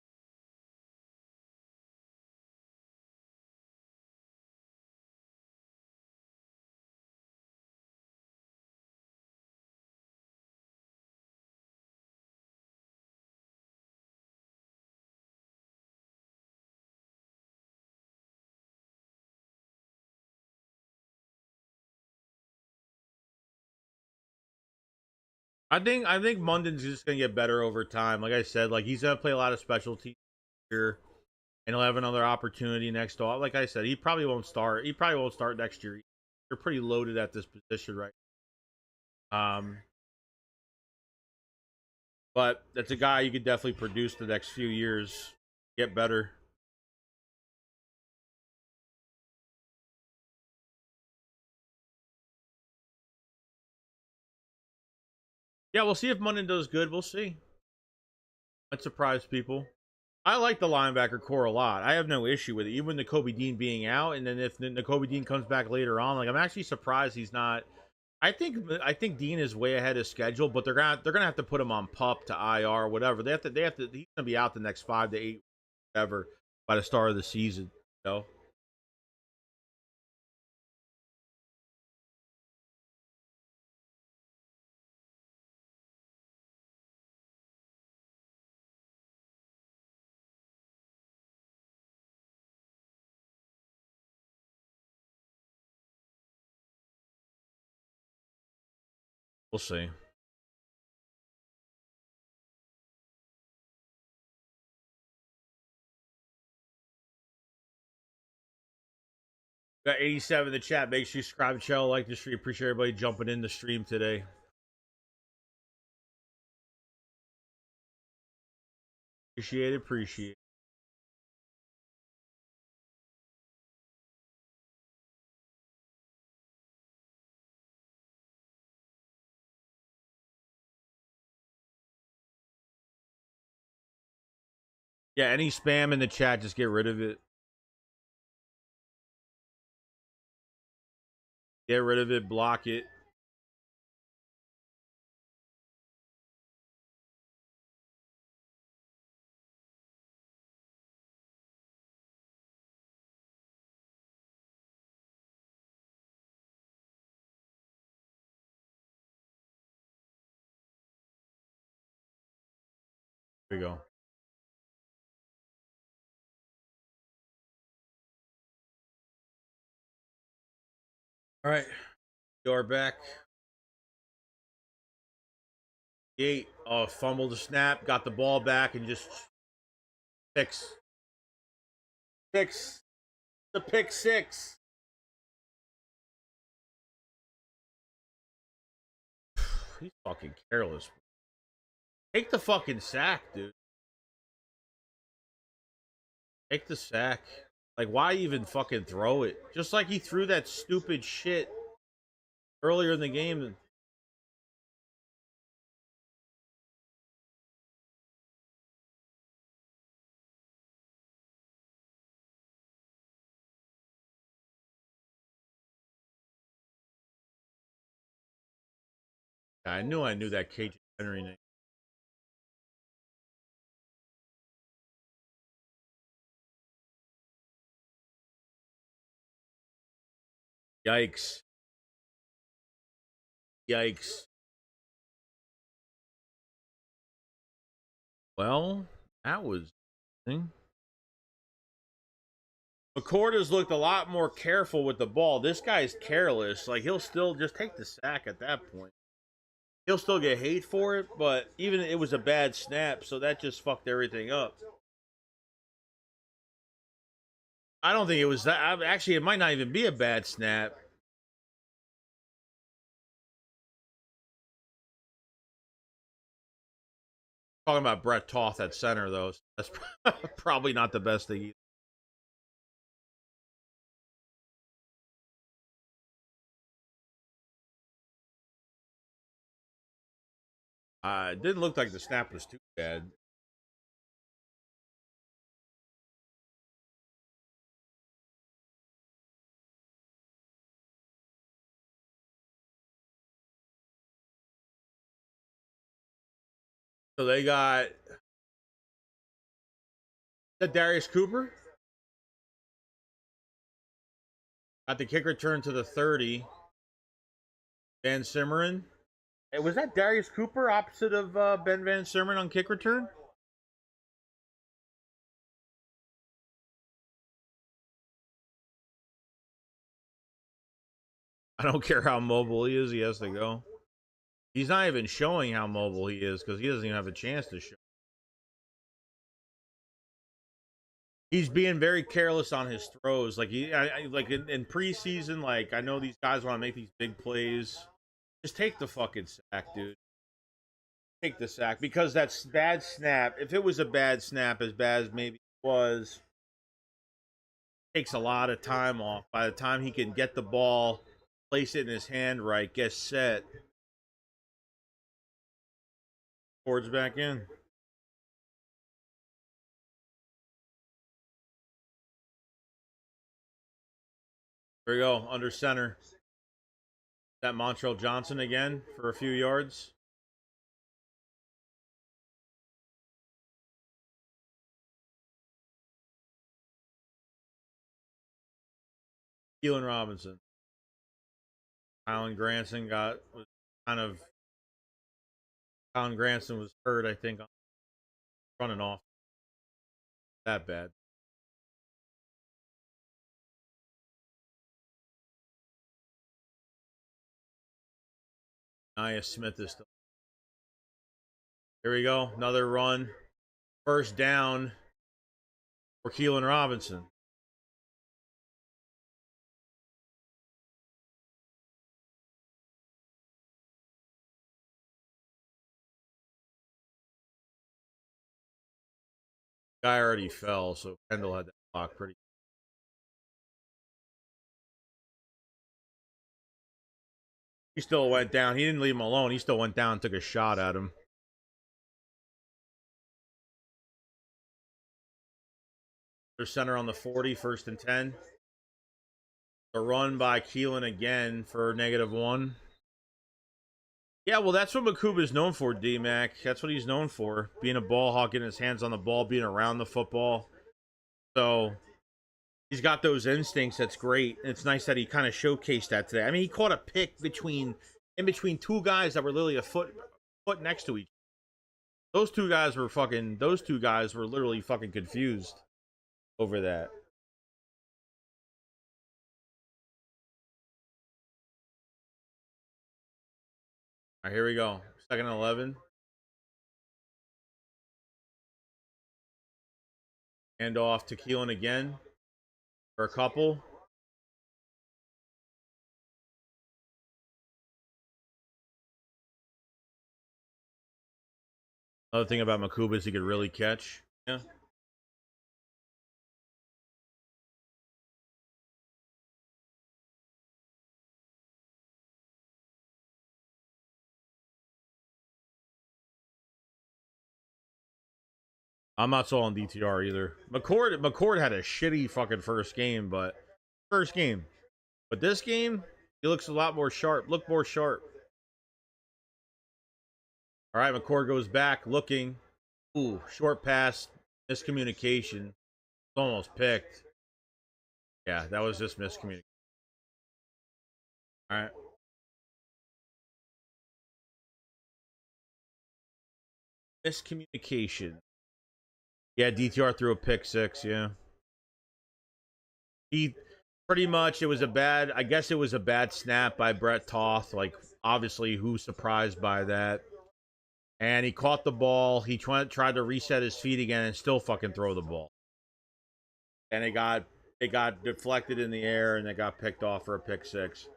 I think Munden's just gonna get better over time. Like I said, like he's gonna play a lot of specialty here, and he'll have another opportunity next off. Like I said, he probably won't start. He probably won't start next year. They're pretty loaded at this position right. But that's a guy you could definitely produce the next few years, get better. Yeah, we'll see if Munden does good. We'll see. Might surprise people. I like the linebacker core a lot. I have no issue with it, even the Kobe Dean being out, and then if the Kobe Dean comes back later on, like I'm actually surprised he's not. I think Dean is way ahead of schedule, but they're gonna have to put him on pup to IR or whatever. They have to. He's gonna be out the next 5 to 8 ever by the start of the season. You know? We'll see. Got 87 in the chat. Make sure you subscribe, channel, like the stream. Appreciate everybody jumping in the stream today. Appreciate it. Appreciate it. Yeah, any spam in the chat, just get rid of it. Get rid of it. Block it. Here we go. All right. You're back. Gate. Oh, fumbled the snap. Got the ball back and just picks. Picks. The pick six. He's fucking careless. Take the fucking sack, dude. Take the sack. Like, why even fucking throw it? Just like he threw that stupid shit earlier in the game. I knew that Cajun Henry name. Yikes. Yikes. Well, that was. McCord looked a lot more careful with the ball. This guy's careless. Like, he'll still just take the sack at that point. He'll still get hate for it, but even it was a bad snap, so that just fucked everything up. I don't think it was that. Actually, it might not even be a bad snap. Talking about Brett Toth at center, though. That's probably not the best thing either. It didn't look like the snap was too bad. So they got the Darius Cooper. Got the kick return to the 30. Van Simmeren. Hey, was that Darius Cooper opposite of Ben Van Simmeren on kick return? I don't care how mobile he is. He has to go. He's not even showing how mobile he is because he doesn't even have a chance to show. He's being very careless on his throws. Like like in preseason, like I know these guys want to make these big plays. Just take the fucking sack, dude. Take the sack because that's bad snap. If it was a bad snap, as bad as maybe it was, takes a lot of time off. By the time he can get the ball, place it in his hand right, get set, boards back in. Here we go, under center. That Montrell Johnson again for a few yards. Keelan Robinson. Ryland Granson was kind of. Ryland Granson was hurt, I think, running off. That bad. Nia Smith is still. Here we go. Another run. First down for Keelan Robinson. Guy already fell, so Kendall had that block pretty. He still went down. He didn't leave him alone. He still went down and took a shot at him. Their center on the 40, 1st and 10. A run by Keelan again for -1. Yeah, well, that's what Makuba is known for, D-Mac. That's what he's known for. Being a ball hawk, getting his hands on the ball, being around the football. So he's got those instincts. That's great. It's nice that he kind of showcased that today. I mean, he caught a pick in between two guys that were literally a foot next to each other. Those two guys were literally fucking confused over that. All right, here we go. 2nd and 11. Hand off to Keelan again for a couple. Another thing about Makuba is he could really catch. Yeah. I'm not sold on DTR either. McCord had a shitty fucking first game. But this game, he looks a lot more sharp. Look more sharp. All right, McCord goes back looking. Ooh, short pass, miscommunication. Almost picked. Yeah, that was just miscommunication. All right. Miscommunication. Yeah, DTR threw a pick 6, yeah. He pretty much, I guess it was a bad snap by Brett Toth. Like, obviously, who's surprised by that? And he caught the ball. He tried to reset his feet again and still fucking throw the ball. And it got deflected in the air and it got picked off for a pick 6.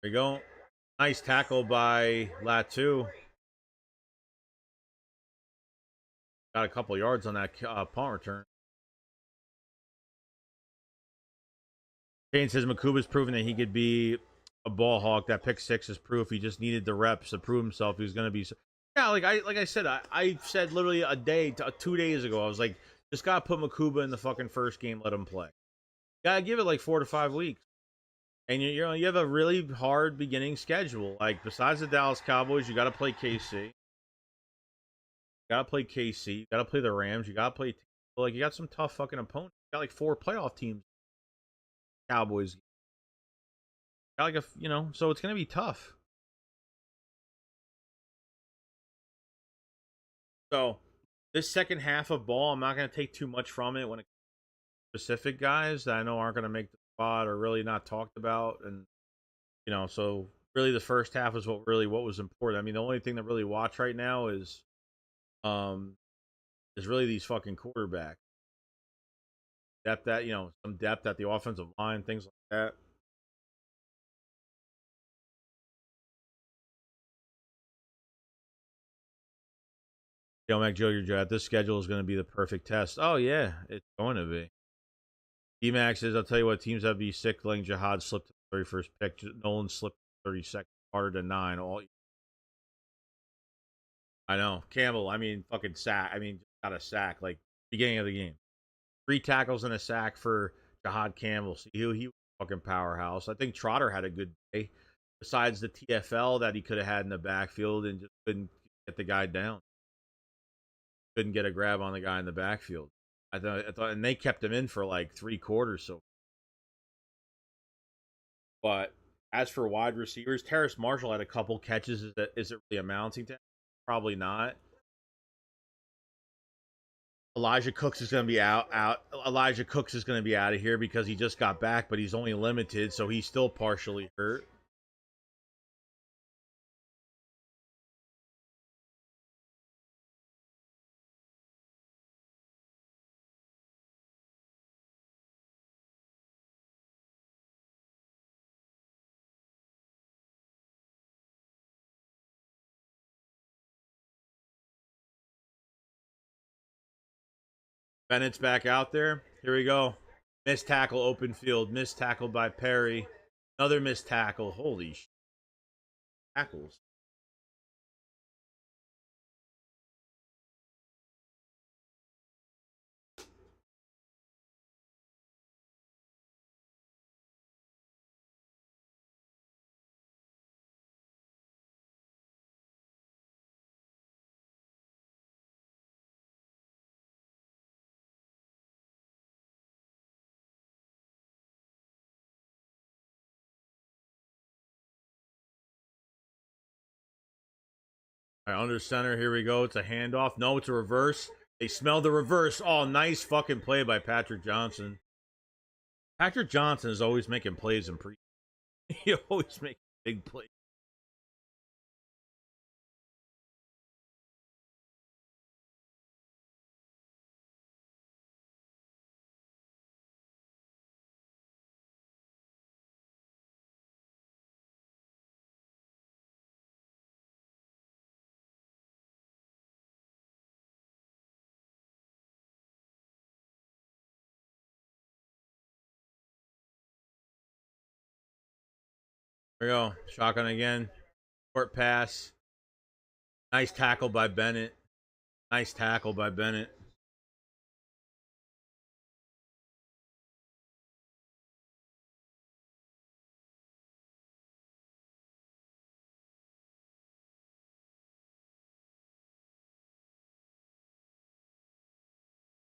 There you go. Nice tackle by Latu. Got a couple yards on that punt return. Kane says Makuba's proven that he could be a ball hawk. That pick 6 is proof. He just needed the reps to prove himself. He was going to be. Yeah, like I said, I said literally 2 days ago. I was like, just gotta put Makuba in the fucking first game. Let him play. Gotta give it like 4 to 5 weeks. And you have a really hard beginning schedule. Like besides the Dallas Cowboys, you got to play KC. You got to play KC. You got to play the Rams. You got to play. Like you got some tough fucking opponents. You got like 4 playoff teams. Cowboys. Got like so it's gonna be tough. So this second half of ball, I'm not gonna take too much from it when it specific guys that I know aren't gonna make the squad are really not talked about, and so really the first half is what was important. I mean, the only thing to really watch right now um is really these fucking quarterbacks. Depth at some depth at the offensive line, things like that. Yo, Mac Joe, your draft. This schedule is going to be the perfect test. Oh yeah, it's going to be. D-Max says, I'll tell you what, teams have to be sick letting Jihad slip to the 31st pick. Nolan slipped 32nd, harder than 9. All I know. Campbell, I mean, fucking sack. I mean, got a sack, like, beginning of the game. 3 tackles and a sack for Jihad Campbell. So he was a fucking powerhouse. I think Trotter had a good day. Besides the TFL that he could have had in the backfield and just couldn't get the guy down. Couldn't get a grab on the guy in the backfield. I thought, and they kept him in for like 3 quarters. So, but as for wide receivers, Terrace Marshall had a couple catches. Is it really amounting to? Probably not. Elijah Cooks is going to be out. Elijah Cooks is going to be out of here because he just got back, but he's only limited, so he's still partially hurt. Bennett's back out there. Here we go. Missed tackle, open field. Missed tackle by Perry. Another missed tackle. Holy tackles. All right, under center. Here we go. It's a handoff. No, it's a reverse. They smell the reverse. Oh, nice fucking play by Patrick Johnson. Patrick Johnson is always making plays in pre. He always makes big plays. There we go. Shotgun again. Short pass. Nice tackle by Bennett. Nice tackle by Bennett.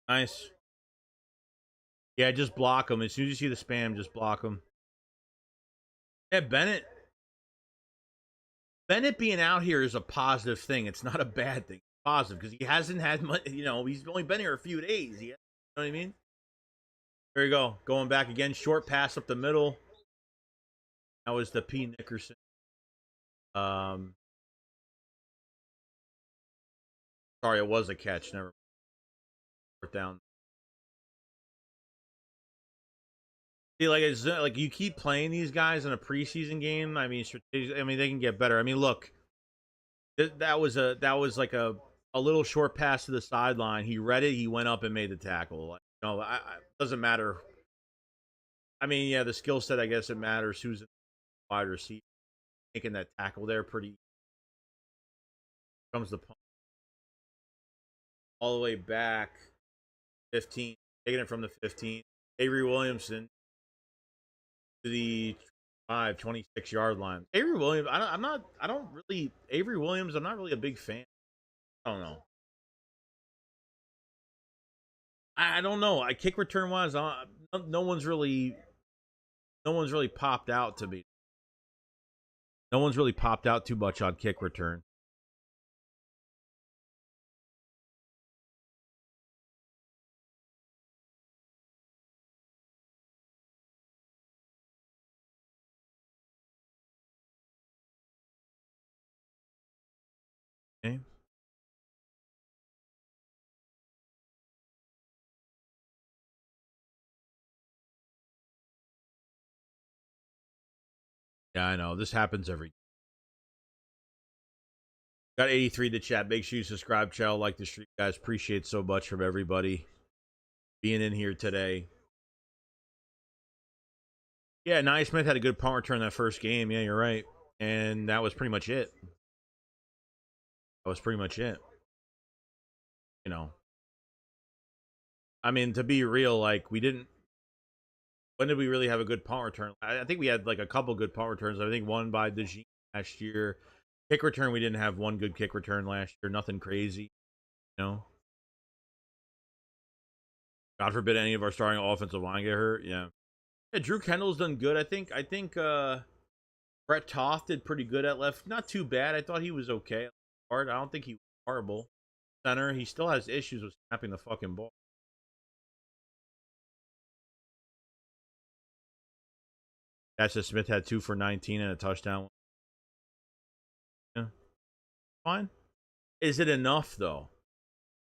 Nice. Yeah, just block him. As soon as you see the spam, just block him. Yeah, Bennett. Bennett being out here is a positive thing. It's not a bad thing. It's positive because he hasn't had much. He's only been here a few days. You know what I mean? There you go. Going back again. Short pass up the middle. That was the P. Nickerson. Sorry, it was a catch. Never down. See, like it's like you keep playing these guys in a preseason game. I mean, they can get better. I mean, look, that was like a little short pass to the sideline. He read it. He went up and made the tackle. Like, doesn't matter. I mean, yeah, the skill set. I guess it matters. Who's wide receiver making that tackle there? Pretty comes the punt all the way back. 15, taking it from the 15. Avery Williamson to the 26-yard line. Avery Williams, Avery Williams, I'm not really a big fan. I don't know. I don't know. I kick return wise, no one's really popped out to me. No one's really popped out too much on kick return. Okay. Yeah, I know. This happens every. Got 83 to chat. Make sure you subscribe, channel, like the stream, guys. Appreciate so much from everybody being in here today. Yeah, Nye Smith had a good punt return that first game. Yeah, you're right. And that was pretty much it. That was pretty much it. You know, I mean, to be real, like, we didn't. When did we really have a good punt return? I think we had like a couple good punt returns. I think one by DeJean last year. Kick return, we didn't have one good kick return last year. Nothing crazy, you know. God forbid any of our starting offensive line get hurt. Yeah. Yeah, Drew Kendall's done good. I think Brett Toth did pretty good at left. Not too bad. I thought he was okay. I don't think he was horrible. Center, he still has issues with snapping the fucking ball. That's just Smith had 2 for 19 and a touchdown. Yeah, fine. Is it enough though?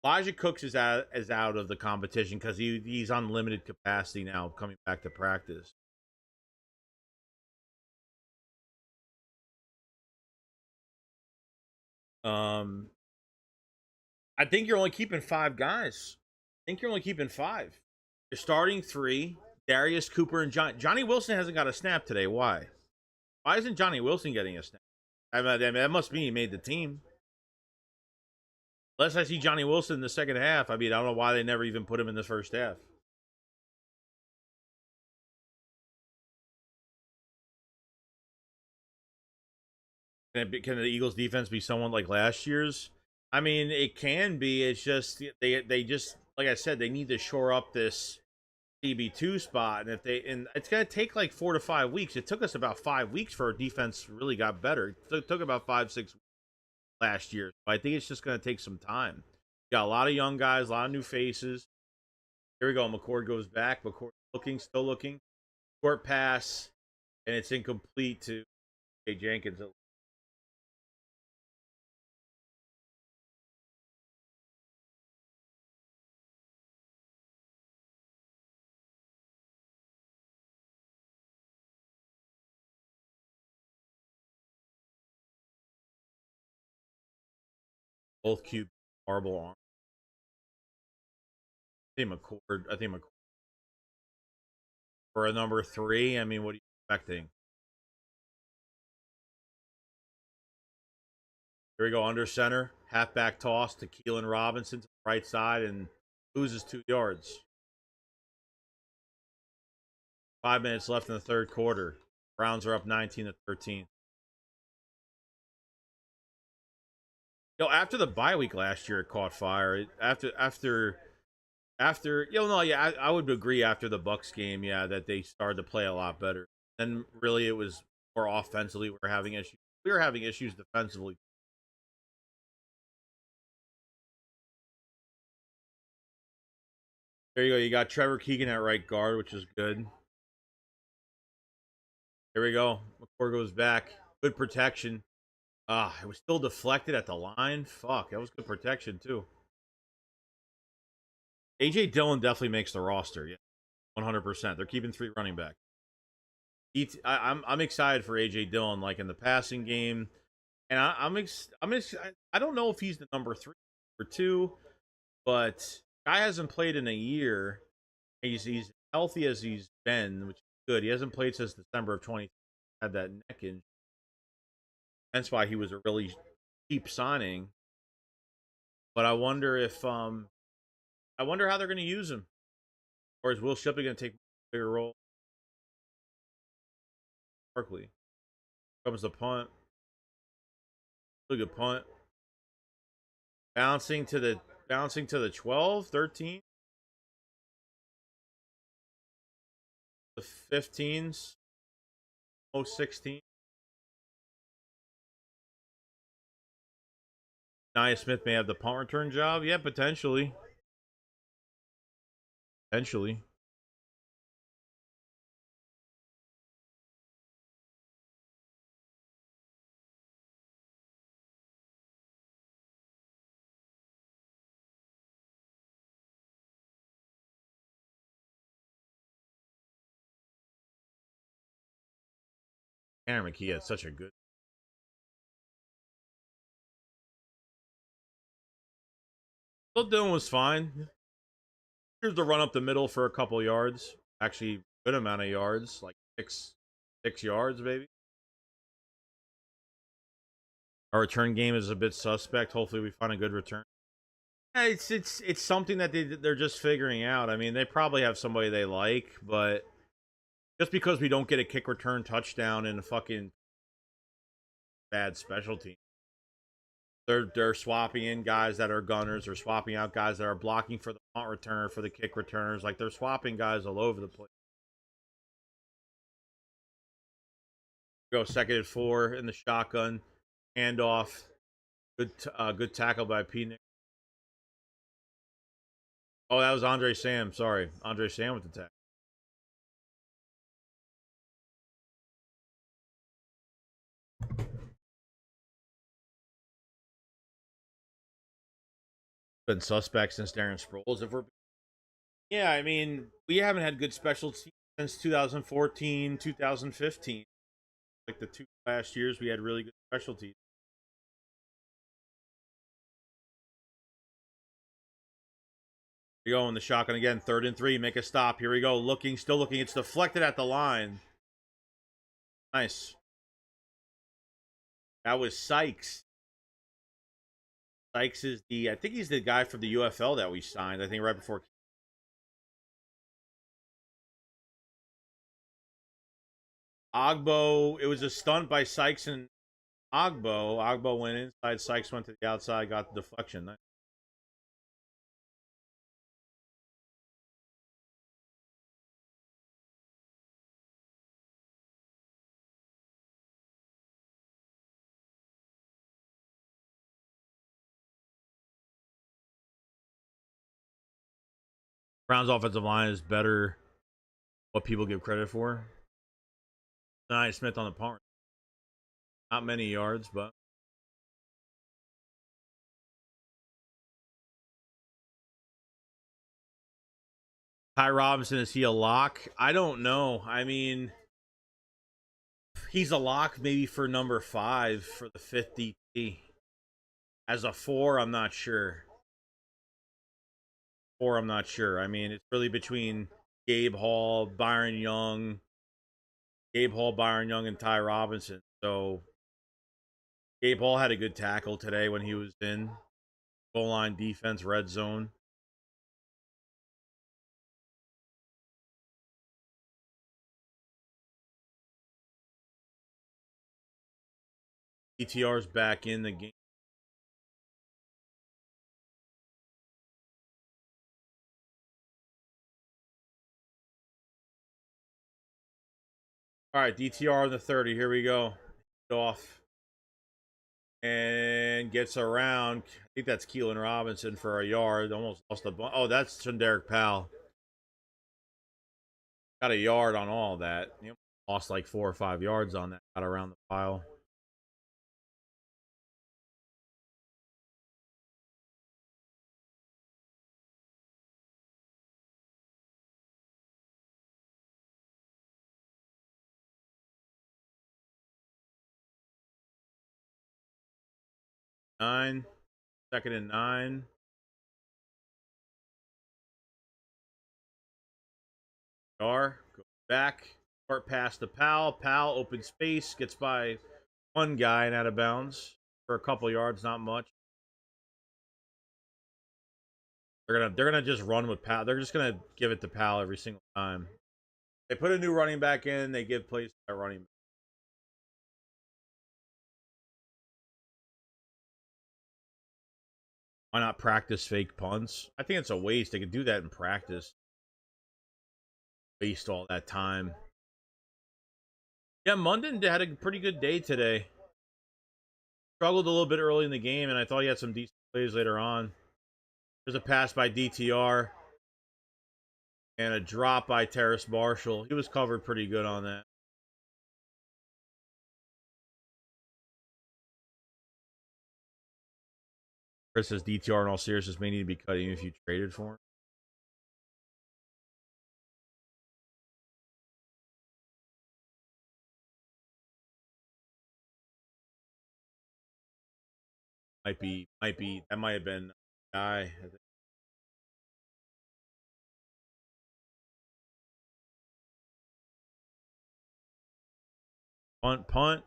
Elijah Cooks is out of the competition because he's on limited capacity now, coming back to practice. Um, I think you're only keeping 5 guys. I think you're only keeping 5. You're starting 3. Darius Cooper and Johnny Wilson hasn't got a snap today. Why? Why isn't Johnny Wilson getting a snap? I mean, that must mean he made the team. Unless I see Johnny Wilson in the second half. I mean, I don't know why they never even put him in the first half. Can the Eagles defense be someone like last year's? I mean, it can be. It's just they just, like I said, they need to shore up this CB2 spot, and it's gonna take like 4 to 5 weeks. It took us about 5 weeks for our defense really got better. It took about 5-6 last year. So I think it's just gonna take some time. Got a lot of young guys, a lot of new faces. Here we go. McCord goes back. McCord still looking. Short pass, and it's incomplete to Jenkins. Both cube marble arm. I think McCord for a number 3. I mean, what are you expecting? Here we go, under center, halfback toss to Keelan Robinson to the right side and loses 2 yards. 5 minutes left in the third quarter. Browns are up 19-13. After the bye week last year, it caught fire. After no, yeah, I would agree. After the Bucks game, yeah, that they started to play a lot better. And really, it was more offensively. We were having issues. We were having issues defensively. There you go. You got Trevor Keegan at right guard, which is good. Here we go. McCord goes back. Good protection. It was still deflected at the line. Fuck, that was good protection too. AJ Dillon definitely makes the roster. Yeah, 100%. They're keeping 3 running back. I'm excited for AJ Dillon, like in the passing game, and I don't know if he's the number 3 or 2, but guy hasn't played in a year. He's healthy as he's been, which is good. He hasn't played since December of 20. Had that neck injury. That's why he was a really cheap signing. But I wonder how they're going to use him. Or is Will Shipley going to take a bigger role? Barkley comes the punt. Really good punt. Bouncing to the 12, 13. The 15s. Most 16. Nia Smith may have the punt return job. Yeah, potentially. Potentially. Tanner McKee had such a good. Still Dylan was fine. Here's the run up the middle for a couple yards. Actually, good amount of yards, like six yards, maybe. Our return game is a bit suspect. Hopefully, we find a good return. Yeah, it's something that they're just figuring out. I mean, they probably have somebody they like, but just because we don't get a kick return touchdown in a fucking bad special team, they're swapping in guys that are gunners, or swapping out guys that are blocking for the punt returner, for the kick returners. Like, they're swapping guys all over the place. Go 2nd and 4 in the shotgun, handoff. Good tackle by P. Nick. Oh, that was Andre Sam. Sorry, Andre Sam with the tackle. Been suspect since Darren Sproles. Yeah, I mean, we haven't had good special teams since 2014, 2015. Like the 2 last years, we had really good special teams. We go in the shotgun again, 3rd and 3. Make a stop. Here we go. Still looking. It's deflected at the line. Nice. That was Sykes. Sykes is I think he's the guy from the UFL that we signed. I think right before. Ogbo, it was a stunt by Sykes and Ogbo. Ogbo went inside. Sykes went to the outside, got the deflection. Nice. Brown's offensive line is better what people give credit for. Nice. Smith on the punt. Not many yards, but Ty Robinson, is he a lock? I don't know. I mean, he's a lock maybe for number 5 for the 5th DT. As a 4, I'm not sure. 4, I'm not sure. I mean, it's really between Gabe Hall, Byron Young, and Ty Robinson. So Gabe Hall had a good tackle today when he was in goal line defense, red zone. DTR's back in the game. All right, DTR on the 30. Here we go. Off. And gets around. I think that's Keelan Robinson for a yard. Almost lost a bunch. Oh, that's Chanderick Powell. Got a yard on all that. He lost like 4 or 5 yards on that. Got around the pile. Nine. 2nd and 9. Go back. Short pass to Powell. Powell, open space, gets by one guy and out of bounds for a couple yards, not much. They're gonna just run with Powell. They're just gonna give it to Powell every single time. They put a new running back in. They give plays to that running back. Why not practice fake punts? I think it's a waste. They could do that in practice. Waste all that time. Yeah, Munden had a pretty good day today. Struggled a little bit early in the game, and I thought he had some decent plays later on. There's a pass by DTR. And a drop by Terrace Marshall. He was covered pretty good on that. Chris says DTR in all seriousness may need to be cut even if you traded for him. Might be that might have been a guy. I think. Punt.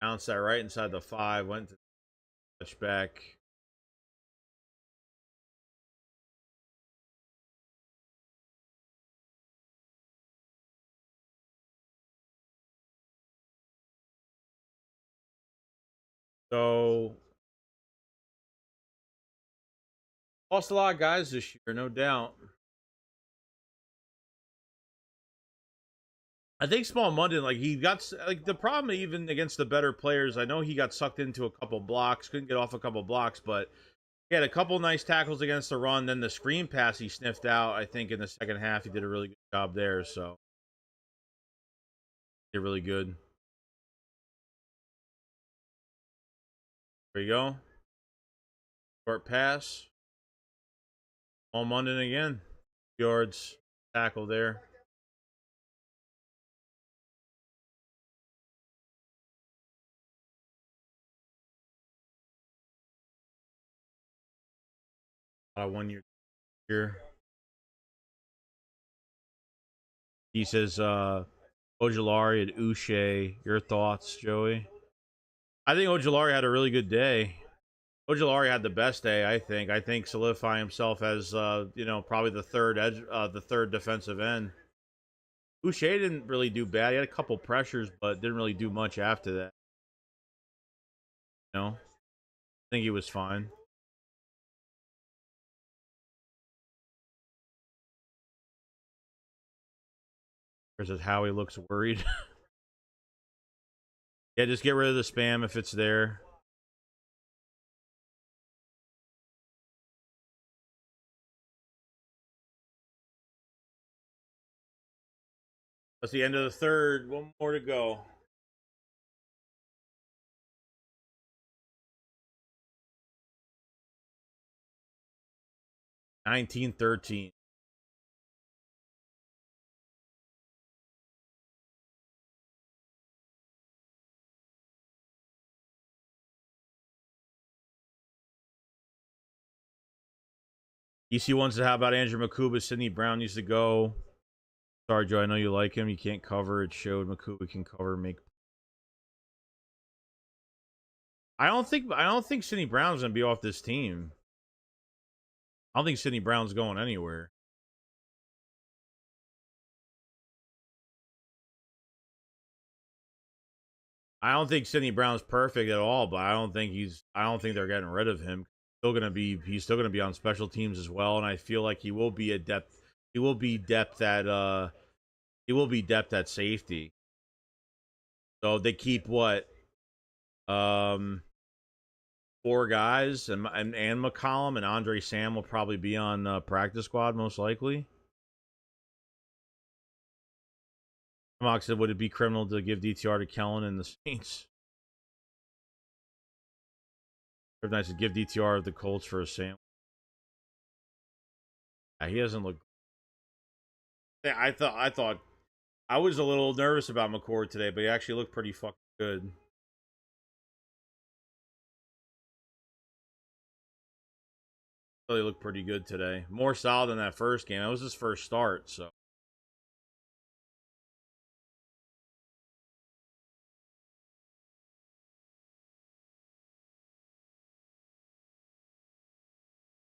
Bounced that right inside the 5. Went to touchback. So lost a lot of guys this year, no doubt. I think Small London, like he got like the problem even against the better players. I know he got sucked into a couple blocks, couldn't get off a couple blocks, but he had a couple nice tackles against the run. Then the screen pass he sniffed out. I think in the second half he did a really good job there. So did really good. There you go. Short pass. Small London again. Yards tackle there. One year here. He says Ojolari and Uche. Your thoughts, Joey? I think Ojolari had a really good day. Ojolari had the best day, I think. I think solidifying himself as probably the third edge, the third defensive end. Uche didn't really do bad. He had a couple pressures, but didn't really do much after that. I think he was fine. Versus how he looks worried. Yeah, just get rid of the spam if it's there. That's the end of the third. One more to go. 19-13. EC wants to how about Andrew Makuba? Sidney Brown used to go. Sorry, Joe. I know you like him. You can't cover. It showed Makuba can cover. Make. I don't think Sidney Brown's gonna be off this team. I don't think Sidney Brown's going anywhere. I don't think Sidney Brown's perfect at all, but I don't think they're getting rid of him. He's still gonna be on special teams as well, and I feel like he will be a depth. He will be depth at safety. So they keep what 4 guys, and McCollum and Andre Sam will probably be on practice squad most likely. Mox said, would it be criminal to give DTR to Kellen and the Saints? It'd be nice to give DTR the Colts for a Sam. Yeah, he doesn't look. Yeah, I thought I was a little nervous about McCord today, but he actually looked pretty fucking good. He looked pretty good today. More solid than that first game. That was his first start, so.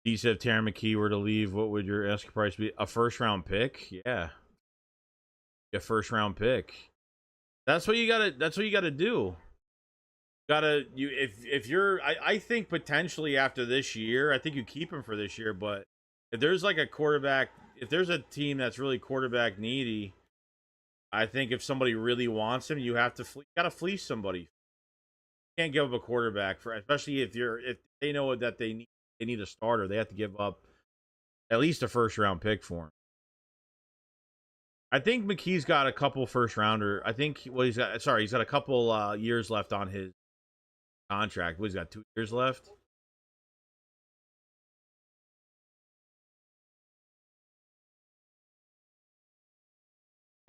He said if Terry McKee were to leave, what would your asking price be? A first round pick? Yeah. A first round pick. That's what you gotta do. If you're I think potentially after this year, I think you keep him for this year, but if there's like a quarterback, if there's a team that's really quarterback needy, I think if somebody really wants him, you have to gotta fleece somebody. You can't give up a quarterback for, especially if they know that they need a starter, they have to give up at least a first round pick for him. I think McKee's got a couple first rounder. I think he's got a couple years left on his contract. He's got 2 years left.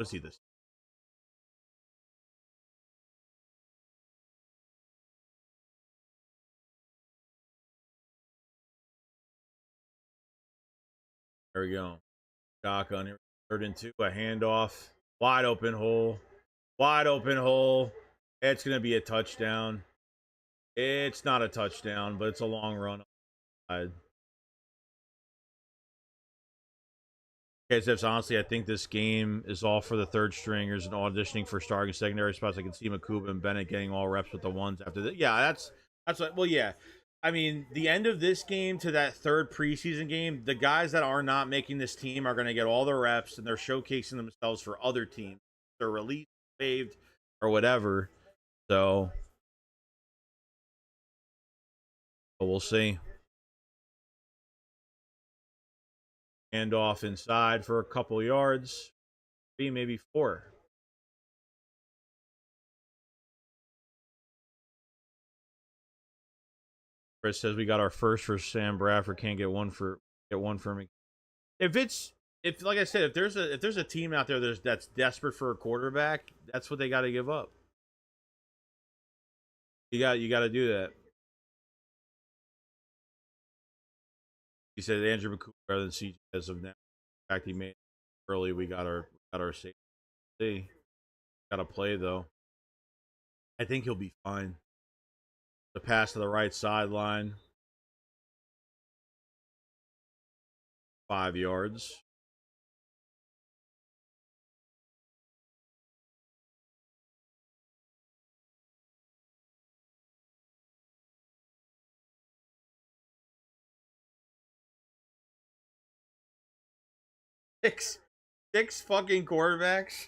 Let's see this. There we go. Shotgun here. 3rd and 2. A handoff. Wide open hole. Wide open hole. It's going to be a touchdown. It's not a touchdown, but it's a long run. Okay, Zips, honestly, I think this game is all for the third stringers and auditioning for starting secondary spots. I can see Makuba and Bennett getting all reps with the ones after that. Yeah, that's what. Well, yeah. I mean, the end of this game to that third preseason game, the guys that are not making this team are going to get all the reps, and they're showcasing themselves for other teams. They're released, waived, or whatever. So, but we'll see. Hand off inside for a couple yards, 3, maybe 4. Chris says we got our first for Sam Bradford. Can't get one for me. If like I said, if there's a team out there that's desperate for a quarterback, that's what they got to give up. You got to do that. He said Andrew Makuba better than CJ as of now. In fact, he made early. We got our safety. Got to play though. I think he'll be fine. The pass to the right sideline, 5 yards. Six fucking quarterbacks.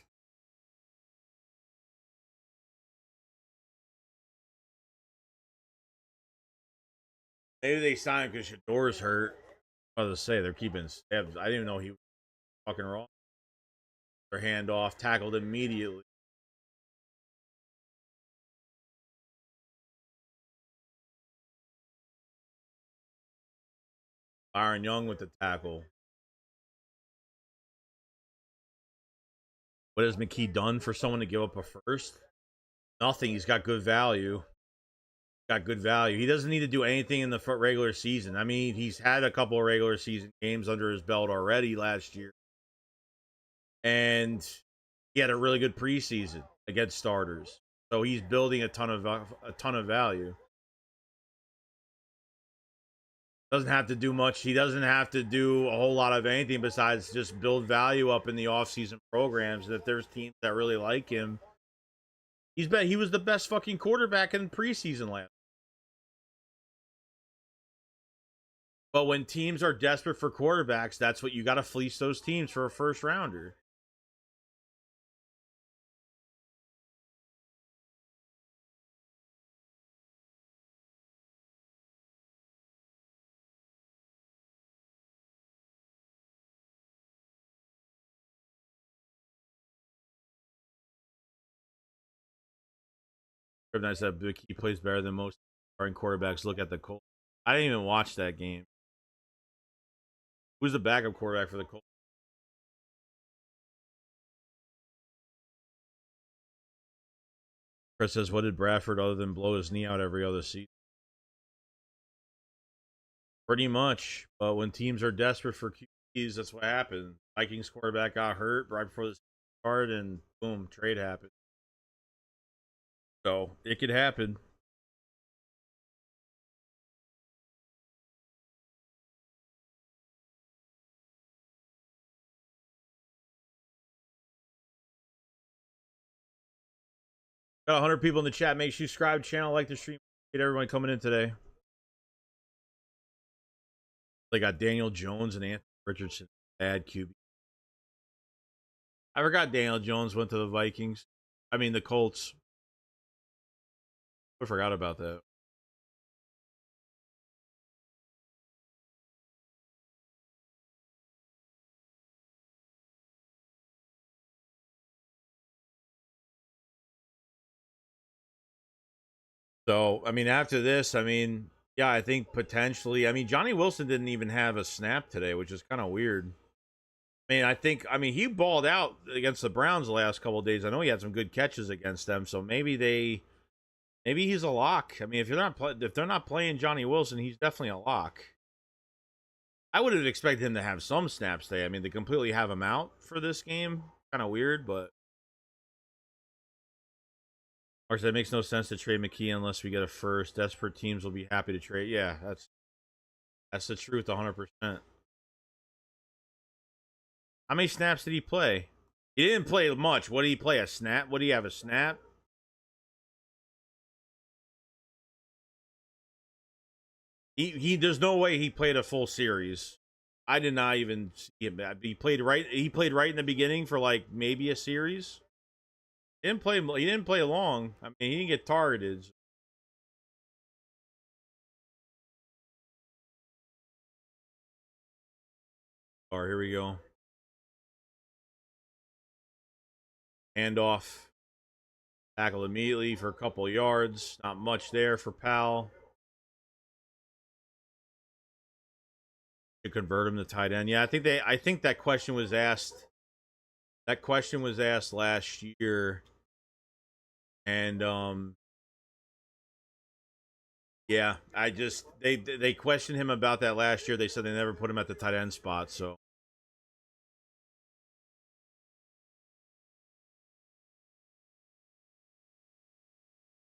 Maybe they signed because Shador's hurt. I was to say they're keeping Stebbs. I didn't even know he was fucking wrong. Their handoff, tackled immediately. Byron Young with the tackle. What has McKee done for someone to give up a first? Nothing. He's got good value. Got good value. He doesn't need to do anything in the regular season. I mean, he's had a couple of regular season games under his belt already last year. And he had a really good preseason against starters. So he's building a ton of value. Doesn't have to do much. He doesn't have to do a whole lot of anything besides just build value up in the offseason programs. And if there's teams that really like him, he was the best fucking quarterback in preseason last. But when teams are desperate for quarterbacks, that's what you got to fleece those teams for a first rounder. I said he plays better than most starting quarterbacks. Look at the Colts. I didn't even watch that game. Who's the backup quarterback for the Colts? Chris says, what did Bradford other than blow his knee out every other season? Pretty much. But when teams are desperate for QBs, that's what happened. Vikings quarterback got hurt right before the start, and boom, trade happened. So it could happen. Got 100 people in the chat. Make sure you subscribe to the channel, like the stream. Get everyone coming in today. They got Daniel Jones and Anthony Richardson. Bad QB. I forgot Daniel Jones went to the Vikings. I mean, the Colts. I forgot about that. So, I mean, after this, I mean, yeah, I think potentially. I mean, Johnny Wilson didn't even have a snap today, which is kind of weird. I mean, he balled out against the Browns the last couple of days. I know he had some good catches against them, so maybe he's a lock. I mean, if they're not playing Johnny Wilson, he's definitely a lock. I would have expected him to have some snaps today. I mean, to completely have him out for this game, kind of weird, but Mark said it makes no sense to trade McKee unless we get a first. Desperate teams will be happy to trade. Yeah, that's the truth, 100%. How many snaps did he play? He didn't play much. What did he play? A snap? What do you have? A snap? He there's no way he played a full series. I did not even see him. He played right. He played right in the beginning for like maybe a series. He didn't play. He didn't play long. I mean, he didn't get targeted. All right, here we go. Handoff. Tackle immediately for a couple yards. Not much there for Powell. To convert him to tight end. Yeah, I think that question was asked. That question was asked last year. And yeah, they questioned him about that last year. They said they never put him at the tight end spot, so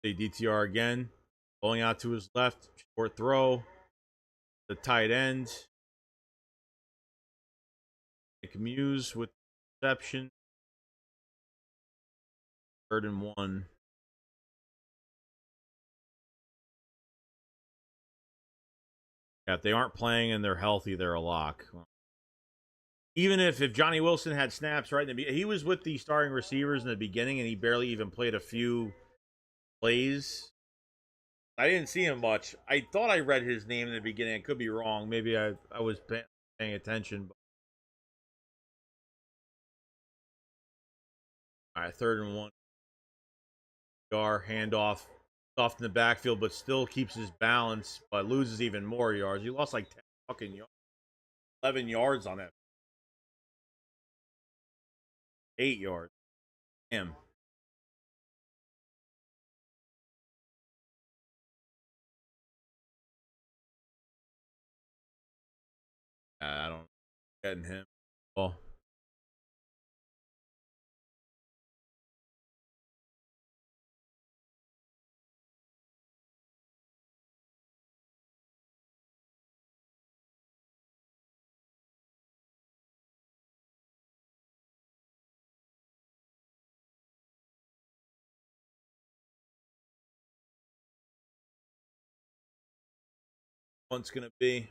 they DTR again. Going out to his left, short throw. The tight end. Nick Muse with reception. 3rd and 1. Yeah, if they aren't playing and they're healthy, they're a lock. Even if Johnny Wilson had snaps right in the beginning, he was with the starting receivers in the beginning and he barely even played a few plays. I didn't see him much. I thought I read his name in the beginning. I could be wrong. Maybe I was paying attention. But... All right, 3rd and 1. Handoff off in the backfield, but still keeps his balance, but loses even more yards. He lost like 10 fucking yards, 11 yards on that. 8 yards. Him. I don't getting him. Oh, what's gonna be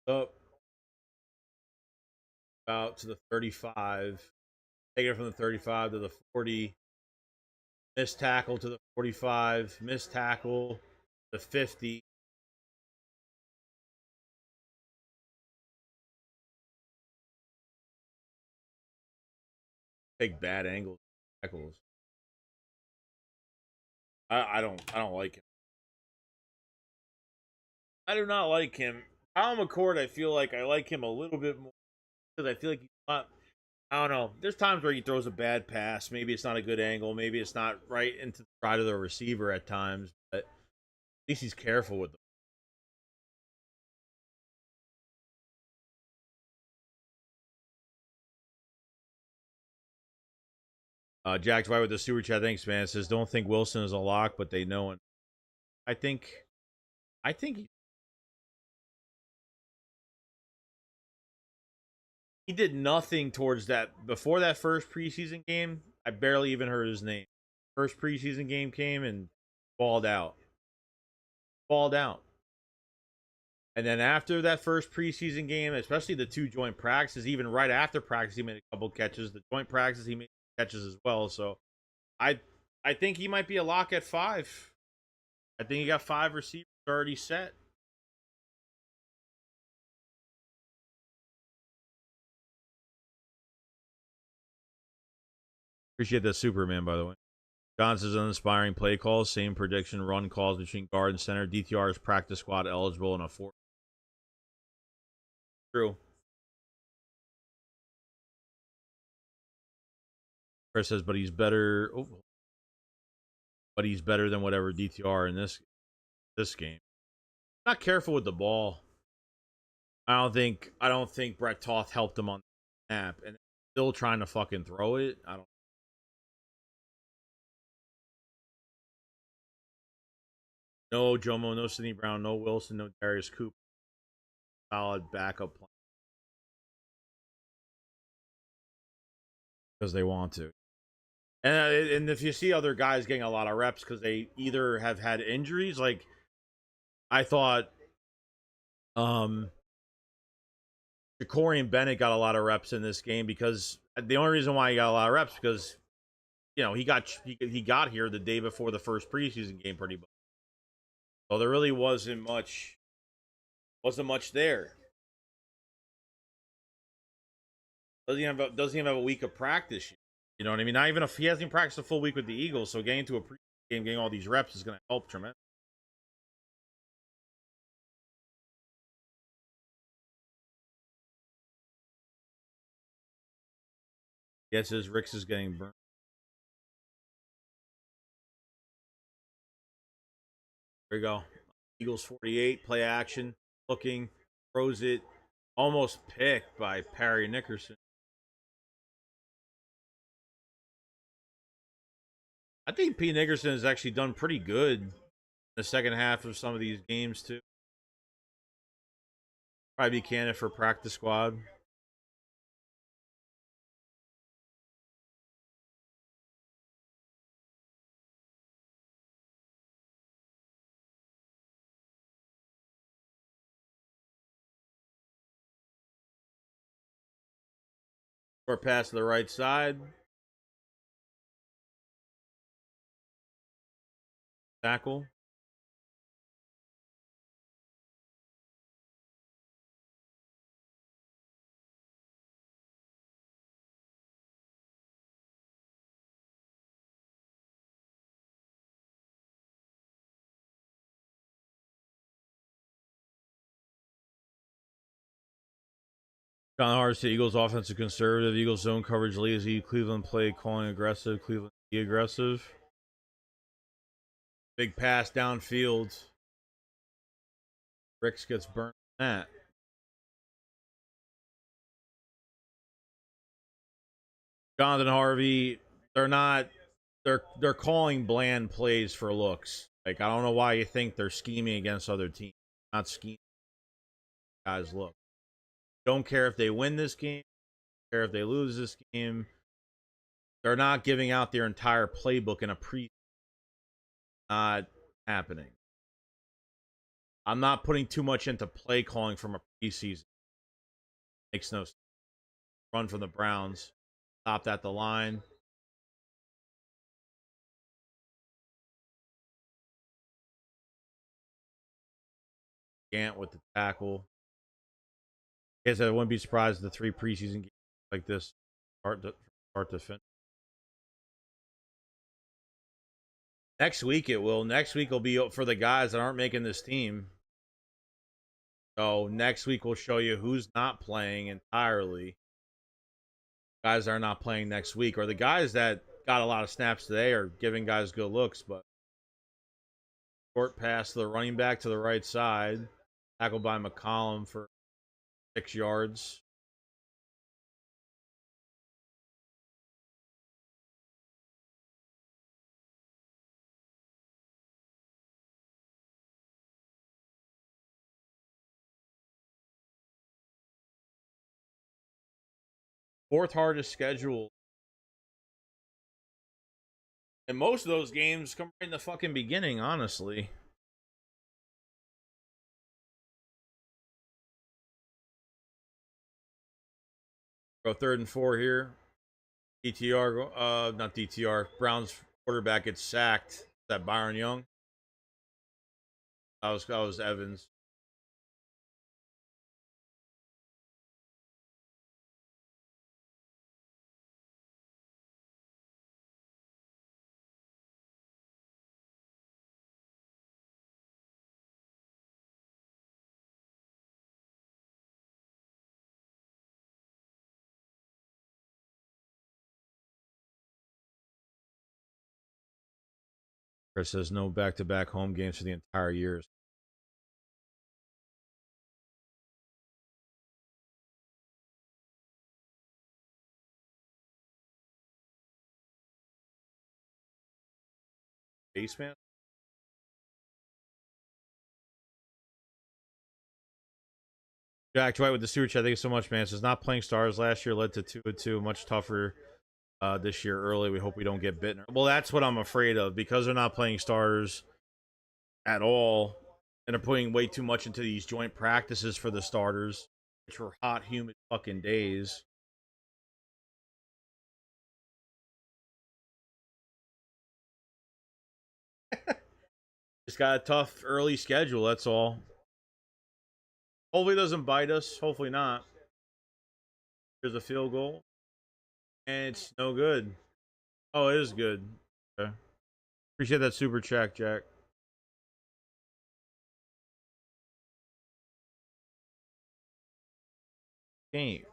up about to the 35. Take it from the 35 to the 40. Missed tackle to the 45. Missed tackle to 50. Take bad angles tackles. I don't like him. I do not like him. Kyle McCord, I feel like I like him a little bit more because I feel like he's not. I don't know. There's times where he throws a bad pass. Maybe it's not a good angle. Maybe it's not right into the side of the receiver at times. But at least he's careful with them. Jack's right with the super chat. Thanks, man. It says don't think Wilson is a lock, but they know it. I think. I think he did nothing towards that before that first preseason game. I barely even heard his name. First preseason game came and balled out. Balled out. And then after that first preseason game, especially the 2 joint practices, even right after practice, he made a couple catches. The joint practice, he made catches as well. So I I think he might be a lock at 5. I think he got 5 receivers already set. Appreciate that Superman, by the way. Johnson's uninspiring play calls, same prediction, run calls between guard and center. DTR is practice squad eligible in a 4. True. Chris says, but he's better. Oh, but he's better than whatever DTR in this game. Not careful with the ball. I don't think Brett Toth helped him on the snap, and still trying to fucking throw it. I don't. No Jomo, no Sidney Brown, no Wilson, no Darius Cooper. Solid backup plan because they want to. And if you see other guys getting a lot of reps because they either have had injuries, like I thought, um, Jacorian Bennett got a lot of reps in this game because the only reason why he got a lot of reps because he got here the day before the first preseason game pretty much. So there really wasn't much there. Doesn't even have a week of practice yet. You know what I mean? Not even if he hasn't even practiced a full week with the Eagles, so getting into a pre game, getting all these reps is going to help tremendously. Yes, his Ricks is getting burned. There you go. Eagles 48, play action, looking, throws it, almost picked by Perry Nickerson. I think P. Nickerson has actually done pretty good in the second half of some of these games too. Probably be candidate for practice squad. Short pass to the right side. Tackle. John Hart's the Eagles offensive conservative. Eagles zone coverage lazy. Cleveland play calling aggressive. Cleveland be aggressive. Big pass downfield. Ricks gets burnt on that. Jonathan Harvey, they're calling bland plays for looks. Like I don't know why you think they're scheming against other teams. Not scheming. Guys, look. Don't care if they win this game. Don't care if they lose this game. They're not giving out their entire playbook in a pre. Not happening. I'm not putting too much into play calling from a preseason. Makes no sense. Run from the Browns. Stopped at the line. Gant with the tackle. I guess I wouldn't be surprised if the 3 preseason games like this start to finish. Next week it will. Next week will be for the guys that aren't making this team. So next week we'll show you who's not playing entirely. Guys that are not playing next week, or the guys that got a lot of snaps today are giving guys good looks, but short pass to the running back to the right side. Tackled by McCollum for 6 yards. Fourth hardest schedule. And most of those games come right in the fucking beginning, honestly. Go 3rd and 4 here. DTR, not DTR. Browns quarterback gets sacked. Is that Byron Young? That was Evans. Chris says no back-to-back home games for the entire year. Baseman. Jack Dwight with the super chat. Thank you so much, man. It says not playing stars last year led to 2-2. Much tougher this year early. We hope we don't get bitten. Well, that's what I'm afraid of because they're not playing stars at all and are putting way too much into these joint practices for the starters, which were hot, humid fucking days. Just got a tough early schedule. That's all. Hopefully, it doesn't bite us. Hopefully, not. There's a field goal, and it's no good. Oh, it is good. Okay. Appreciate that super chat, Jack. Game.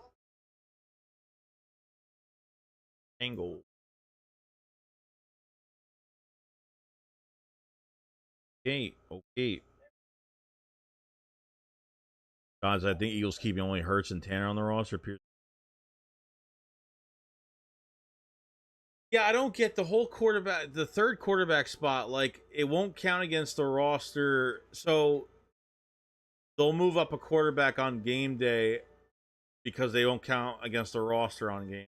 Angle. Okay. Okay. Guys, I think Eagles keeping only Hurts and Tanner on the roster. Yeah, I don't get the whole quarterback, the third quarterback spot. Like, it won't count against the roster. So they'll move up a quarterback on game day because they won't count against the roster on game.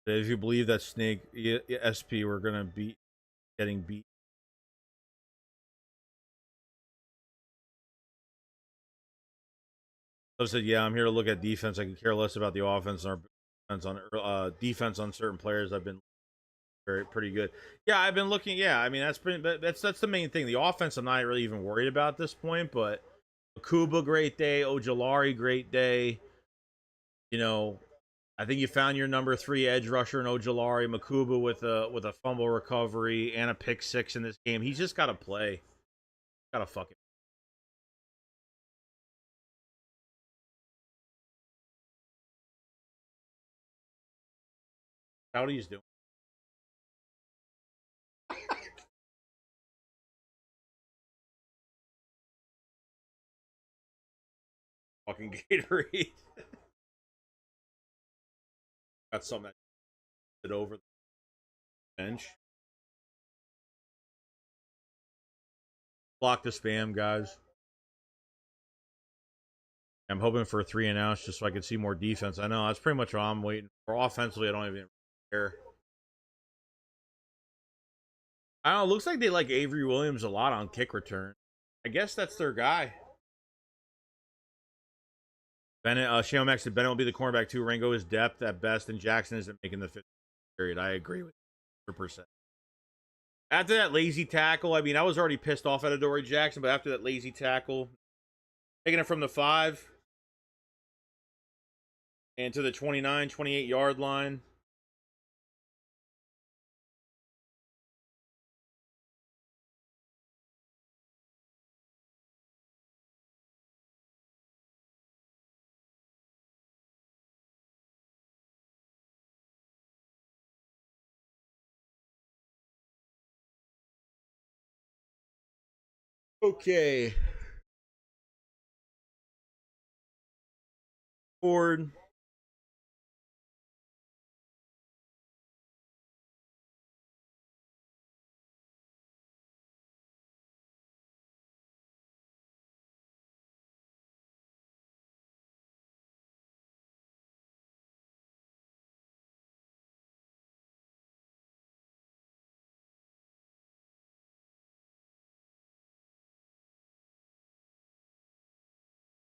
If you believe that Snake SP we're gonna be getting beat. I said, yeah, I'm here to look at defense. I can care less about the offense and our defense on certain players. I've been pretty good. Yeah, I've been looking. Yeah, I mean that's the main thing. The offense, I'm not really even worried about at this point. But Makuba, great day. Ojolari, great day. You know, I think you found your number 3 edge rusher in Ojolari. Makuba with a fumble recovery and a pick 6 in this game. He's just got to play. Got to fucking. How he's doing? Fucking Gatorade. Got something that sit over the bench. Block the spam, guys. I'm hoping for a 3 and outs just so I can see more defense. I know that's pretty much what I'm waiting for. Offensively, I don't even care. I don't know. It looks like they like Avery Williams a lot on kick return. I guess that's their guy. Bennett, Shane Max said Bennett will be the cornerback too. Rango is depth at best, and Jackson isn't making the 50 period. I agree with 100%. After that lazy tackle, I mean, I was already pissed off at Adoree Jackson, but after that lazy tackle, taking it from the 5 and to the 29, 28 yard line. Okay. Ford.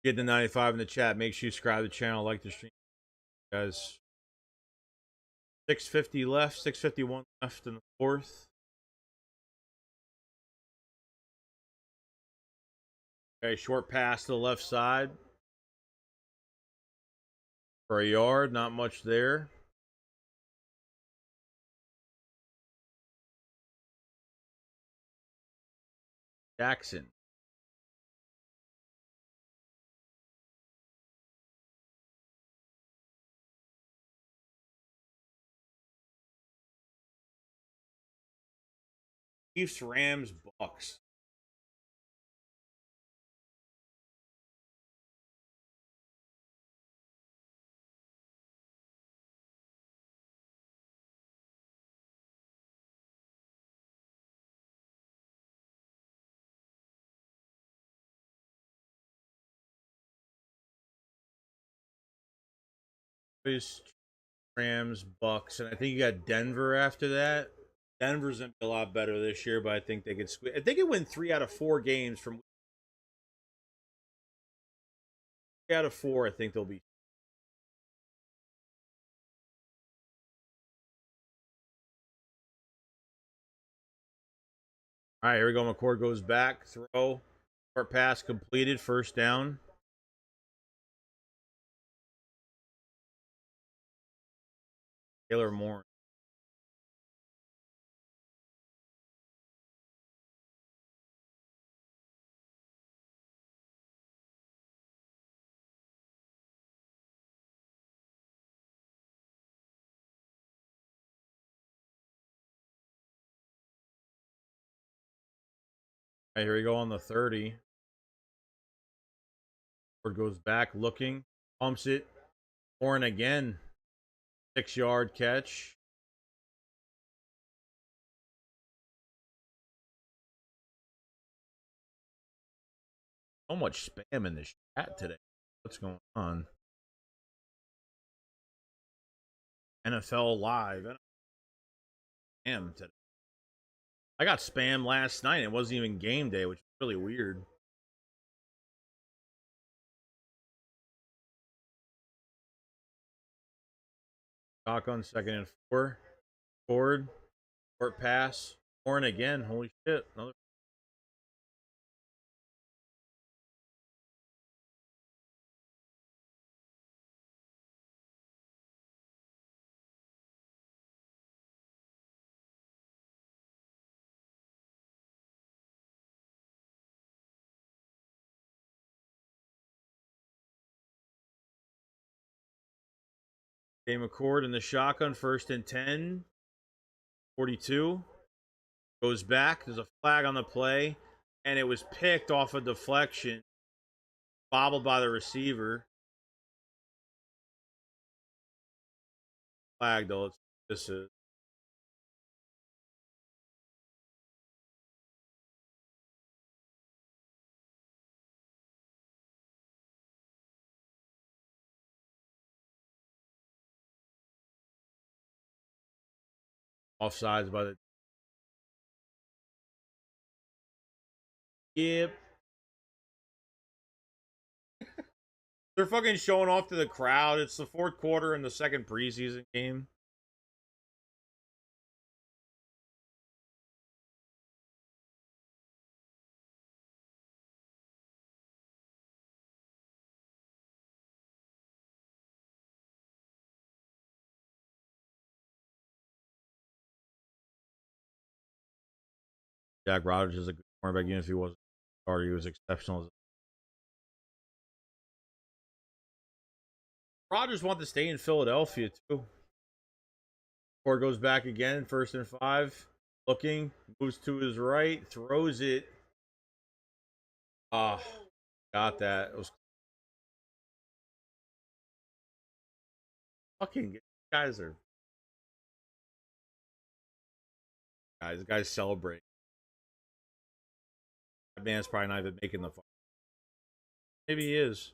Get the 95 in the chat. Make sure you subscribe to the channel, like the stream, guys. 650 left, 651 left in the 4th. Okay, short pass to the left side for a yard. Not much there. Jackson. Chiefs, Rams, Bucks. Rams, Bucks, and I think you got Denver after that. Denver's gonna be a lot better this year, but I think they could squeeze. I think it went 3 out of 4 games from 3 out of 4. I think they'll be. All right, here we go. McCord goes back, throw, short pass completed, first down. Taylor Moore. All right, here we go on the 30. McCord goes back, looking, pumps it. Warren again, 6-yard catch. So much spam in this chat today. What's going on? NFL Live. Spam today. I got spam last night. It wasn't even game day, which is really weird. Shotgun, 2nd and 4. Forward. Short pass. Warren again. Holy shit. Another. Game McCord in the shotgun. 1st and 10. 42. Goes back. There's a flag on the play. And it was picked off a deflection. Bobbled by the receiver. Flag though. This is. Offsides by the. Yep. They're fucking showing off to the crowd. It's the 4th quarter in the 2nd preseason game. Jack Rodgers is a good cornerback, even if he wasn't starter. He was exceptional. Rodgers wanted to stay in Philadelphia too. Ford goes back again, 1st and 5. Looking, moves to his right, throws it. Ah, got that. It was fucking guys are guys celebrate. That man's probably not even making the fun. Maybe he is.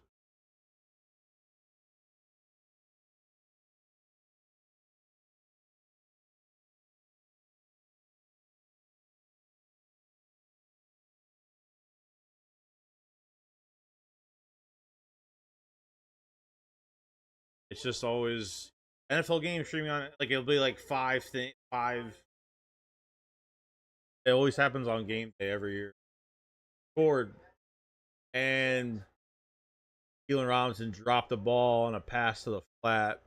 It's just always NFL game streaming on like it'll be like 5. It always happens on game day every year. Ford and Jalen Robinson dropped the ball on a pass to the flat.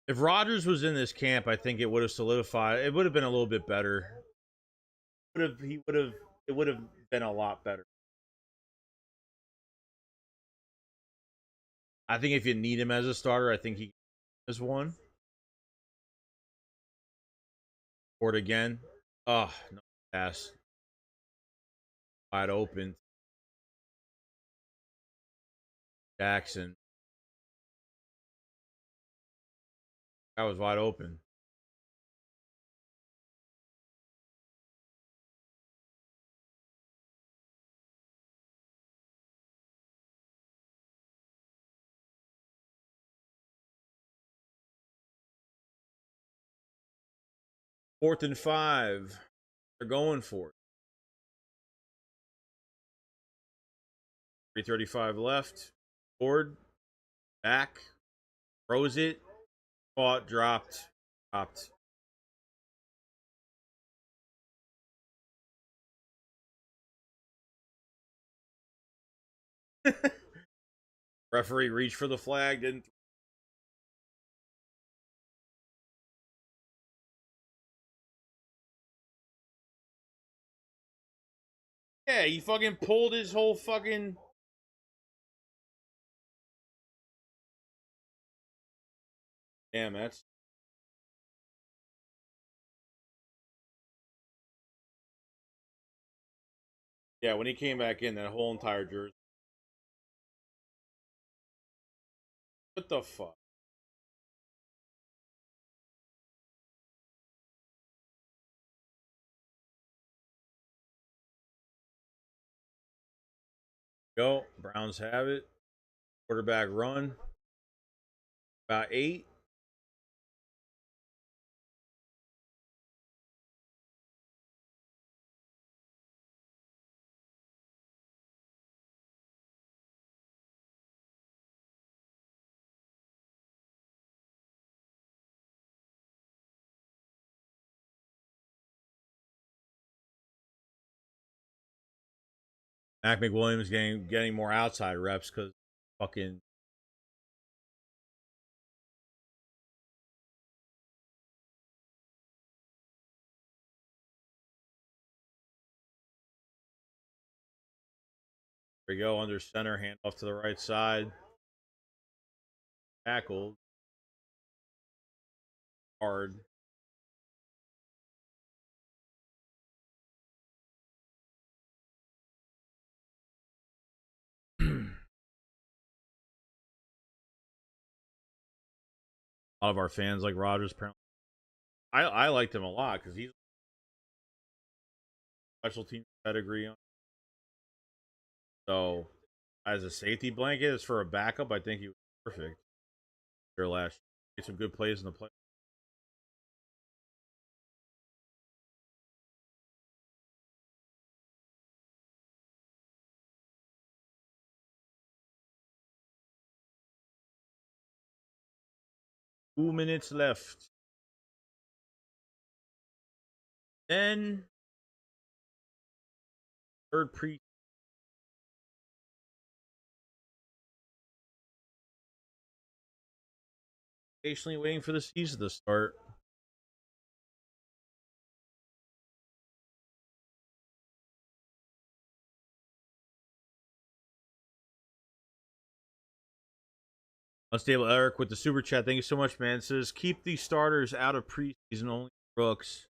If Rodgers was in this camp, I think it would have solidified. It would have been a little bit better. It would have been a lot better. I think if you need him as a starter, I think he is one. Ford again. Oh, no pass. Wide open. Jackson. That was wide open. Fourth and 5. They're going for it. 3:35 left. Ford. Back. Throws it. Caught. Dropped. Dropped. Referee reached for the flag. Didn't. Yeah, he fucking pulled his whole fucking. Damn, that's. Yeah, when he came back in, that whole entire jersey. What the fuck? Go. Browns have it. Quarterback run. About 8. Mac McWilliams getting more outside reps because fucking. There we go. Under center. Hand off to the right side. Tackled. Hard. A lot of our fans like Rodgers. Apparently, I liked him a lot because he's special team pedigree. So, as a safety blanket, as for a backup, I think he was perfect. Here last year, made some good plays in the play. 2 minutes left. Then third pre. Patiently waiting for the season to start. Unstable Eric with the super chat. Thank you so much, man. It says keep these starters out of preseason. Only Brooks,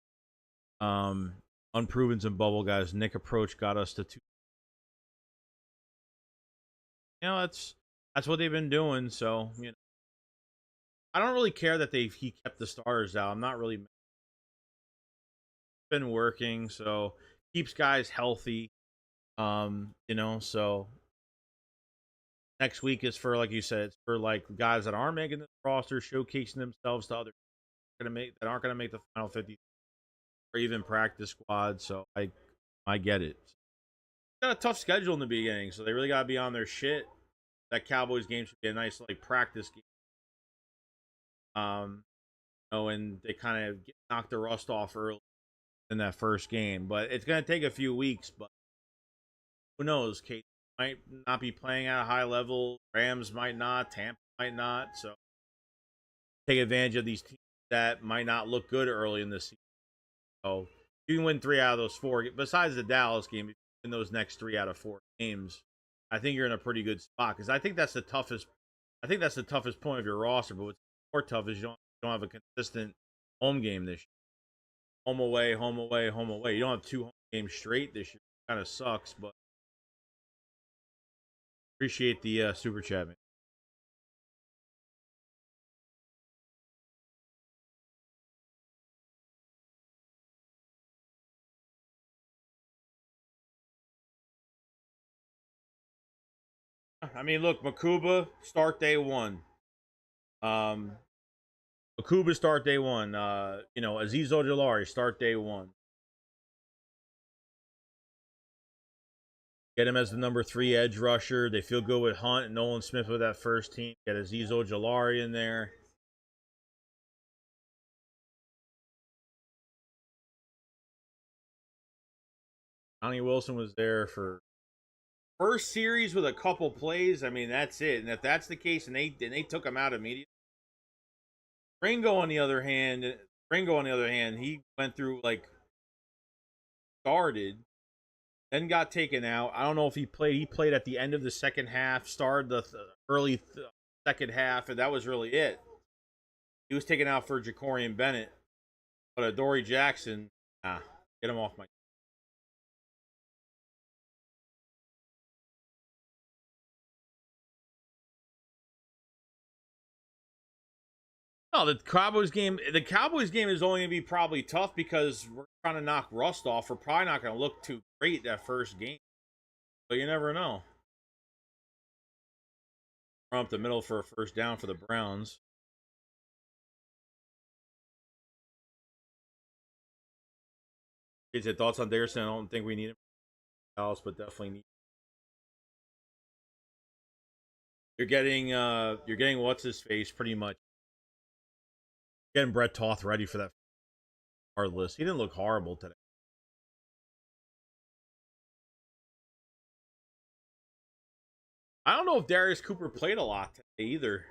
unprovens and bubble guys. Nick approach got us to 2. That's what they've been doing. So I don't really care that he kept the starters out. I'm not really been working, so keeps guys healthy. So next week is for, like you said, it's for like guys that aren't making the roster, showcasing themselves to others that aren't gonna make the final 50 or even practice squad. So I get it. Got a tough schedule in the beginning, so they really gotta be on their shit. That Cowboys game should be a nice like practice game. And they kind of knocked the rust off early in that first game, but it's gonna take a few weeks. But who knows? Kate might not be playing at a high level. Rams might not. Tampa might not. So take advantage of these teams that might not look good early in the season. So you can win 3 out of those 4. Besides the Dallas game, in those next 3 out of 4 games, I think you're in a pretty good spot because I think that's the toughest I think that's the toughest point of your roster. But what's more tough is you don't have a consistent home game this year. Home away, home away, home away. You don't have 2 home games straight this year. Kind of sucks, but appreciate the super chat, man. I mean, look, Makuba start day 1. Makuba start day 1. Azeez Ojulari start day 1. Get him as the number 3 edge rusher. They feel good with Hunt and Nolan Smith with that first team. Get Azeez Ojulari in there. Johnny Wilson was there for first series with a couple plays. I mean, that's it. And if that's the case, and they took him out immediately. Ringo, on the other hand, he went through started, then got taken out. I don't know if he played. He played at the end of the second half, started the early second half, and that was really it. He was taken out for Jacorian Bennett, but Adoree Jackson, get him off my. No, the Cowboys game is only going to be probably tough because we're trying to knock rust off. We're probably not going to look too great that first game, but you never know. Run up the middle for a first down for the Browns. Kids, had thoughts on Darius? I don't think we need him else, but definitely need. You're getting what's his face pretty much. Getting Brett Toth ready for that hard list. He didn't look horrible today. I don't know if Darius Cooper played a lot today either.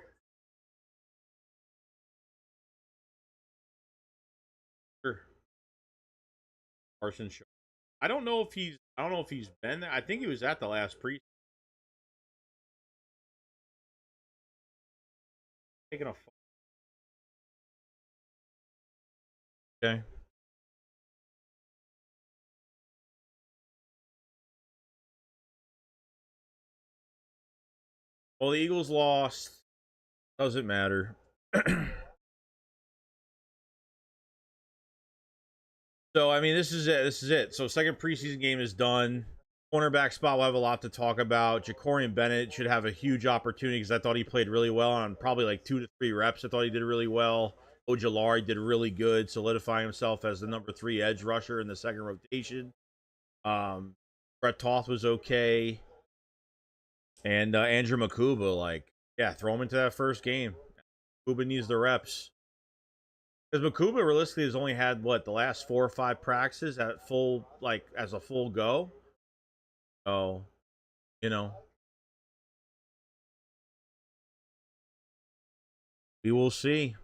Sure. Carson Shaw. I don't know if he's been there. I think he was at the last pre. Taking a. Okay. Well, the Eagles lost. Doesn't matter. So, I mean, this is it. So, second preseason game is done. Cornerback spot, we'll have a lot to talk about. Jacorian Bennett should have a huge opportunity because I thought he played really well on probably like 2 to 3 reps. I thought he did really well. Ojulari did really good, solidifying himself as the number 3 edge rusher in the second rotation. Brett Toth was okay. And Andrew Makuba, throw him into that first game. Makuba needs the reps. Because Makuba realistically has only had the last 4 or 5 practices at full, as a full go. So, we will see.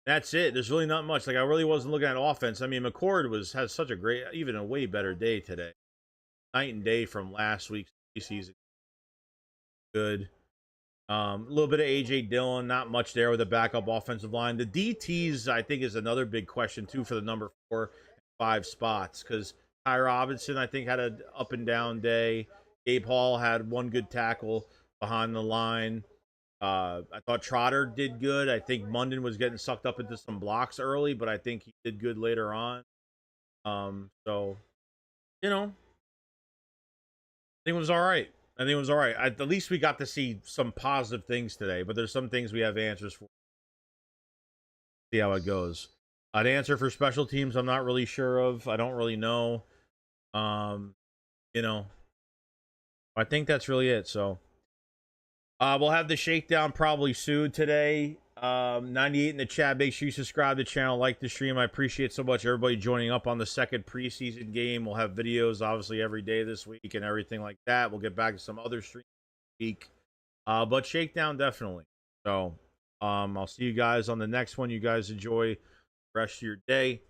That's it. There's really not much. I really wasn't looking at offense. I mean, McCord has such a great, even a way better day today. Night and day from last week's preseason. Good. A little bit of AJ Dillon, not much there with the backup offensive line. The DTs, I think, is another big question too for the number 4 and 5 spots because Ty Robinson, I think, had an up and down day. Gabe Hall had one good tackle behind the line. I thought Trotter did good. I think Munden was getting sucked up into some blocks early, but I think he did good later on. So, I think it was all right. At least we got to see some positive things today, but there's some things we have answers for. See how it goes. An answer for special teams, I'm not really sure of. I don't really know. I think that's really it. So, we'll have the shakedown probably soon today. 98 in the chat. Make sure you subscribe to the channel, like the stream. I appreciate so much everybody joining up on the second preseason game. We'll have videos obviously every day this week and everything like that. We'll get back to some other streams this week. But shakedown definitely. So I'll see you guys on the next one. You guys enjoy the rest of your day.